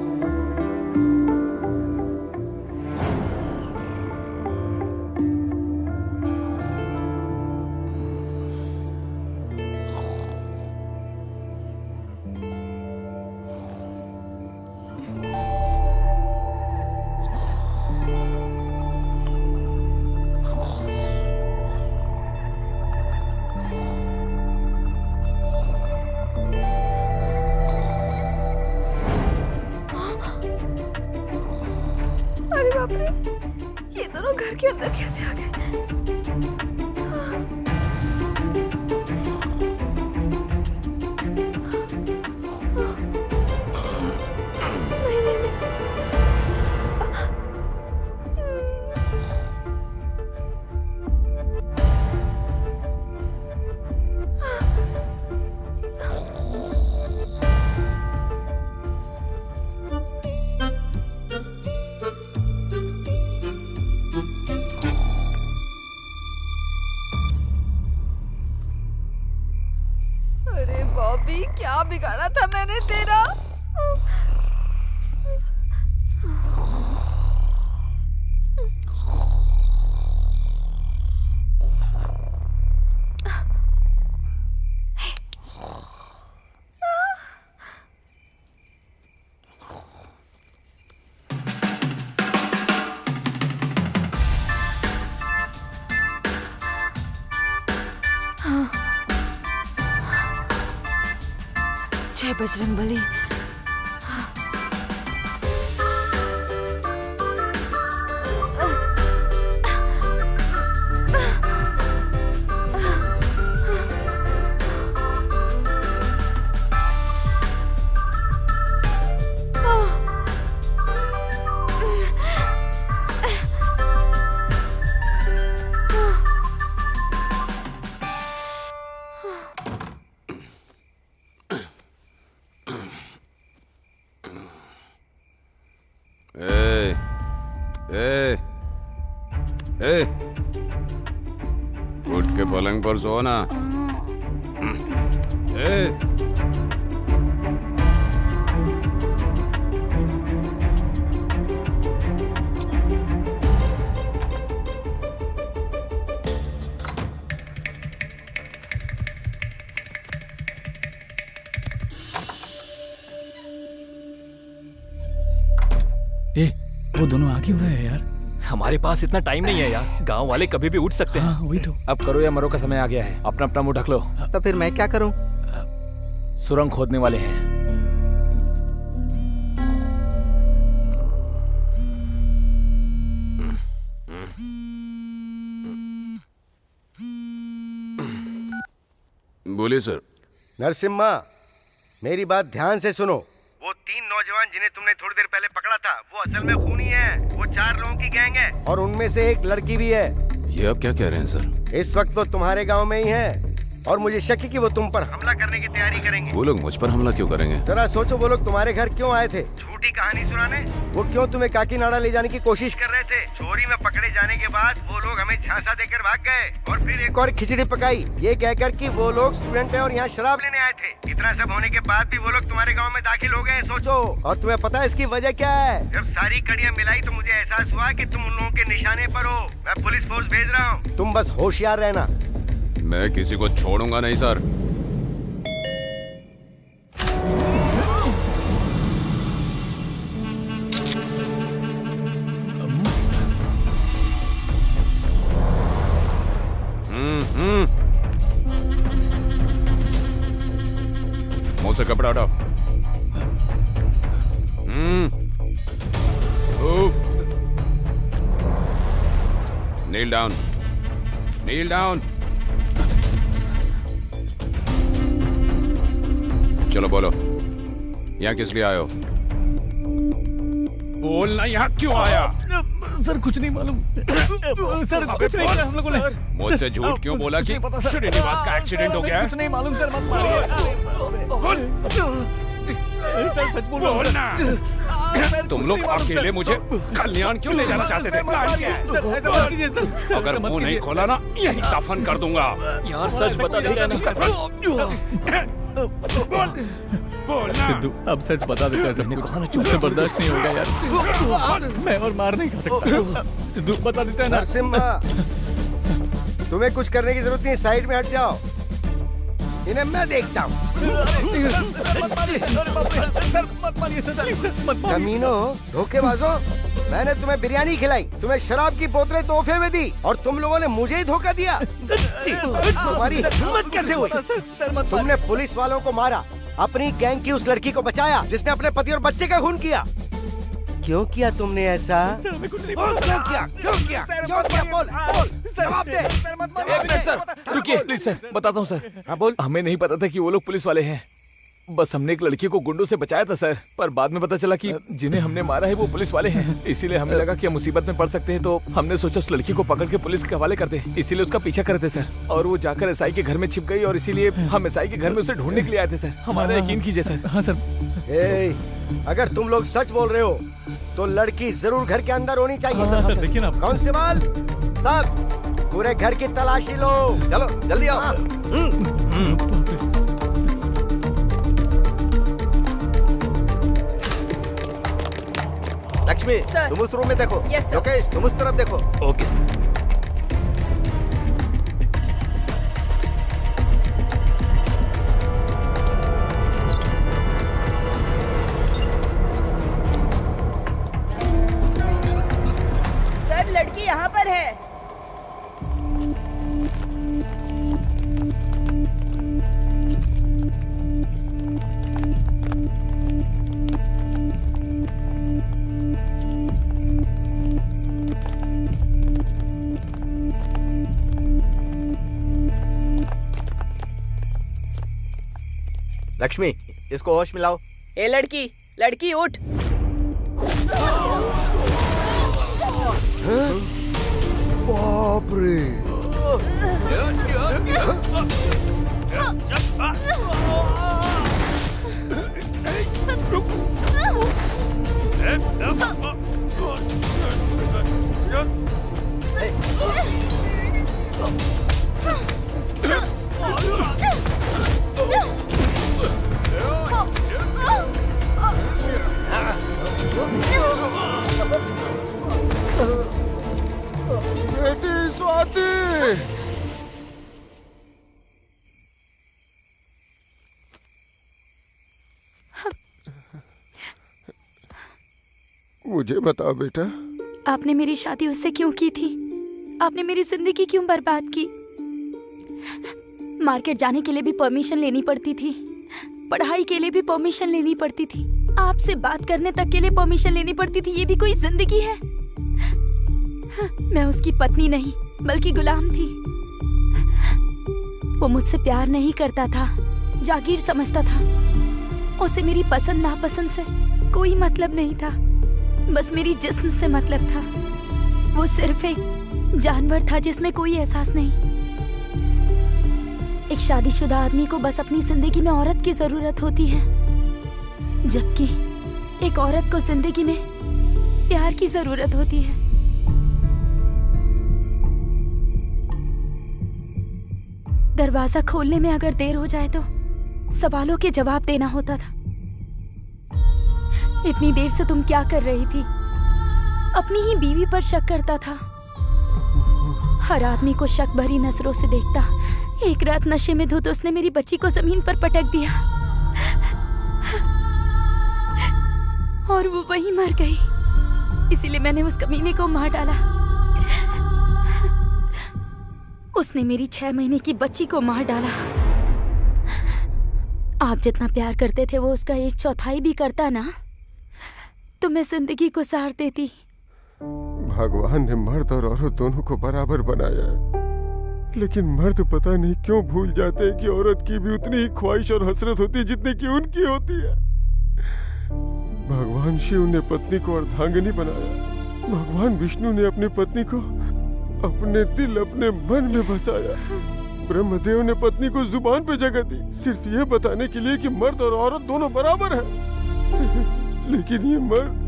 अरे बाप रे, ये दोनों घर के अंदर कैसे आ गए? नहीं नहीं नहीं। अरे बॉबी, क्या बिगाड़ा था मैंने तेरा? जय बजरंगबली। ए, उठ के पलंग पर सो ना। ए, वो दोनों आ क्यों रहे हैं यार? हमारे पास इतना टाइम नहीं है यार। गांव वाले कभी भी उठ सकते हैं। वही तो। अब करो या मरो का समय आ गया है। अपना अपना मुंह ढक लो। तो फिर मैं क्या करूं? सुरंग खोदने वाले हैं। बोलिए सर। नरसिम्हा, मेरी बात ध्यान से सुनो। वो 3 नौजवान जिन्हें तुमने थोड़ी देर पहले पकड़ा था, वो असल में खूनी है। वो 4 लोगों की गैंग है और उनमें से एक लड़की भी है। ये आप क्या कह रहे हैं सर? इस वक्त वो तुम्हारे गांव में ही है और मुझे शक है कि वो तुम पर हमला करने की तैयारी करेंगे। वो लोग मुझ पर हमला क्यों करेंगे? जरा सोचो, वो लोग तुम्हारे घर क्यों आए थे? झूठी कहानी सुनाने? वो क्यों तुम्हें काकीनाडा ले जाने की कोशिश कर रहे थे? चोरी में पकड़े जाने के बाद वो लोग हमें झांसा देकर भाग गए और फिर एक और खिचड़ी पकाई, ये कहकर कि वो लोग स्टूडेंट हैं और यहाँ शराब लेने आए थे। इतना सब होने के बाद भी वो लोग तुम्हारे गाँव में दाखिल हो गए। सोचो, और तुम्हें पता है इसकी वजह क्या है? जब सारी कड़ियाँ मिलाई तो मुझे एहसास हुआ कि तुम उन लोगों के निशाने पर हो। मैं पुलिस फोर्स भेज रहा हूँ, तुम बस होशियार रहना। मैं किसी को छोड़ूंगा नहीं सर। कपड़ा हटाओ। नील डाउन, नील डाउन। चलो बोलो, यहाँ किस लिए आए हो? बोलना, यहाँ क्यों आया? सर कुछ नहीं मालूम। सर कुछ नहीं किया हम लोगों ने। मुझसे झूठ क्यों बोला कि श्रीनिवास का एक्सीडेंट हो गया है? कुछ नहीं मालूम सर, मत मारिए। सर सच बोलो। तुम लोग अकेले मुझे कल्याण क्यों ले जाना चाहते थे? प्लान क्या है? सर ऐसा मत कीजिए सर। अगर मुंह नहीं खोला ना, यही दफन कर दूंगा। यार सच बता देते हैं ना। बोलना। सिद्धू अब सच बता देते हैं, सबने कहा ना, चुप से बर्दाश्त नहीं होगा यार। मैं और मार नहीं खा सकता। सिद्धू बता देते हैं ना। नरसिम्हा, तुम्हें कुछ करने की जरूरत नहीं, साइड में हट जाओ, इन्हें मैं देखता हूँ। कमीनो, धोखेबाजों, मैंने तुम्हें बिरयानी खिलाई, तुम्हें शराब की बोतलें तोहफे में दी और तुम लोगों ने मुझे ही धोखा दिया। तुम्हारी हिम्मत कैसे हुई? तुमने पुलिस वालों को मारा, अपनी गैंग की उस लड़की को बचाया जिसने अपने पति और बच्चे का खून किया। क्यों किया तुमने ऐसा? कुछ नहीं बोल, क्यों किया? क्यों किया? क्यों किया? बोल, बोल, जवाब दे। एक मिनट सर, रुकिए प्लीज सर, बताता हूँ सर। हाँ बोल। हमें नहीं पता था कि वो लोग पुलिस वाले हैं। बस हमने एक लड़की को गुंडों से बचाया था सर, पर बाद में पता चला कि जिन्हें हमने मारा है वो पुलिस वाले हैं। इसीलिए हमें लगा कि हम मुसीबत में पड़ सकते हैं, तो हमने सोचा उस लड़की को पकड़ के पुलिस के हवाले कर दे। इसीलिए उसका पीछा करते सर, और वो जाकर एसआई के घर में छिप गई, और इसीलिए हम एसआई के घर में उसे ढूंढने के लिए आए थे सर। हमारा यकीन कीजिए सर। हाँ सर। अगर तुम लोग सच बोल रहे हो तो लड़की जरूर घर के अंदर होनी चाहिए। हाँ, सर देखिए ना। कांस्टेबल सर, पूरे घर की तलाशी लो। चलो जल्दी आओ। लक्ष्मी, तुम उस रूम में देखो। लोकेश, तुम उस तरफ देखो। Okay sir. सर लड़की यहाँ पर है। लक्ष्मी, इसको होश में लाओ। ए लड़की, लड़की उठ। बाप रे। बेटी स्वाति, मुझे बताओ बेटा, आपने मेरी शादी उससे क्यों की थी? आपने मेरी जिंदगी क्यों बर्बाद की? मार्केट जाने के लिए भी परमिशन लेनी पड़ती थी, पढ़ाई के लिए भी परमिशन लेनी पड़ती थी, आपसे बात करने तक के लिए परमिशन लेनी पड़ती थी। ये भी कोई जिंदगी है? मैं उसकी पत्नी नहीं बल्कि गुलाम थी। वो मुझसे प्यार नहीं करता था, जागीर समझता था। उसे मेरी पसंद नापसंद से कोई मतलब नहीं था, बस मेरी जिस्म से मतलब था। वो सिर्फ एक जानवर था जिसमें कोई एहसास नहीं। एक शादीशुदा आदमी को बस अपनी जिंदगी में औरत की जरूरत होती है, जबकि एक औरत को जिंदगी में प्यार की जरूरत होती है। दरवाजा खोलने में अगर देर हो जाए तो सवालों के जवाब देना होता था। इतनी देर से तुम क्या कर रही थी? अपनी ही बीवी पर शक करता था। हर आदमी को शक भरी नजरों से देखता। एक रात नशे में धुत उसने मेरी बच्ची को जमीन पर पटक दिया और वो वहीं मर गई। इसीलिए मैंने उस कमीने को मार डाला। उसने मेरी 6 महीने की बच्ची को मार डाला। आप जितना प्यार करते थे वो उसका 1/4 भी करता ना, तो मैं जिंदगी को सहार देती। भगवान ने मर्द और औरत दोनों को बराबर बनाया है, लेकिन मर्द पता नहीं क्यों भूल जाते हैं कि औरत की भी उतनी ही ख्वाहिश और हसरत होती है जितनी कि उनकी होती है। भगवान शिव ने पत्नी को अर्धांगिनी बनाया, भगवान विष्णु ने अपनी पत्नी को अपने दिल अपने मन में बसाया, ब्रह्मदेव ने पत्नी को जुबान पे जगह दी, सिर्फ ये बताने के लिए कि मर्द और औरत दोनों बराबर हैं। लेकिन ये मर्द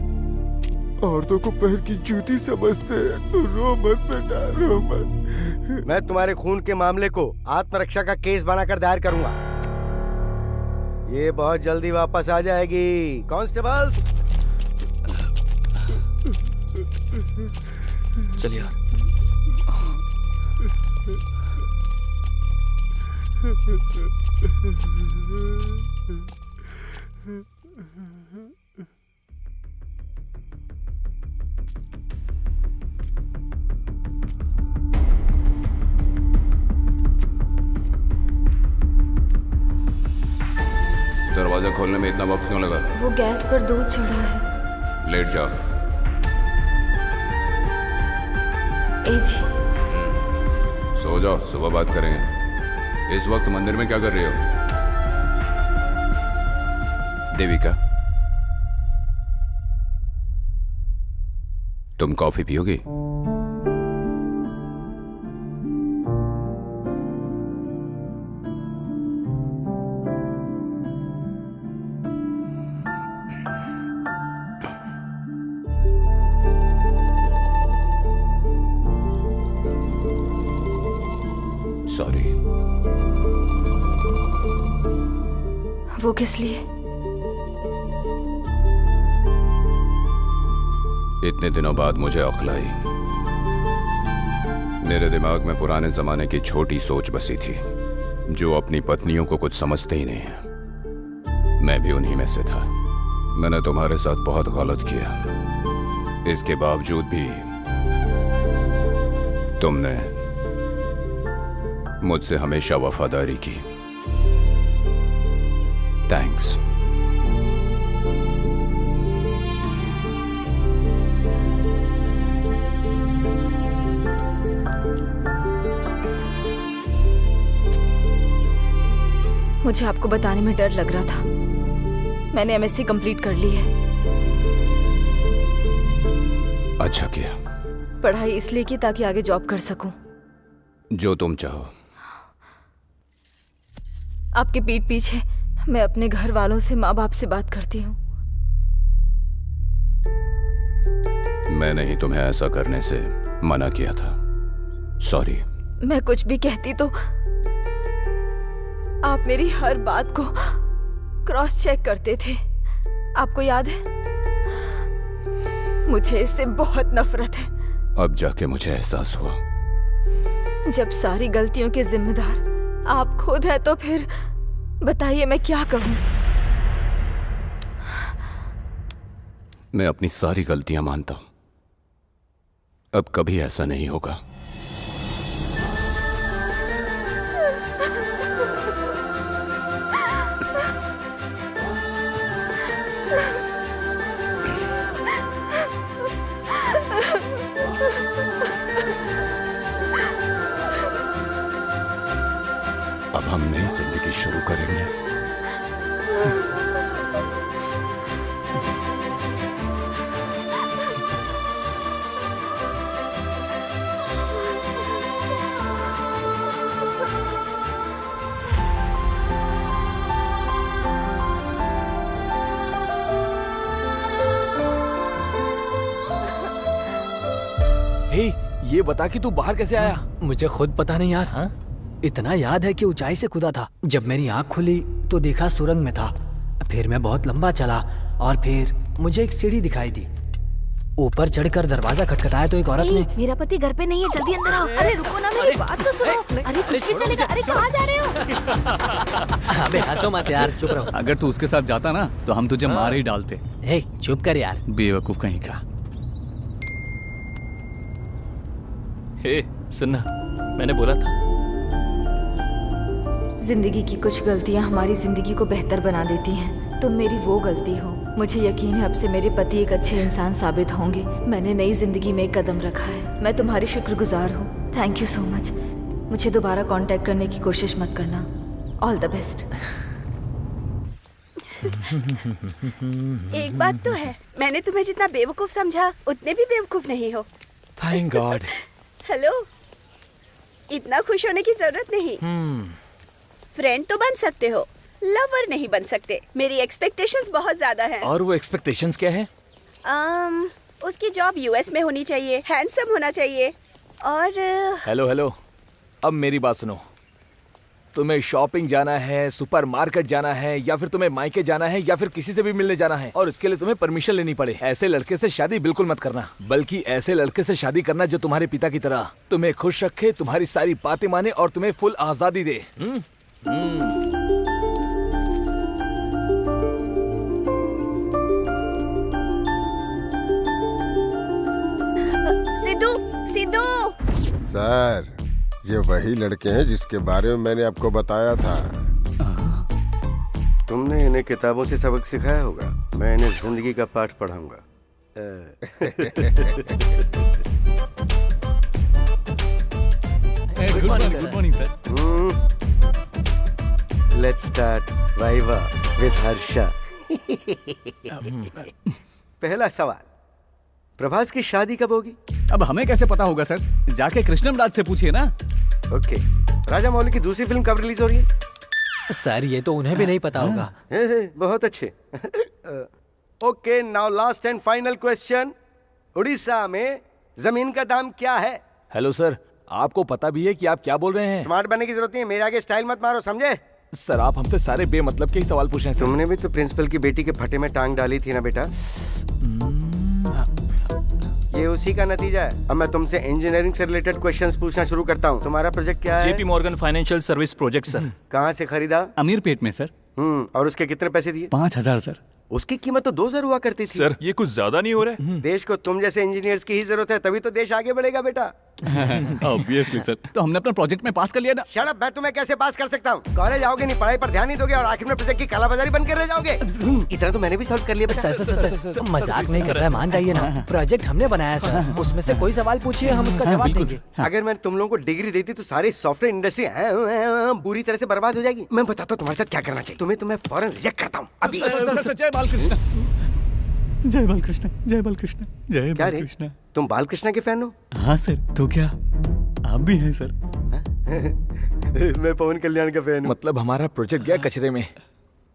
औरतों को पैर की जूती समझते हैं। तो रो मत बेटा, रो मत। मैं तुम्हारे खून के मामले को आत्मरक्षा का केस बनाकर दायर करूंगा। ये बहुत जल्दी वापस आ जाएगी। कांस्टेबल्स, चलिए यार। दरवाजा खोलने में इतना वक्त क्यों लगा? वो गैस पर दूध चढ़ा है। लेट जाओ। ए जी। सो जाओ, सुबह बात करेंगे। इस वक्त मंदिर में क्या कर रही हो? देविका, तुम कॉफी पियोगी? सॉरी। वो किस लिए? इतने दिनों बाद मुझे अक्ल आई। मेरे दिमाग में पुराने जमाने की छोटी सोच बसी थी, जो अपनी पत्नियों को कुछ समझते ही नहीं है। मैं भी उन्हीं में से था। मैंने तुम्हारे साथ बहुत गलत किया। इसके बावजूद भी तुमने मुझसे हमेशा वफादारी की। थैंक्स। मुझे आपको बताने में डर लग रहा था। मैंने एमएससी कंप्लीट कर ली है। अच्छा किया। पढ़ाई इसलिए की ताकि आगे जॉब कर सकूं। जो तुम चाहो। आपके पीठ पीछे मैं अपने घर वालों से, माँ बाप से बात करती हूँ। मैंने ही तुम्हें ऐसा करने से मना किया था। सॉरी। मैं कुछ भी कहती तो आप मेरी हर बात को क्रॉस चेक करते थे। आपको याद है? मुझे इससे बहुत नफरत है। अब जाके मुझे एहसास हुआ। जब सारी गलतियों के जिम्मेदार आप खुद हैं, तो फिर बताइए मैं क्या कहूं? मैं अपनी सारी गलतियां मानता हूं। अब कभी ऐसा नहीं होगा। अब हम नई जिंदगी शुरू करेंगे। हे, ये बता कि तू बाहर कैसे आया? मुझे खुद पता नहीं यार। हाँ? इतना याद है कि ऊंचाई से कूदा था। जब मेरी आंख खुली तो देखा सुरंग में था। फिर मैं बहुत लंबा चला और फिर मुझे एक सीढ़ी दिखाई दी। ऊपर चढ़कर दरवाजा खटखटाया तो एक औरत ने। मेरा पति घर पे नहीं है, जल्दी अंदर आओ। अरे रुको ना, मेरी बात तो सुनो। अरे कुछ भी चलेगा। अरे कहाँ जा रहे हो? अबे हंसो मत यार, चुप रहो। अगर तू उसके साथ जाता ना तो हम तुझे मार ही डालते। हे चुप कर यार, बेवकूफ कहीं का। हे सुनना, मैंने बोला था। जिंदगी की कुछ गलतियां हमारी जिंदगी को बेहतर बना देती हैं। तुम मेरी वो गलती हो। मुझे यकीन है अब से मेरे पति एक अच्छे इंसान साबित होंगे। मैंने नई जिंदगी में एक कदम रखा है। मैं तुम्हारी शुक्रगुजार हूँ। Thank you so much. मुझे दोबारा कांटेक्ट करने की कोशिश मत करना। All the best. एक बात तो है, मैंने तुम्हें जितना बेवकूफ समझा उतने भी बेवकूफ नहीं हो। Thank God. हेलो, इतना खुश होने की जरूरत नहीं। फ्रेंड तो बन सकते हो, लवर नहीं बन सकते। मेरी एक्सपेक्टेशंस बहुत ज्यादा हैं। और वो एक्सपेक्टेशंस क्या है? उसकी जॉब यूएस में होनी चाहिए, हैंडसम होना चाहिए और हेलो, अब मेरी बात सुनो। तुम्हें शॉपिंग जाना है, सुपरमार्केट जाना है, या फिर तुम्हें मायके जाना है, या फिर किसी से भी मिलने जाना है, और इसके लिए तुम्हें परमिशन लेनी पड़े। ऐसे लड़के से शादी बिल्कुल मत करना, बल्कि ऐसे लड़के से शादी करना जो तुम्हारे पिता की तरह तुम्हें खुश रखे, तुम्हारी सारी बातें माने और तुम्हें फुल आजादी दे। सिद्धू। सर, ये वही लड़के हैं जिसके बारे में मैंने आपको बताया था। तुमने इन्हें किताबों से सबक सिखाया होगा, मैं इन्हें जिंदगी का पाठ पढ़ाऊंगा। Good morning sir. Let's start viva with Harsha. पहला सवाल, प्रभास की शादी कब होगी? अब हमें कैसे पता होगा सर? जाके कृष्णमराज से पूछिए ना। ओके, राजा मौली की दूसरी फिल्म कब रिलीज हो रही है? सर ये तो उन्हें भी नहीं पता होगा। बहुत अच्छे। Okay, now last and final question. Orissa में जमीन का दाम क्या है? हेलो सर, आपको पता भी है कि आप क्या बोल रहे हैं? स्मार्ट बनने की जरूरत नहीं है, मेरे आगे स्टाइल मत मारो, समझे? सर आप हमसे सारे बेमतलब के ही सवाल पूछ रहे हैं। तुमने भी तो प्रिंसिपल की बेटी के फटे में टांग डाली थी ना बेटा। ये उसी का नतीजा है। अब मैं तुमसे इंजीनियरिंग से रिलेटेड क्वेश्चंस पूछना शुरू करता हूँ। तुम्हारा प्रोजेक्ट क्या है? JP Morgan financial service project sir. कहाँ से खरीदा? अमीरपेट में सर। और उसके कितने पैसे दिए? 5000 सर। उसकी कीमत तो 2000 हुआ करती थी। सर ये कुछ ज्यादा नहीं हो रहा है? देश को तुम जैसे इंजीनियर्स की ही जरूरत है, तभी तो देश आगे बढ़ेगा बेटा। Obviously sir. तो हमने अपना प्रोजेक्ट में पास कर लिया ना। शट अप, मैं तुम्हें कैसे पास कर सकता हूँ? कॉलेज आओगे नहीं, पढ़ाई पर ध्यान नहीं दोगे और आखिर में प्रोजेक्ट की कालाबाजारी बंद कर रह जाओगे। इतना तो मैंने भी सॉल्व कर लिया बेटा। सर मजाक नहीं कर रहा है, मान जाइए ना। प्रोजेक्ट हमने बनाया सर, उसमें से कोई सवाल पूछिए, हम उसका जवाब देंगे। अगर मैं तुम लोगों को डिग्री देती तो सारी सॉफ्टवेयर इंडस्ट्री बुरी तरह से बर्बाद हो जाएगी। मैं बताता हूँ तुम्हारे साथ क्या करना चाहिए। तुम्हें फौरन रिजेक्ट करता हूँ अभी। जय बालकृष्ण, जय बालकृष्ण, जय बालकृष्ण, जय बालकृष्ण। तुम बालकृष्ण के फैन हो? हाँ सर, तो क्या आप भी हैं सर? मैं पवन कल्याण का फैन हूँ। मतलब हमारा प्रोजेक्ट गया कचरे में।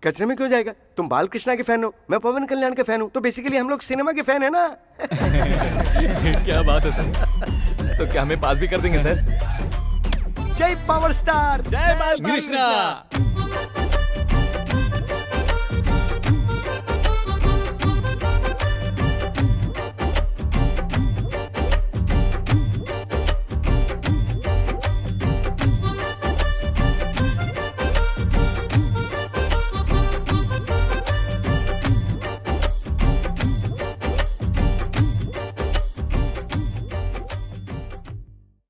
कचरे में क्यों जाएगा? तुम बालकृष्ण के फैन हो, मैं पवन कल्याण के फैन हूँ, तो बेसिकली हम लोग सिनेमा के फैन है ना। क्या बात है सर। तो क्या हमें पास भी कर देंगे सर? जय पावर स्टार, जय बालकृष्ण।